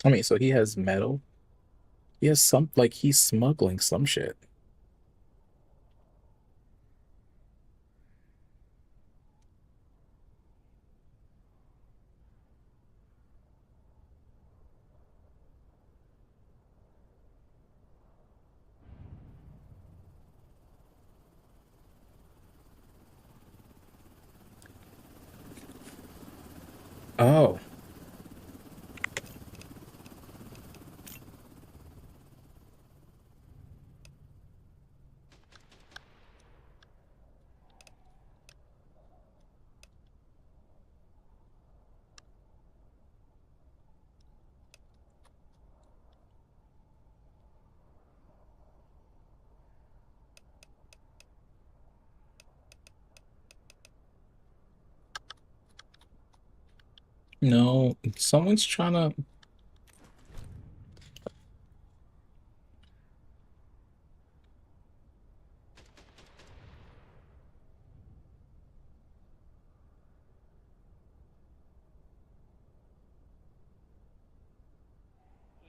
I mean, so he has metal. He has some like he's smuggling some shit. Oh, no, someone's trying to.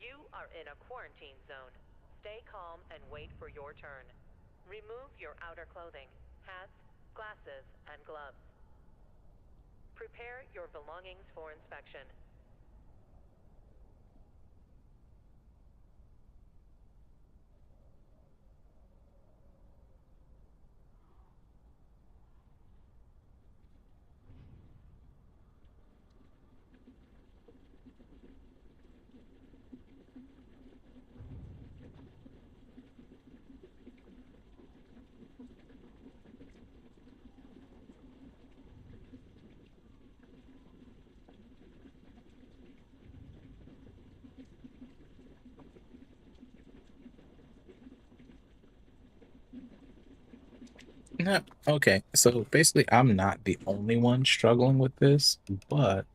You are in a quarantine zone. Stay calm and wait for your turn. Remove your outer clothing, hats, glasses, and gloves. Prepare your belongings for inspection. No, okay, so basically, I'm not the only one struggling with this, but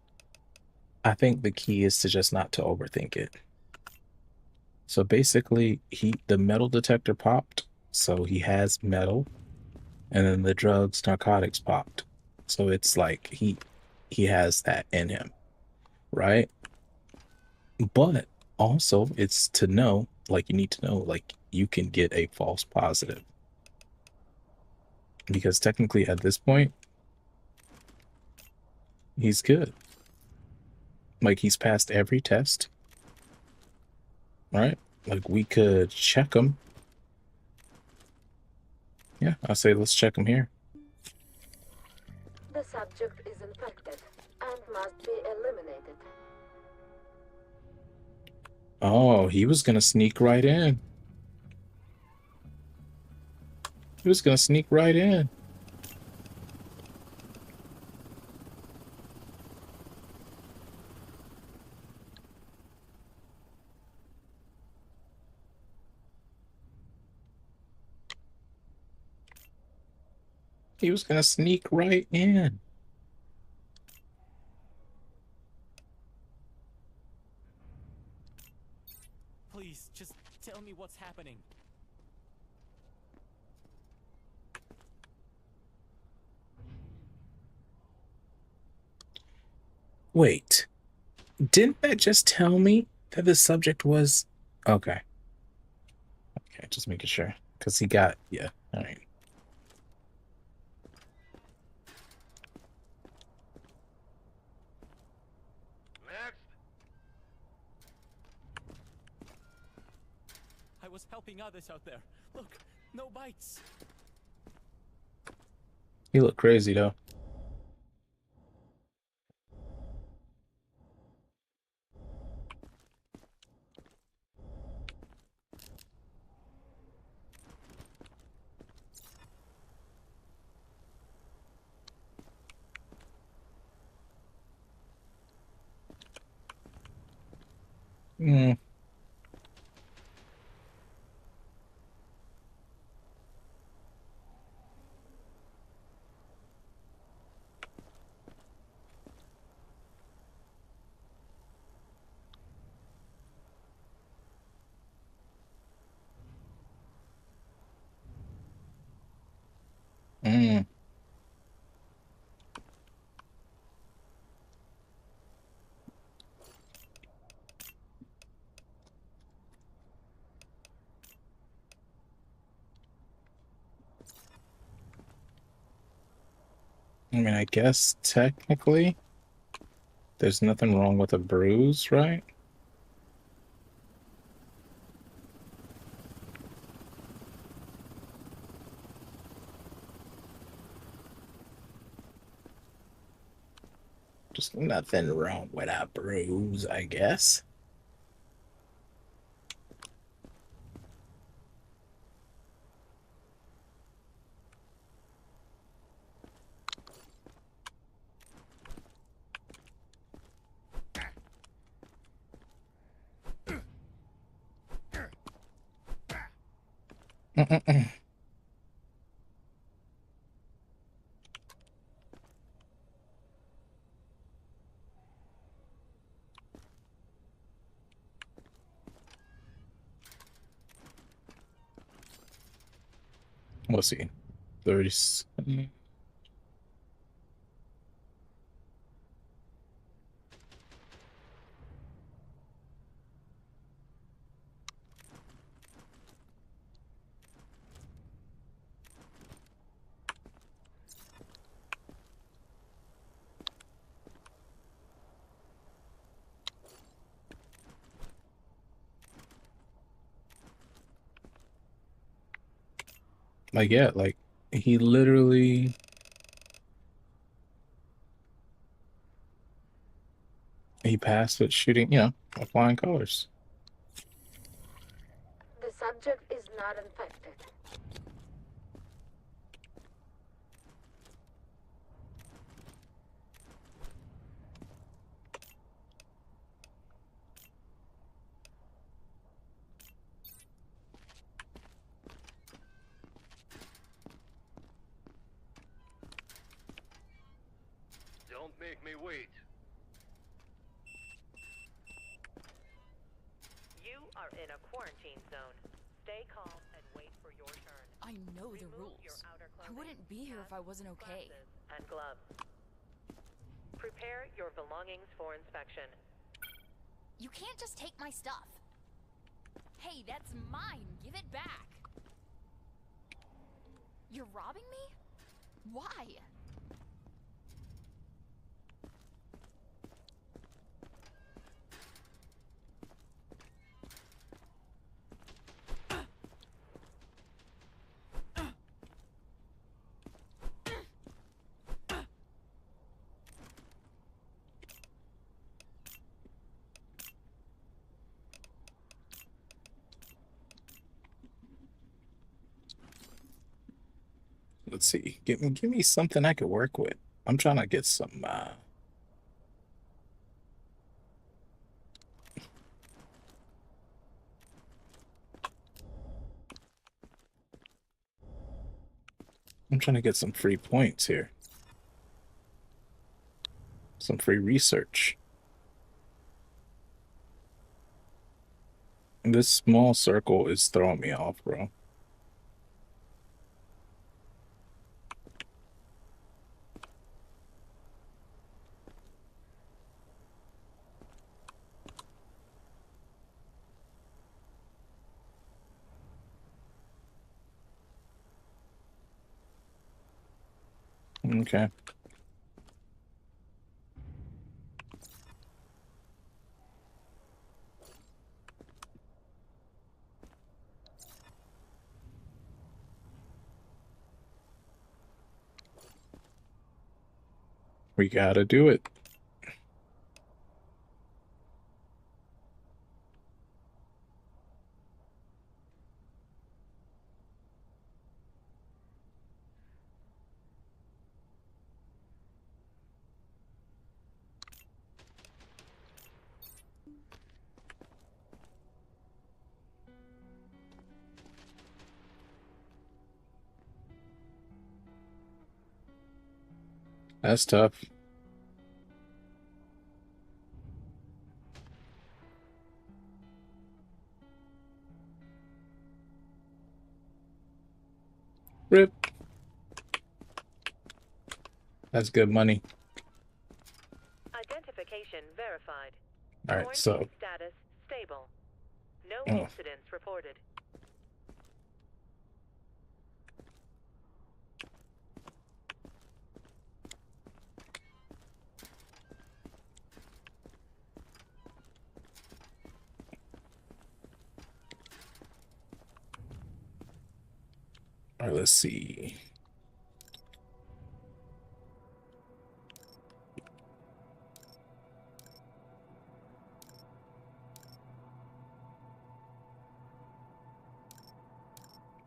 I think the key is to just not to overthink it. So basically, the metal detector popped, so he has metal, and then the drugs, narcotics popped. So it's like he has that in him, right? But also it's to know, like you need to know, like you can get a false positive. Because technically at this point, he's good. Like he's passed every test, right? Like we could check him. Yeah, I say let's check him here. The subject is infected and must be eliminated. Oh, he was gonna sneak right in. He was gonna sneak right in. He was gonna sneak right in. Please, just tell me what's happening. Wait, didn't that just tell me that the subject was okay? Okay, just making sure. Because he got, yeah, all right. Next. I was helping others out there. Look, no bites. He looked crazy though. Mm. Mm. I mean, I guess technically there's nothing wrong with a bruise, right? Just nothing wrong with a bruise, I guess. Mm-mm-mm. Let's see. 30. Like, yeah, like he literally he passed with shooting, with flying colors. The subject is not infected. Don't make me wait. You are in a quarantine zone. Stay calm and wait for your turn. I know the Remove rules. your outer I clothing, wouldn't be here if I wasn't okay. glasses, and gloves. Prepare your belongings for inspection. You can't just take my stuff. Hey, that's mine. Give it back. You're robbing me? Why? Let's see. Give me something I could work with. I'm trying to get some I'm trying to get some free points here. Some free research. This small circle is throwing me off, bro. Okay. We gotta do it. That's tough. Rip. That's good money. Identification verified. All right, so Quarantine status stable. No oh, incidents reported. all right, let's see.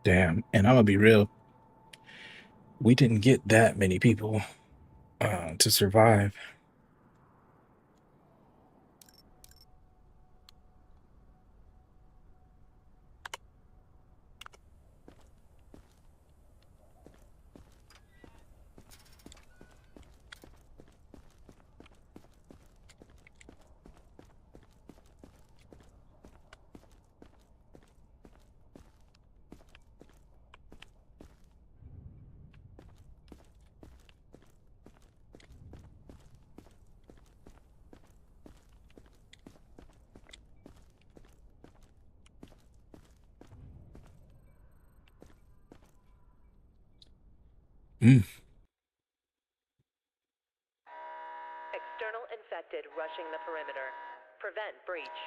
Damn, and I'm gonna be real. We didn't get that many people to survive. Mm. External infected rushing the perimeter. Prevent breach.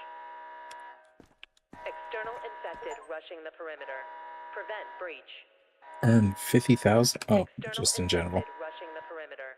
External infected rushing the perimeter. Prevent breach. Earn 50,000. Oh, External just in general. infected rushing the perimeter.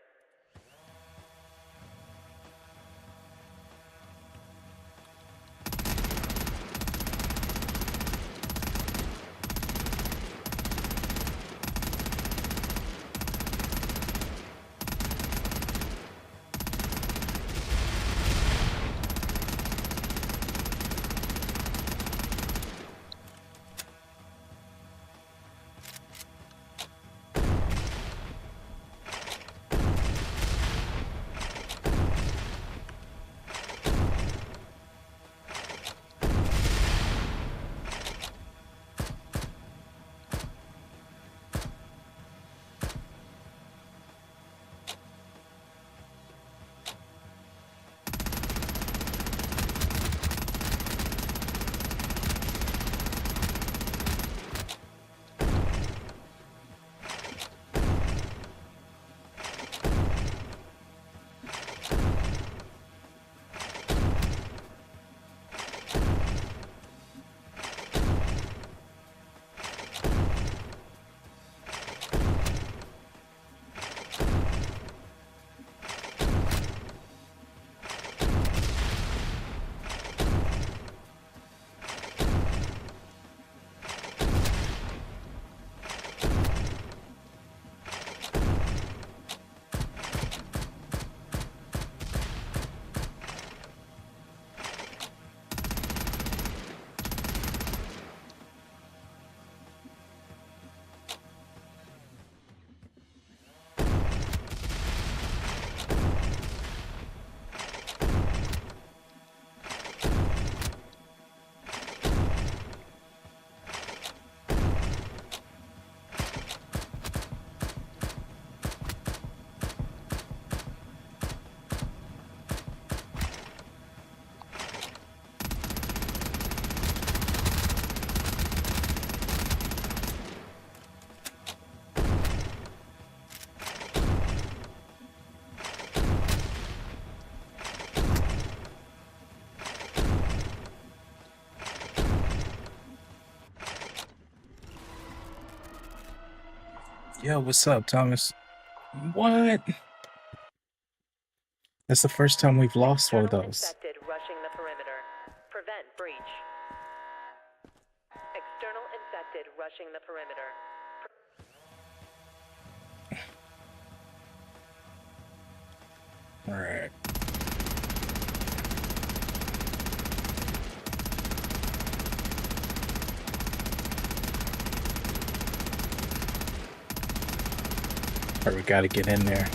Yo, what's up, Thomas? What? That's the first time we've lost one of External those. infected rushing the perimeter. Prevent breach. External infected rushing the perimeter. All right. All right, we gotta get in there.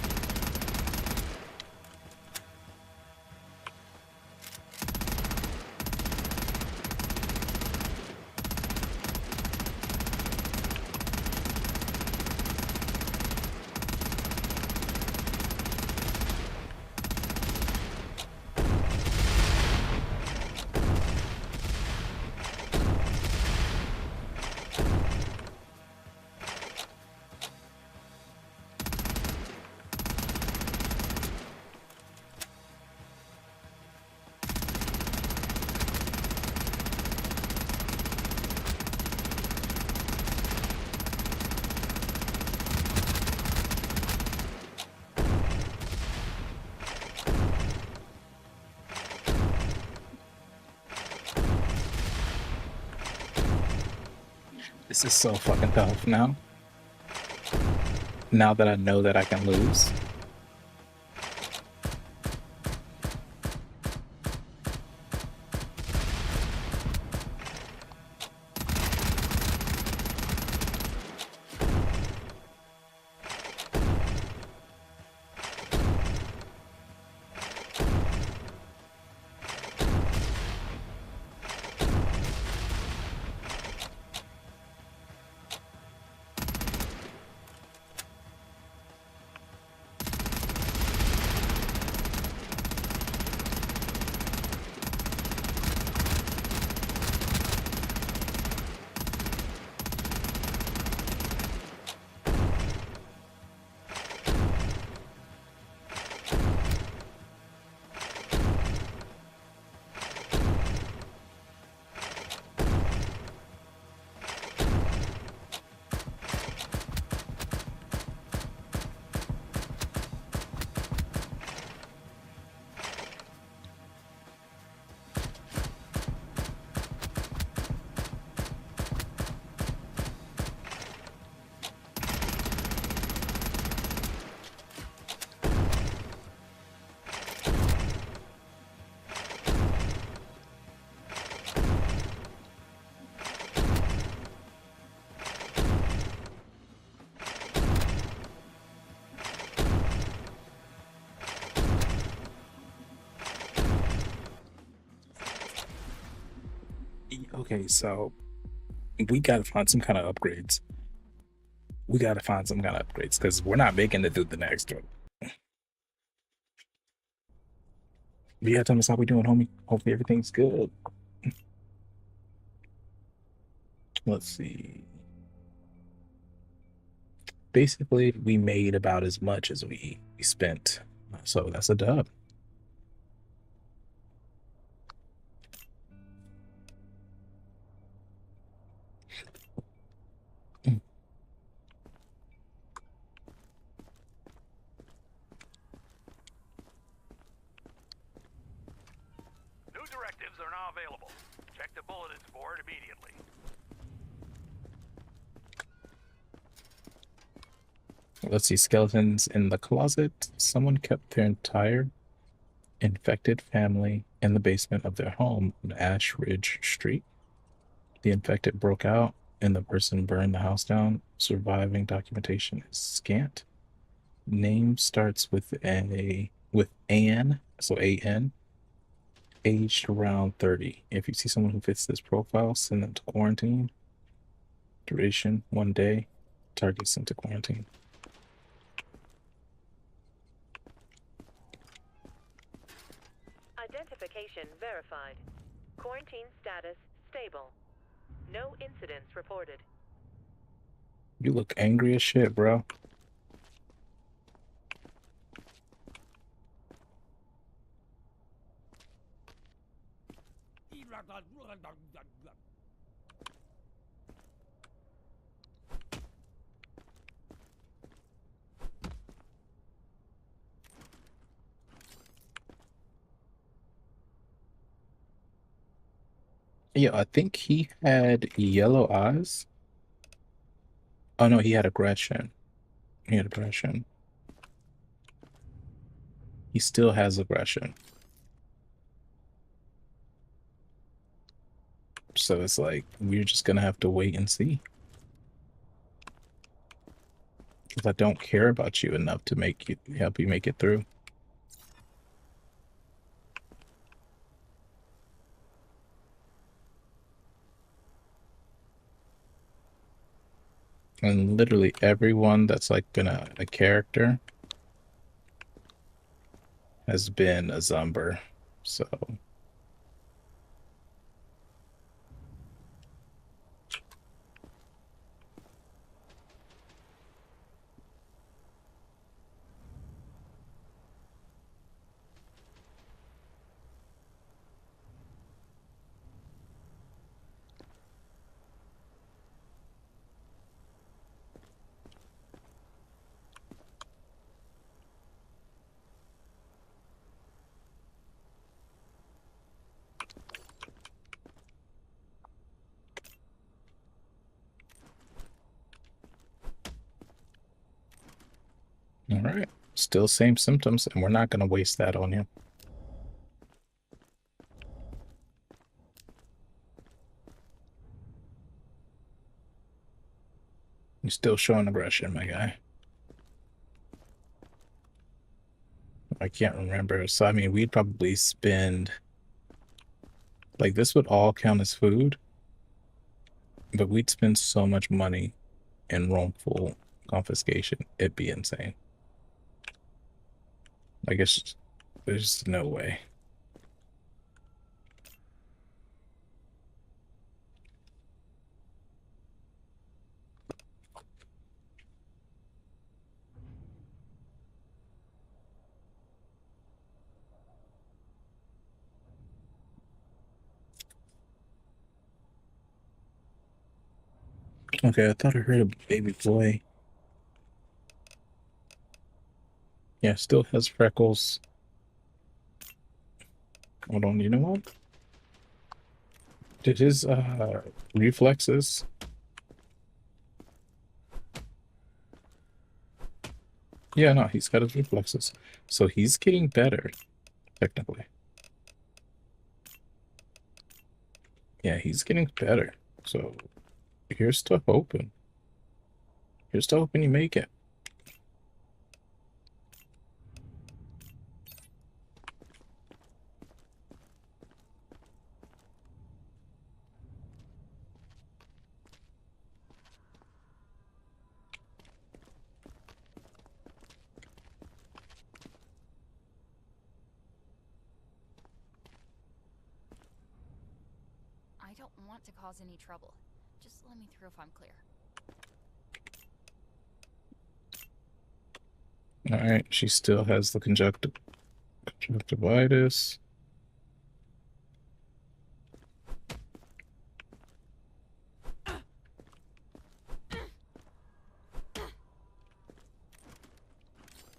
This is so fucking tough now. Now that I know that I can lose. Okay, so we gotta find some kind of upgrades. We gotta find some kind of upgrades because we're not making it through the next one. But yeah, tell us how we doing, homie. Hopefully everything's good. Let's see. Basically, we made about as much as we spent. So that's a dub. New directives are now available. Check the bulletins board immediately. Let's see. Skeletons in the closet. Someone kept their entire infected family in the basement of their home on Ash Ridge Street. The infected broke out and the person burned the house down. Surviving documentation is scant. Name starts with Anne, so AN, aged around 30. If you see someone who fits this profile, send them to quarantine. Duration 1 day. Target sent to quarantine. Identification verified. Quarantine status stable. No incidents reported. You look angry as shit, bro. Yeah, I think he had yellow eyes. Oh no, he had aggression. He had aggression. He still has aggression. So it's like we're just gonna have to wait and see. Because I don't care about you enough to help you make it through. And literally everyone that's like been a character has been a Zumber. So all right. Still same symptoms, and we're not gonna waste that on you. You're still showing aggression, my guy. I can't remember. So I mean we'd probably spend like this would all count as food, but we'd spend so much money in wrongful confiscation. It'd be insane. I guess there's no way. Okay, I thought I heard a baby boy. Yeah, still has freckles. Hold on, you know what? Did his reflexes? Yeah, no, he's got his reflexes. So he's getting better, technically. Yeah, he's getting better. So here's to hoping. Here's to hoping you make it. don't want to cause any trouble. Just let me through if I'm clear. All right, she still has the conjunctivitis.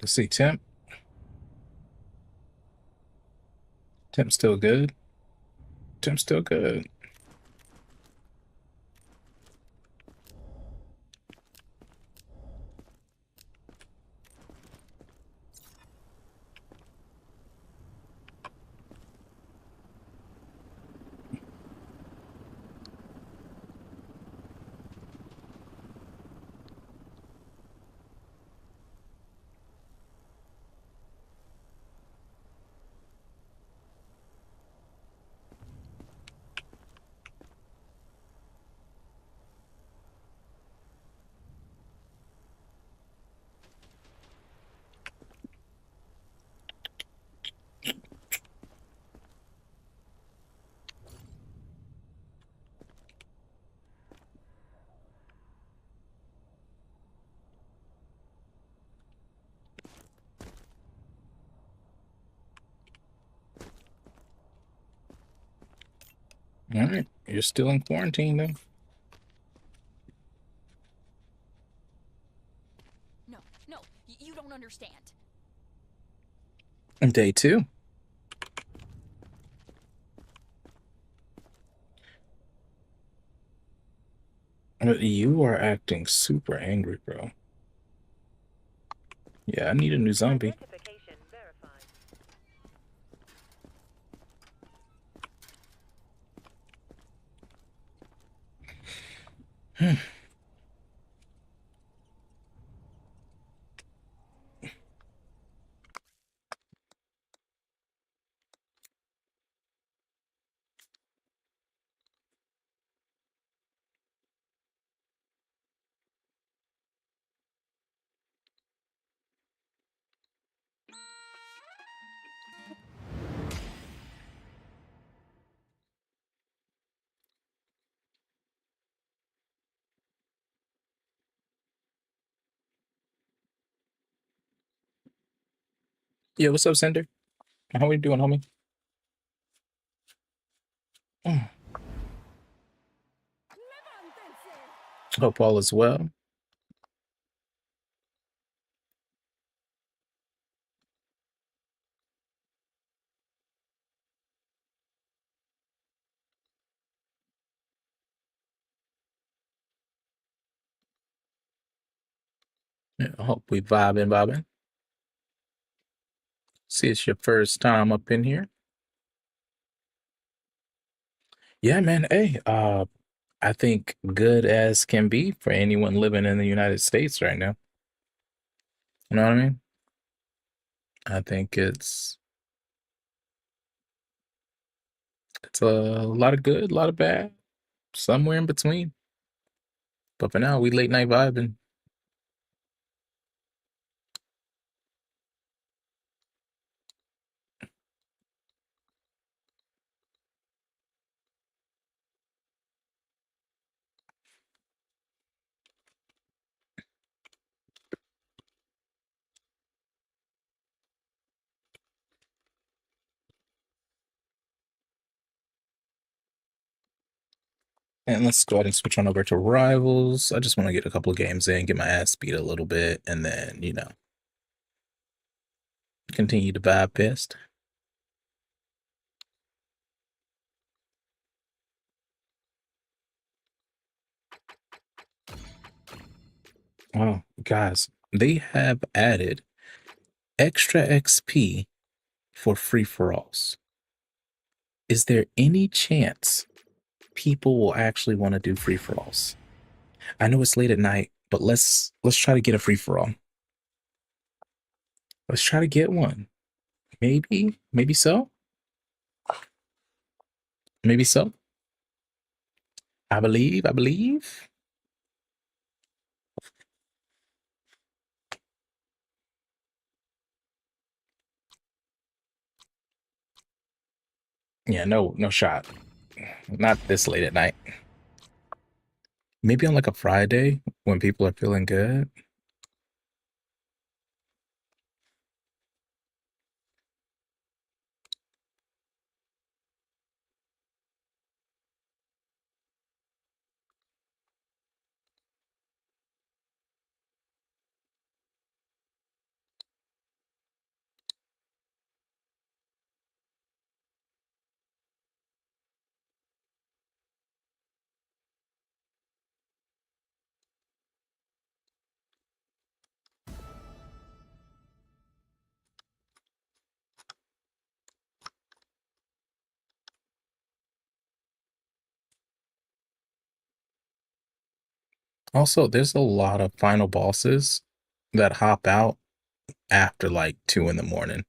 Let's see, temp. Temp's still good. Temp's still good. All right, you're still in quarantine though. No, no, you don't understand. Day 2. You are acting super angry, bro. Yeah, I need a new zombie. Identification verified. Yeah, what's up, Sender? How we doing, homie? Hope all is well. Yeah, I hope we vibing. See, it's your first time up in here. Yeah, man. Hey, I think good as can be for anyone living in the United States right now. You know what I mean? I think it's a lot of good, a lot of bad, somewhere in between. But for now, we late night vibing. And let's go ahead and switch on over to Rivals. I just want to get a couple of games in, get my ass beat a little bit, and then, continue to vibe past. Oh, guys, they have added extra XP for free-for-alls. Is there any chance people will actually want to do free-for-alls? I know it's late at night, but let's try to get a free-for-all. Let's try to get one. Maybe so. Maybe so. I believe. Yeah, no shot. Not this late at night. Maybe on like a Friday when people are feeling good. Also, there's a lot of final bosses that hop out after like 2 in the morning.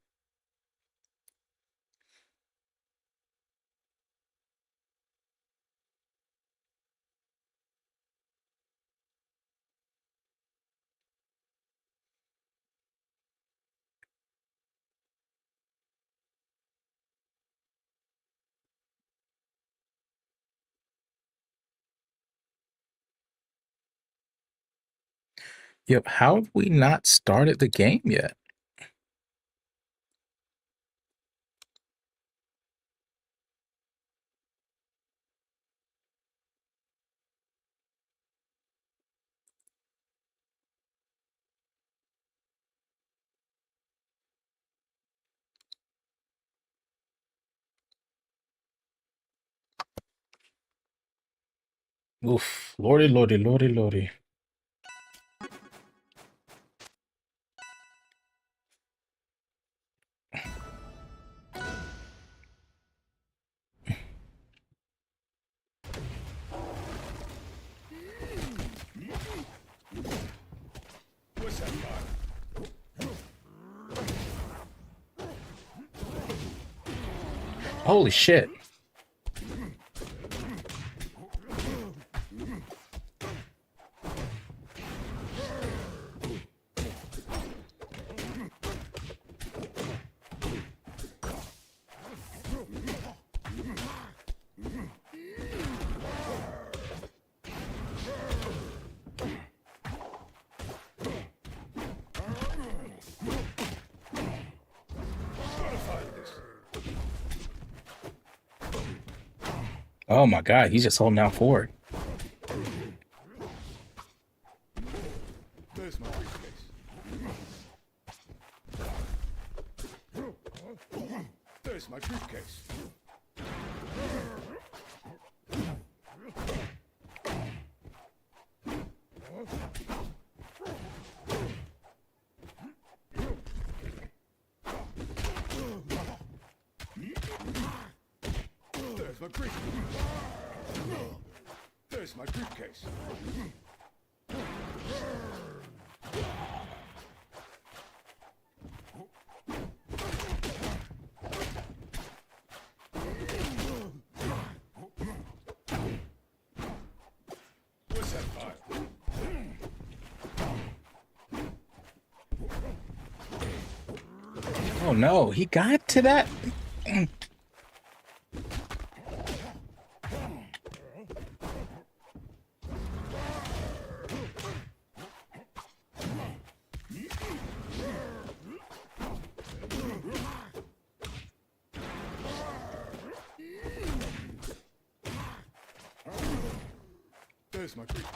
Yep, how have we not started the game yet? Oof, lordy, lordy, lordy, lordy. Holy shit. Oh my god, he's just holding out forward. There's my briefcase. There's my briefcase. There's my briefcase. There's my briefcase. What's that file? Oh no, he got to that. There's my briefcase.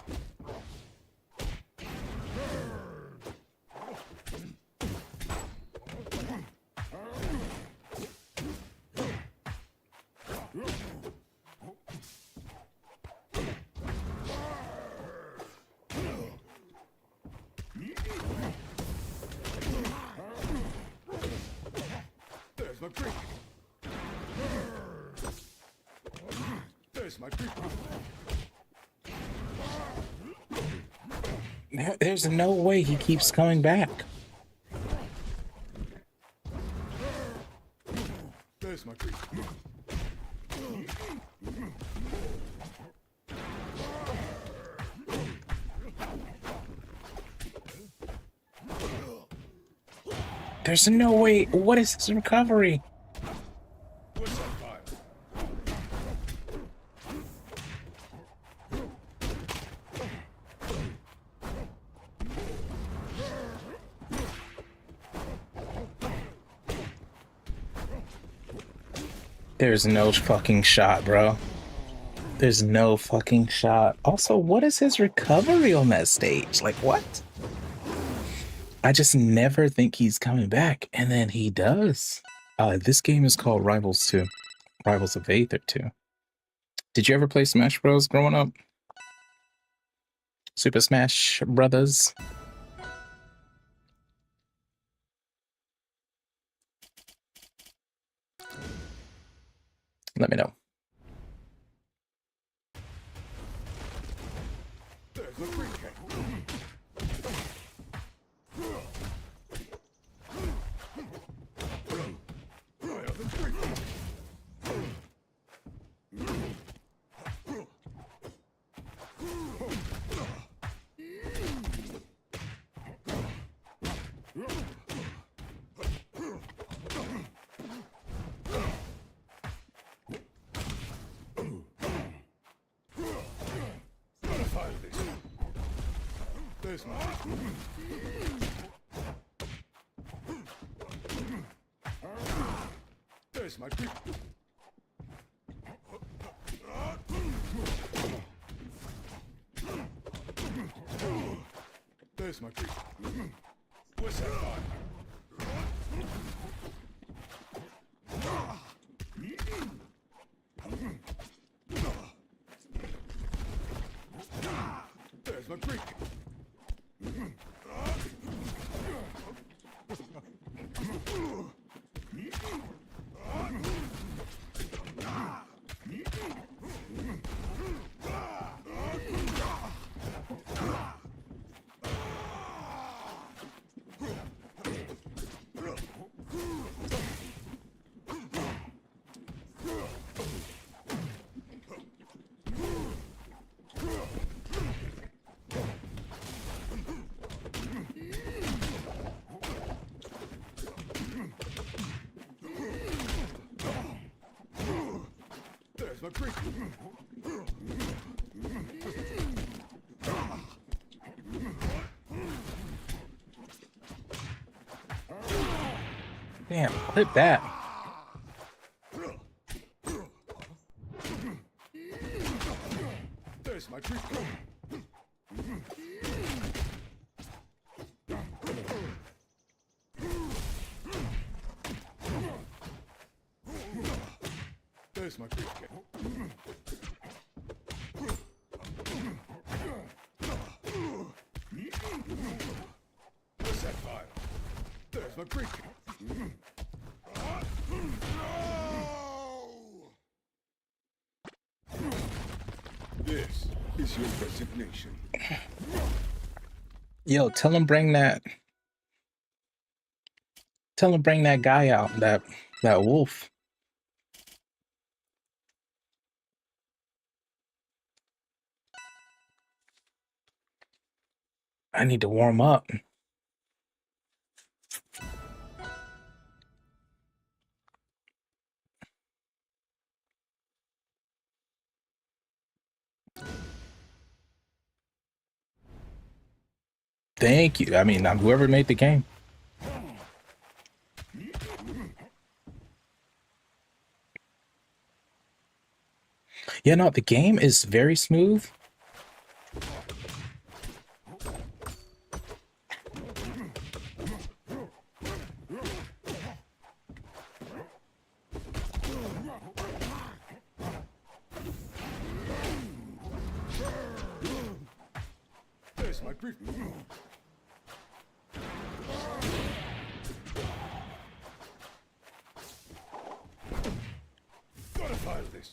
There's my briefcase. There's my briefcase. There's no way he keeps coming back. There's my briefcase. There's no way. What is his recovery? What's that file? There's no fucking shot, bro. There's no fucking shot. Also, what is his recovery on that stage? Like, what? I just never think he's coming back, and then he does. This game is called Rivals 2. Rivals of Aether 2. Did you ever play Smash Bros. Growing up? Super Smash Brothers? Let me know. There's a free kick. There's my There's my creep. There's my creep. What's that fire? There's my creep. There's my creep. Damn, clip that. There's my creep. There's my creep kick. What's that fire? There's my creep kick. This is your resignation. Yo, tell him bring that guy out, that wolf. I need to warm up. Thank you. I mean, whoever made the game. Yeah, no, the game is very smooth. There's my creep. Gotta file this.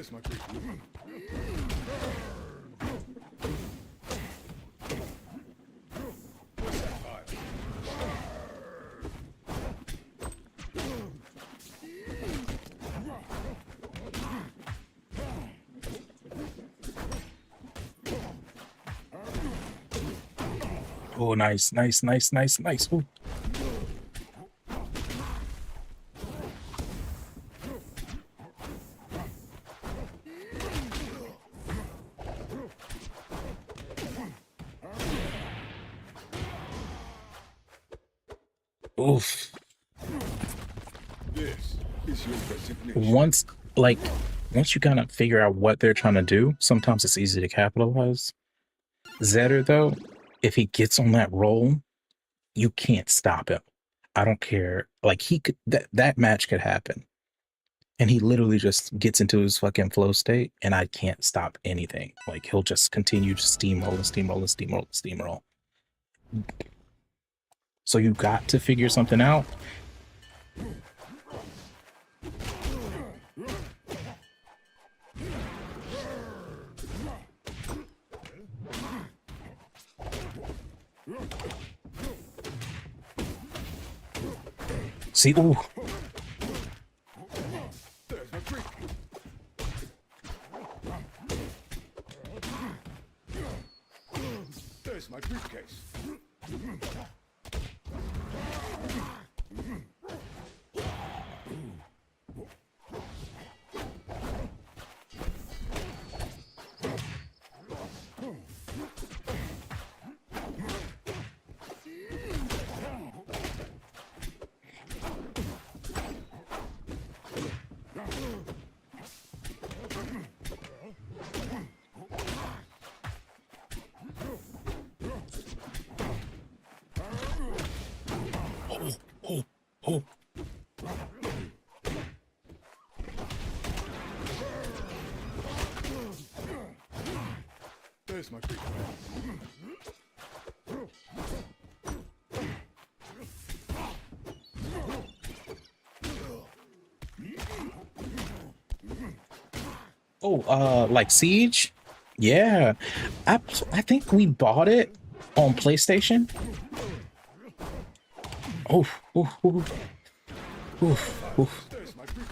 There's my creep. What's that fire? Oh, nice, nice, nice, nice, nice. Ooh. Oof. This is your resignation. Once, like, once you kind of figure out what they're trying to do, sometimes it's easy to capitalize. Zetter, though, if he gets on that roll, you can't stop him. I don't care. Like, he could, that match could happen. And he literally just gets into his fucking flow state, and I can't stop anything. Like, he'll just continue to steamroll and steamroll and steamroll and steamroll. So you got to figure something out. See, ooh. There's my creep. There's my briefcase. Oh. There's my creep. Oh, like Siege? Yeah. I think we bought it on PlayStation. Oh, There's my creep.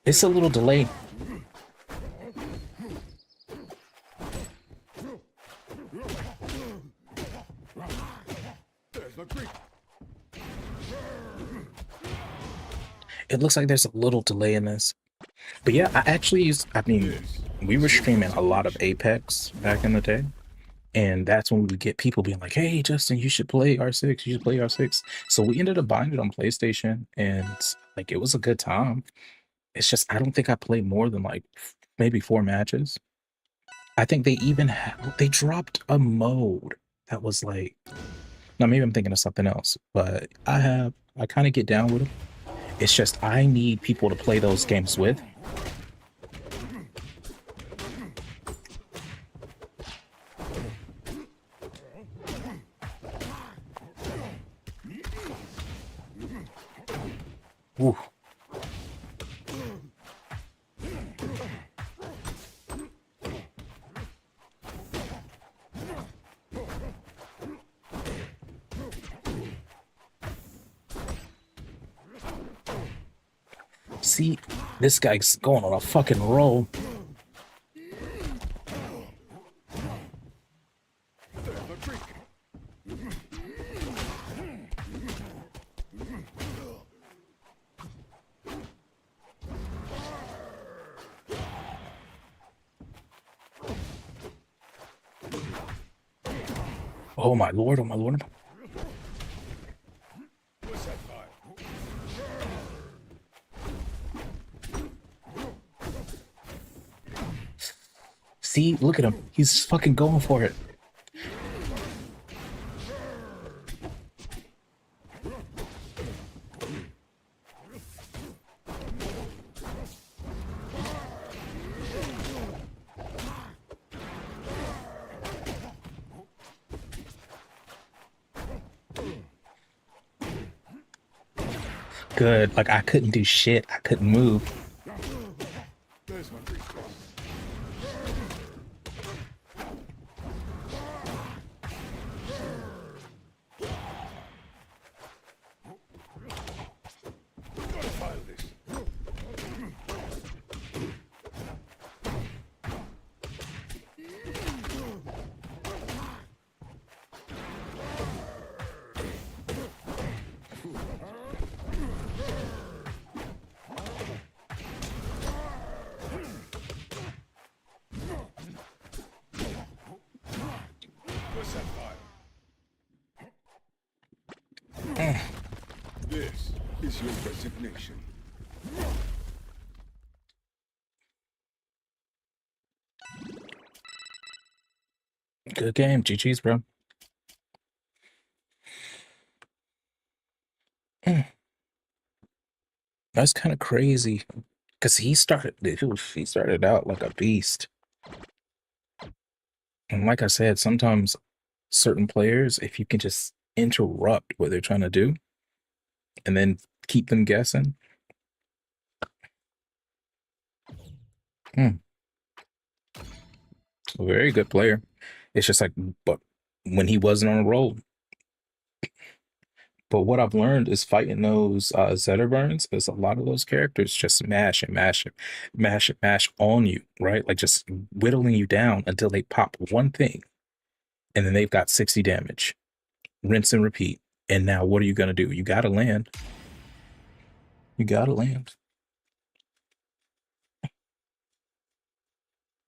It's a little delayed. There's my creep. It looks like there's a little delay in this. But yeah, I mean, we were streaming a lot of Apex back in the day. And that's when we would get people being like, hey, Justin, you should play R6. You should play R6. So we ended up buying it on PlayStation. And like, it was a good time. It's just, I don't think I played more than like maybe 4 matches. I think they even they dropped a mode that was like, now maybe I'm thinking of something else, but I kind of get down with them. It's just, I need people to play those games with. Ooh. See, this guy's going on a fucking roll. Oh my lord, oh my lord. What's that fire? See, look at him. He's fucking going for it. good. Like I couldn't do shit. I couldn't move. There's my briefcase. Gotta file this. What's that file? This is your resignation. Good game. GG's, bro. That's kind of crazy. Cause he started out like a beast. And like I said, sometimes certain players, if you can just interrupt what they're trying to do and then keep them guessing. A very good player. It's just like, but when he wasn't on a roll. But what I've learned is fighting those Zetterburns is a lot of those characters just mash and mash and mash and mash on you, right? Like just whittling you down until they pop one thing and then they've got 60 damage. Rinse and repeat. And now what are you gonna do? You gotta land. You gotta land.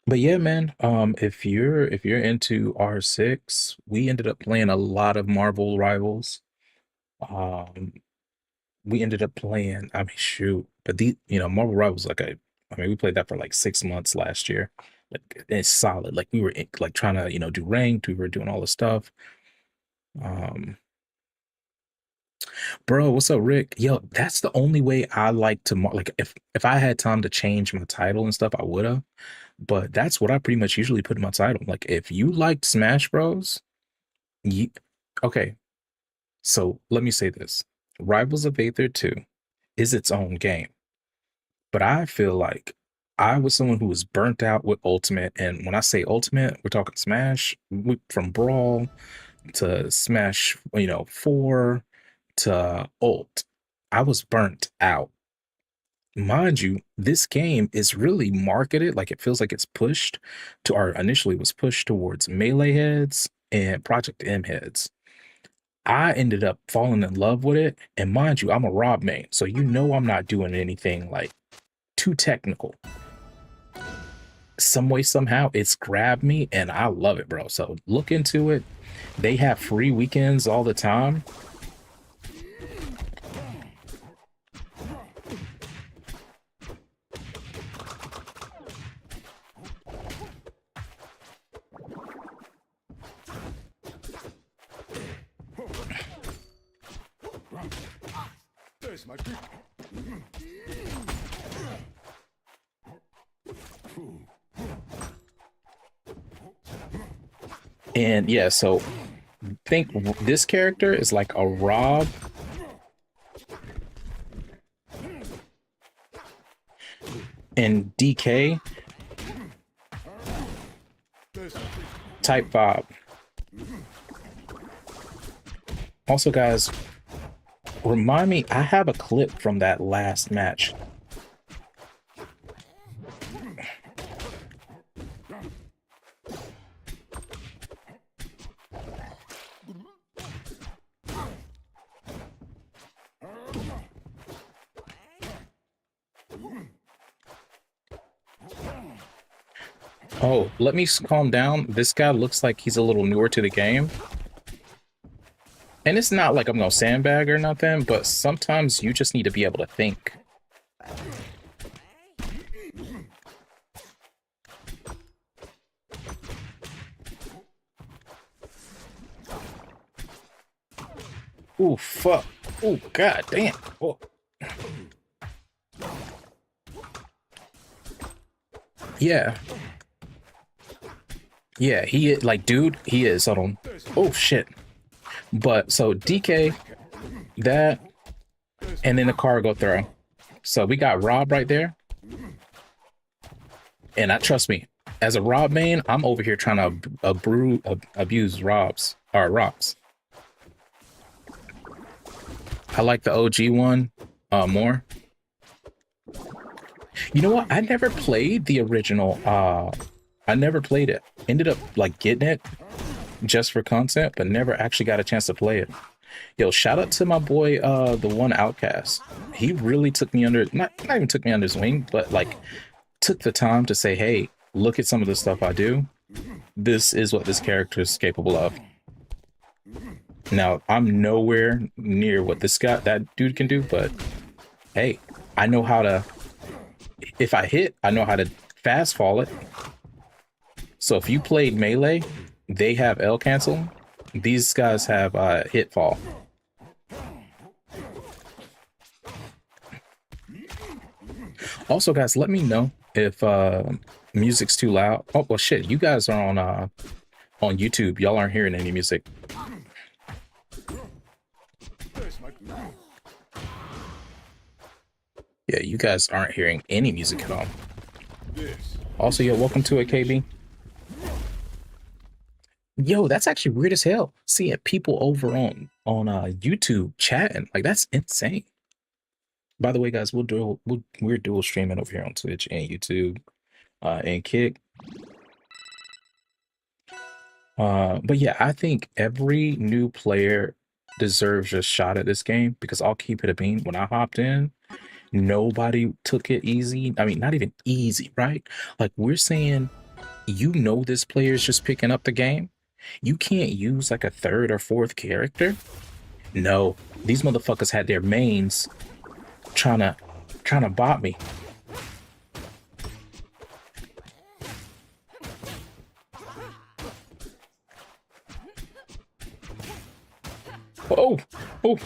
But yeah, man, if you're into R6, we ended up playing a lot of Marvel Rivals. Um, we ended up playing, I mean, shoot, but Marvel Rivals I mean, we played that for like 6 months last year. Like it's solid. Like we were like trying to, do ranked, we were doing all the stuff. Um, Bro, what's up, Rick? Yo, that's the only way I like to like if I had time to change my title and stuff, I would have. But that's what I pretty much usually put in my title. Like if you liked Smash Bros, you okay. So let me say this. Rivals of Aether 2 is its own game. But I feel like I was someone who was burnt out with Ultimate. And when I say Ultimate, we're talking Smash, from Brawl to Smash, 4 to Ult. I was burnt out. Mind you, this game is really marketed, like it feels like it's pushed to, or initially was pushed towards Melee heads and Project M heads. I ended up falling in love with it. And mind you, I'm a Rob main, so I'm not doing anything like too technical. Some way, somehow, it's grabbed me and I love it, bro. So look into it. They have free weekends all the time. There's my And yeah, so think this character is like a Rob and DK type vibe. Also, guys, remind me, I have a clip from that last match. Oh, let me calm down. This guy looks like he's a little newer to the game. And it's not like I'm gonna sandbag or nothing, but sometimes you just need to be able to think. Ooh, fuck. Ooh, god damn. Oh. Yeah. Yeah, he is, like, dude, he is. Hold on. Oh, shit. But, so, DK, that, and then the cargo throw. So we got Rob right there. And trust me, as a Rob main, I'm over here trying to abuse Rob's or Rob's. I like the OG one more. You know what? I never played the original. I never played it. Ended up like getting it just for content, but never actually got a chance to play it. Yo, shout out to my boy, the one Outcast. He really took me under, not even took me under his wing, but like took the time to say, hey, look at some of the stuff I do. This is what this character is capable of. Now, I'm nowhere near what that dude can do, but hey, I know how to, if I hit, I know how to fast fall it. So if you played Melee, they have L cancel. These guys have hit fall. Also, guys, let me know if music's too loud. Oh, well, shit, you guys are on YouTube. Y'all aren't hearing any music. Yeah, you guys aren't hearing any music at all. Also, yo, welcome to it, KB. Yo, that's actually weird as hell. Seeing people over on YouTube chatting, like that's insane. By the way, guys, we're dual streaming over here on Twitch and YouTube, and Kick. But yeah, I think every new player deserves a shot at this game because I'll keep it a bean. When I hopped in, nobody took it easy. I mean, not even easy, right? Like we're saying, you know, this player is just picking up the game. You can't use like a third or fourth character. No, these motherfuckers had their mains trying to bot me. Oh, oh.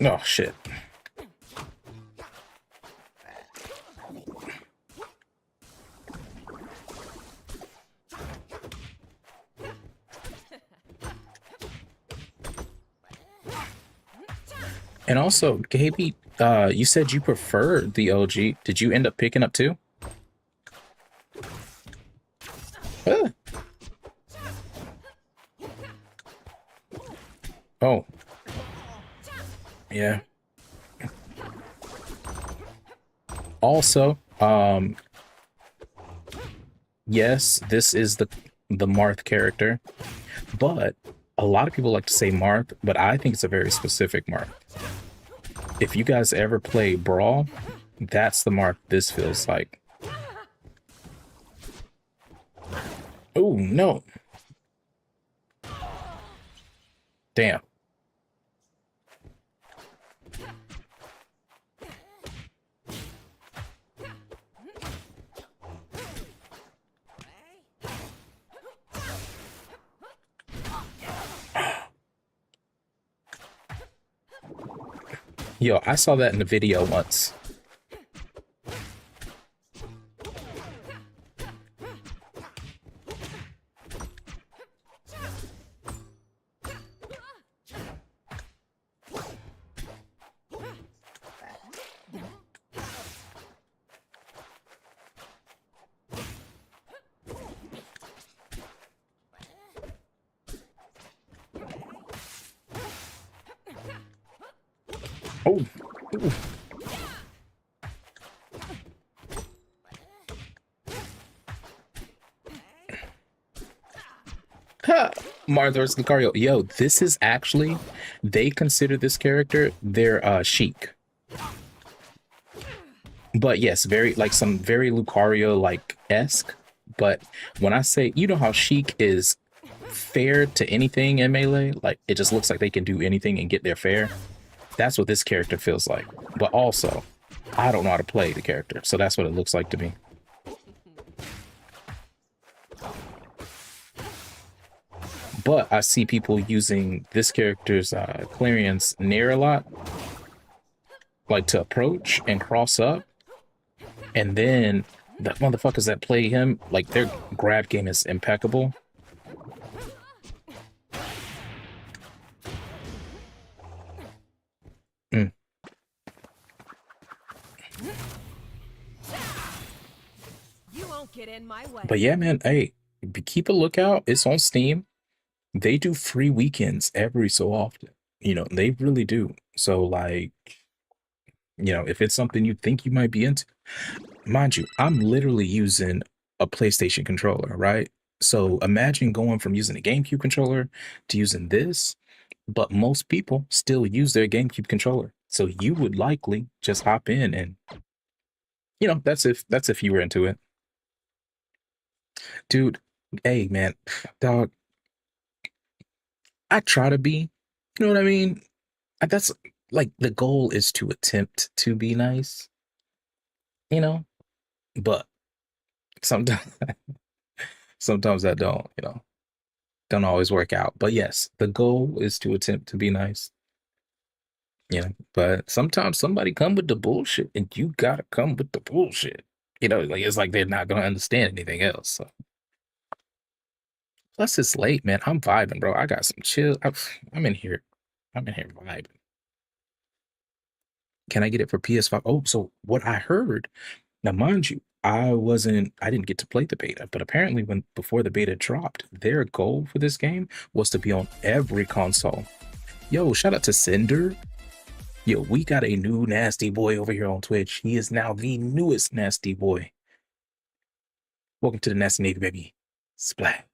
Oh, shit. And also, Gaby, you said you prefer the OG. Did you end up picking up two? Oh. Yeah. Also, yes, this is the Marth character, but a lot of people like to say Marth, but I think it's a very specific Marth. If you guys ever play Brawl, that's the Marth this feels like. Oh, no. Damn. Yo, I saw that in the video once. Oh. Ooh. Ha! Marth vs. Lucario. Yo, this is actually, they consider this character their Sheik. But yes, very like some very Lucario like esque. But when I say, you know how Sheik is fair to anything in Melee, like it just looks like they can do anything and get their fair. That's what this character feels like. But also, I don't know how to play the character, so that's what it looks like to me. But I see people using this character's Clarion's Nair a lot, like to approach and cross up, and then the motherfuckers that play him, like their grab game is impeccable. Mm. You won't get in my way. But yeah, man, hey, keep a lookout. It's on Steam. They do free weekends every so often. They really do. So like, if it's something you think you might be into, mind you, I'm literally using a PlayStation controller, right? So imagine going from using a GameCube controller to using this, but most people still use their GameCube controller. So you would likely just hop in and that's if you were into it. Dude, hey man, dog, I try to be, you know what I mean? That's like the goal is to attempt to be nice, you know, but sometimes sometimes that don't always work out. But yes, the goal is to attempt to be nice. But sometimes somebody come with the bullshit and you gotta come with the bullshit. Like it's like they're not gonna understand anything else. So. Plus it's late, man. I'm vibing, bro. I got some chill. I'm in here. I'm in here vibing. Can I get it for PS5? Oh, so what I heard, now mind you, I didn't get to play the beta, but apparently when before the beta dropped, their goal for this game was to be on every console. Yo, shout out to Cinder. Yo, we got a new nasty boy over here on Twitch. He is now the newest nasty boy. Welcome to the Nasty Navy, baby. Splash.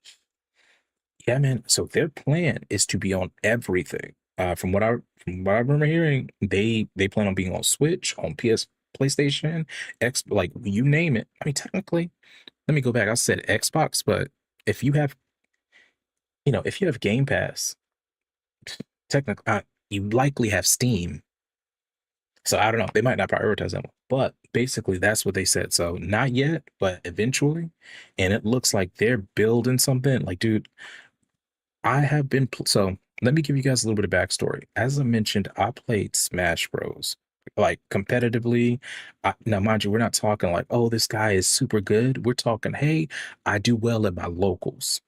Yeah, man. So their plan is to be on everything. From what I remember hearing, they plan on being on Switch, on PlayStation, X, like you name it. I mean, technically, let me go back. I said Xbox, but if you have, if you have Game Pass, technically, you likely have Steam. So I don't know. They might not prioritize that one, but basically that's what they said. So not yet, but eventually, and it looks like they're building something. Like, dude, I have been so let me give you guys a little bit of backstory. As I mentioned, I played Smash Bros. Like competitively. Now, mind you, we're not talking like, oh, this guy is super good. We're talking, hey, I do well at my locals.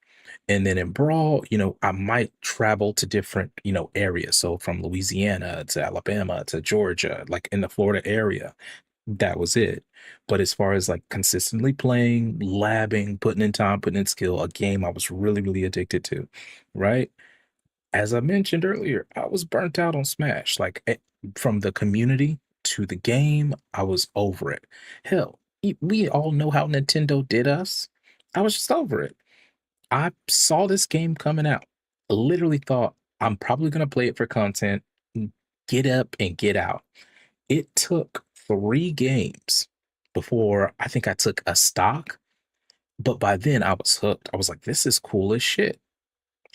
And then in Brawl, I might travel to different, areas. So from Louisiana to Alabama to Georgia, like in the Florida area, that was it. But as far as like consistently playing, labbing, putting in time, putting in skill, a game I was really, really addicted to, right? As I mentioned earlier, I was burnt out on Smash. Like from the community to the game, I was over it. Hell, we all know how Nintendo did us. I was just over it. I saw this game coming out. I literally thought I'm probably gonna play it for content, get up and get out. It took 3 games before I think I took a stock, but by then I was hooked. I was like, this is cool as shit.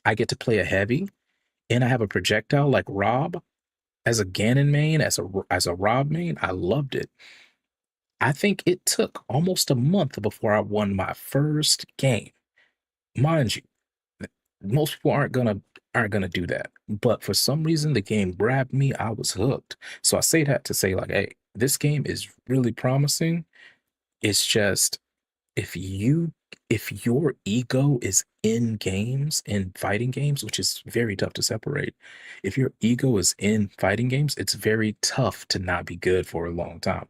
I get to play a heavy, and I have a projectile like Rob as a Ganon main, as a Rob main. I loved it. I think it took almost a month before I won my first game. Mind you, most people aren't gonna do that. But for some reason, the game grabbed me. I was hooked. So I say that to say, like, hey, this game is really promising. It's just if you if your ego is in games, in fighting games, which is very tough to separate, if your ego is in fighting games, it's very tough to not be good for a long time.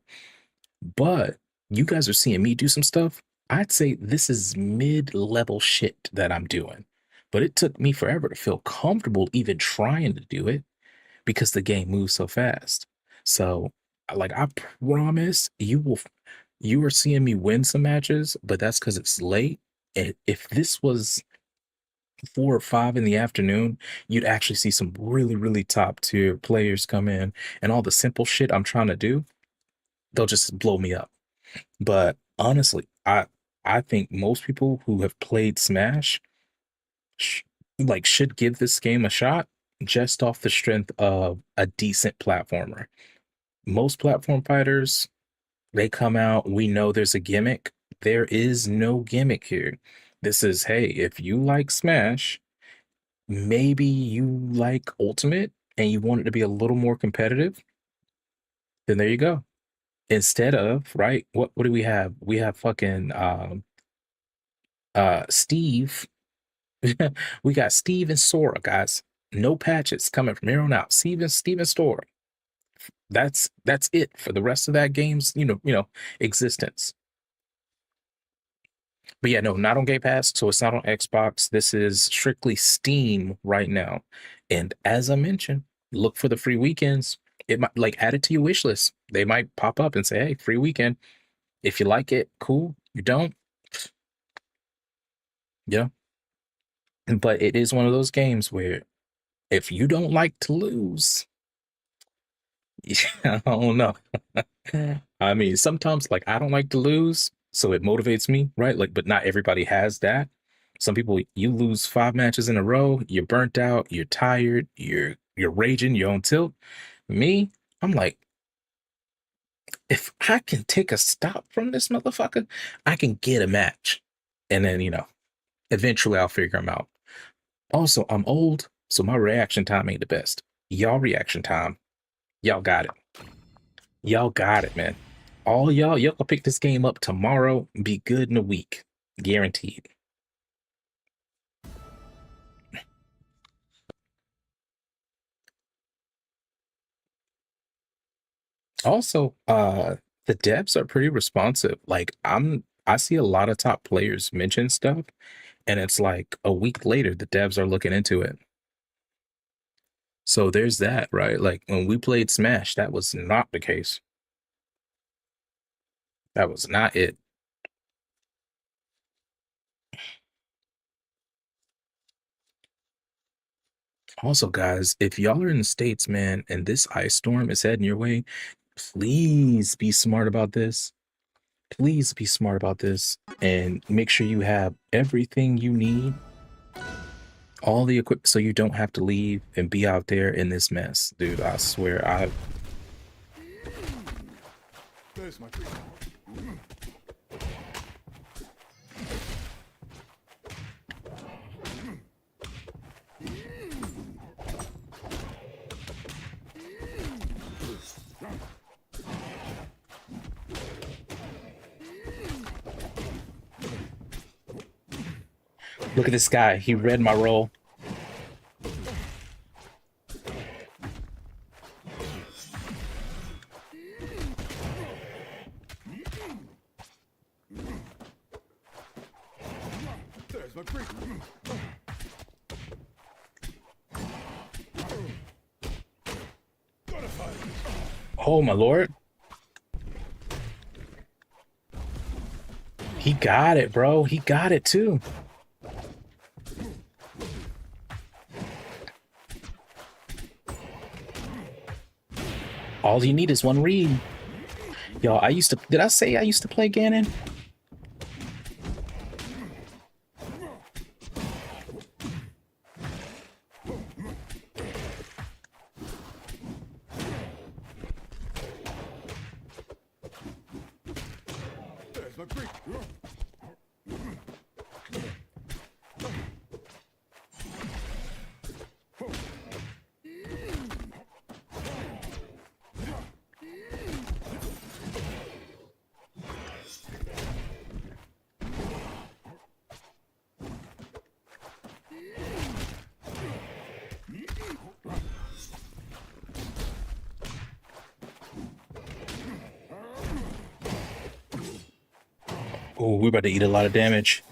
But you guys are seeing me do some stuff. I'd say this is mid-level shit that I'm doing. But it took me forever to feel comfortable even trying to do it because the game moves so fast. So, like, I promise you are seeing me win some matches, but that's because it's late. And if this was 4 or 5 in the afternoon, you'd actually see some really, really top tier players come in, and all the simple shit I'm trying to do, they'll just blow me up. But honestly, I think most people who have played Smash sh should give this game a shot just off the strength of a decent platformer. Most platform fighters, they come out, we know there's a gimmick. There is no gimmick here. This is, hey, if you like Smash, maybe you like Ultimate and you want it to be a little more competitive, then there you go. Instead of, right, what do we have? We have fucking Steve. We got Steve and Sora, guys. No patches coming from here on out. Steve and Sora. That's it for the rest of that game's, existence. But yeah, no, not on Game Pass, so it's not on Xbox. This is strictly Steam right now. And as I mentioned, look for the free weekends. It might like add it to your wish list. They might pop up and say, "Hey, free weekend. If you like it, cool. You don't, yeah." But it is one of those games where if you don't like to lose, I don't know. I mean, sometimes like I don't like to lose, so it motivates me, right? Like, but not everybody has that. Some people, you lose 5 matches in a row, you're burnt out, you're tired, you're raging, you're on tilt. Me, I'm like, if I can take a stop from this motherfucker, I can get a match. And then, eventually I'll figure them out. Also, I'm old, so my reaction time ain't the best. Y'all reaction time, y'all got it. Y'all got it, man. All y'all can pick this game up tomorrow and be good in a week. Guaranteed. Also, the devs are pretty responsive. Like I see a lot of top players mention stuff, and it's like a week later the devs are looking into it. So there's that, right? Like when we played Smash, that was not the case. That was not it. Also, guys, if y'all are in the States, man, and this ice storm is heading your way, please be smart about this. Please be smart about this and make sure you have everything you need, all the equipment, so you don't have to leave and be out there in this mess. Dude, I swear, There's my treat. look at this guy. He read my role. There's my treat. Oh my lord. He got it, bro. He got it too. All you need is one read. Y'all, did I say I used to play Ganon? There's my treat. Oh, we're about to eat a lot of damage.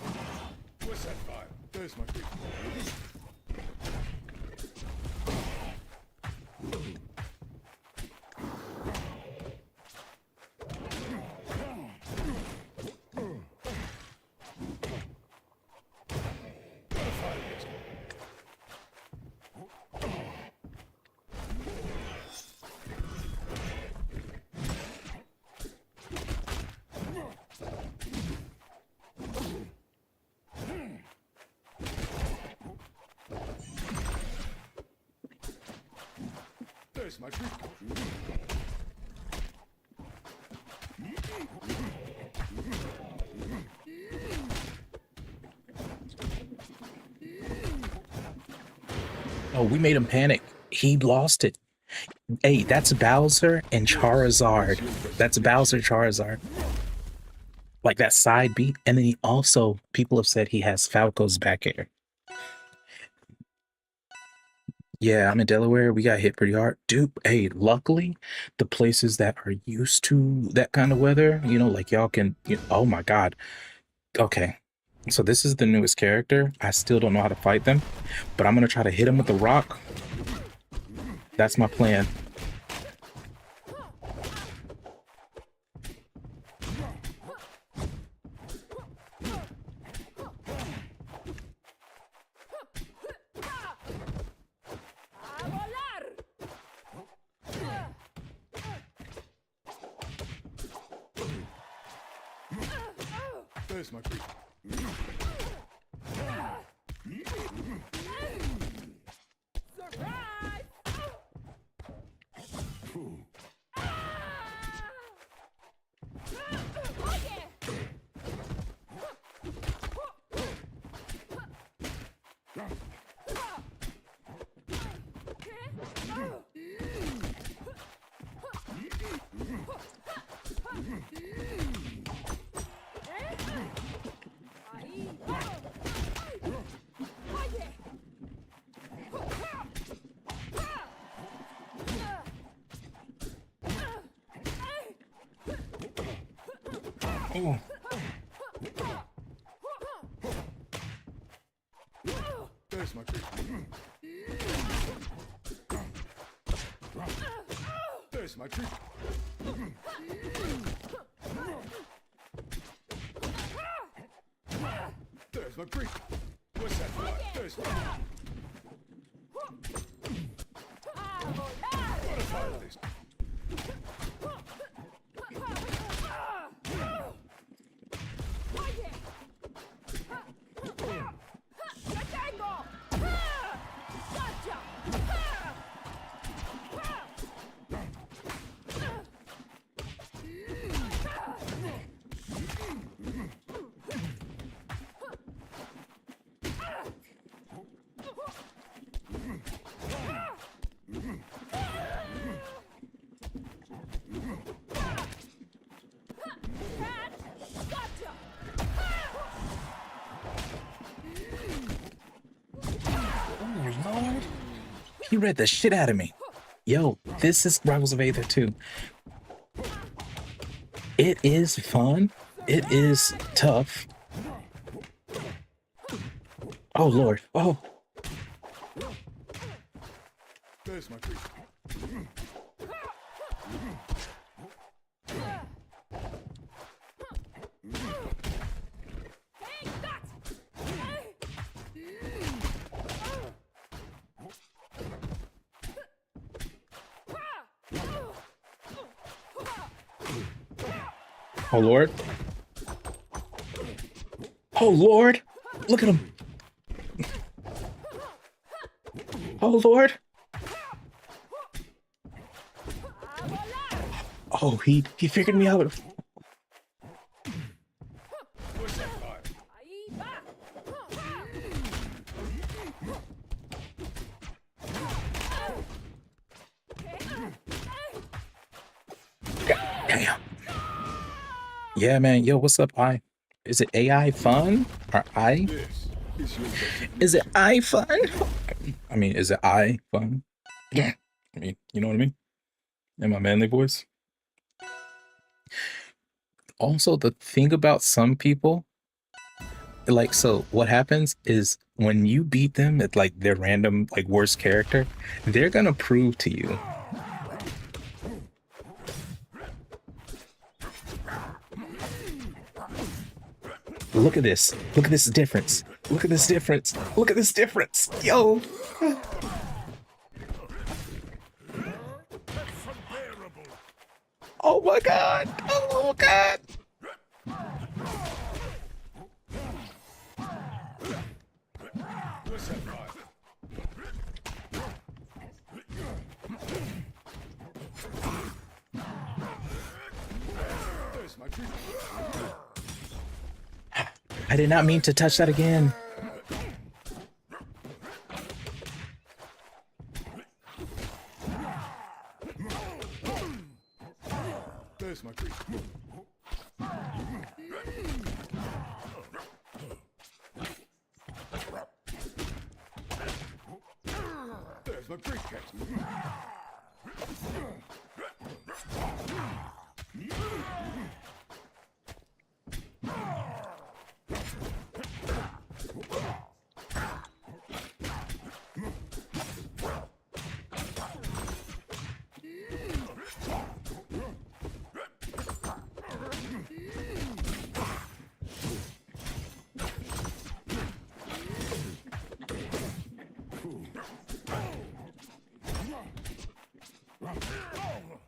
What's that fire? There's my treat. There's my treat. Oh, we made him panic. He lost it. Hey, that's Bowser and Charizard. That's Bowser Charizard. Like that side beat. And then he also, people have said he has Falco's back air. Yeah, I'm in Delaware. We got hit pretty hard. Dude, hey, luckily, the places that are used to that kind of weather, like y'all can, oh my God. Okay. So this is the newest character. I still don't know how to fight them, but I'm gonna try to hit him with the rock. That's my plan. There's my treat. Surprise! Oh. There's my treat. There's my treat. There's my treat. What's that for? There's my what a pile of this. Lord. He read the shit out of me. Yo, this is Rivals of Aether 2. It is fun. It is tough. Oh, Lord. Oh. There's my treat. Oh, Lord. Oh, Lord. Look at him. Oh, Lord. Oh, he figured me out. What's that fire? Damn. Yeah, man. Yo, what's up, I? Is it AI fun? Or I? This is your Is it I fun? I mean, is it I fun? Yeah. I mean, you know what I mean? In my manly voice. Also, the thing about some people, like, so what happens is when you beat them at like their random, like, worst character, they're gonna prove to you. Look at this. Look at this difference. Look at this difference. Look at this difference. Yo. Oh my God. Oh God. What's that fire? There's my treat. I did not mean to touch that again. There's my creek. There's my briefcase.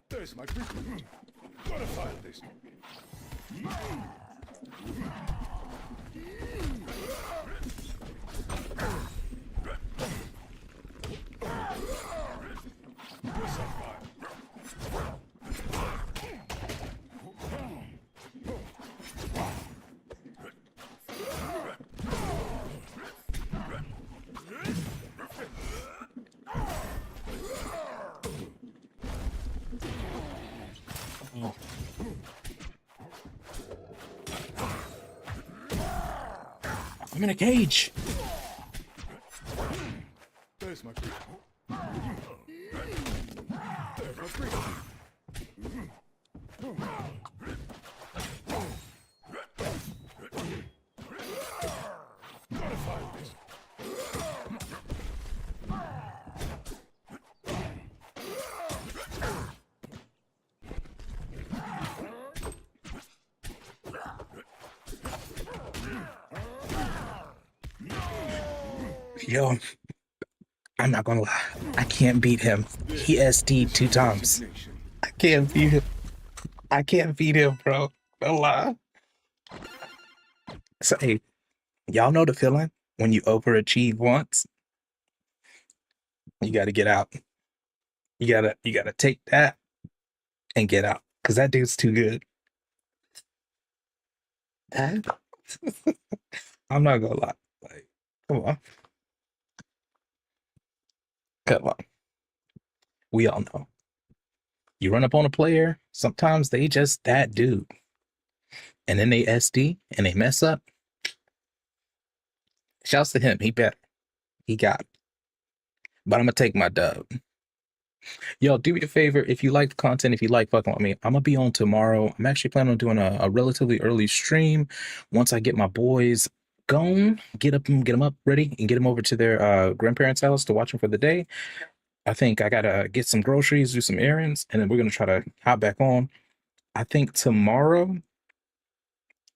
There's my briefcase. Gotta find this. What's that fire? I'm in a cage. There's my creek. There's my creek. Gotta find this. Yo, I'm not gonna lie. I can't beat him. He SD'd 2 times. I can't beat him. I can't beat him, bro. Don't lie. So, hey, y'all know the feeling when you overachieve once? You gotta get out. You gotta take that and get out. Cause that dude's too good. I'm not gonna lie. Like, come on. Come on. We all know. You run up on a player, sometimes they just that dude. And then they SD and they mess up. Shouts to him. He better. He got it. But I'm gonna take my dub. Yo, do me a favor. If you like the content, if you like fucking with me, I'm gonna be on tomorrow. I'm actually planning on doing a relatively early stream. Once I get my boys going, get them up ready, and get them over to their grandparents' house to watch them for the day. I think I gotta get some groceries, do some errands, and then we're gonna try to hop back on. I think tomorrow.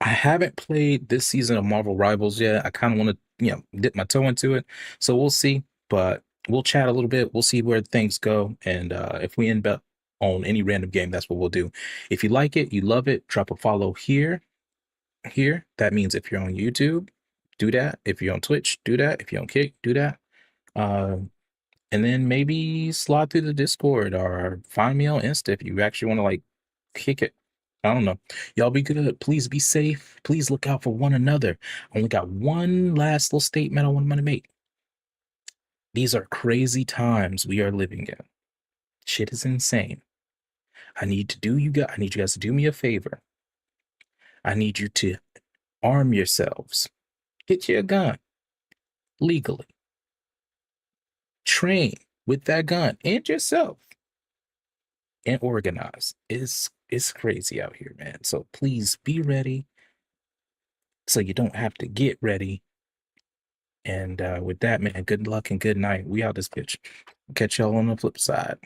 I haven't played this season of Marvel Rivals yet. I kind of want to, dip my toe into it. So we'll see. But we'll chat a little bit. We'll see where things go. And if we end up on any random game, that's what we'll do. If you like it, you love it, drop a follow here. Here. That means if you're on YouTube, do that. If you're on Twitch, do that. If you're on Kick, do that. And then maybe slide through the Discord or find me on Insta if you actually want to like kick it. I don't know. Y'all be good. Please be safe. Please look out for one another. I only got one last little statement I want to make. These are crazy times we are living in. Shit is insane. I need you guys to do me a favor. I need you to arm yourselves. Get you a gun legally. Train with that gun and yourself. And organize. It's crazy out here, man. So please be ready so you don't have to get ready. And with that, man, good luck and good night. We out this bitch. Catch y'all on the flip side.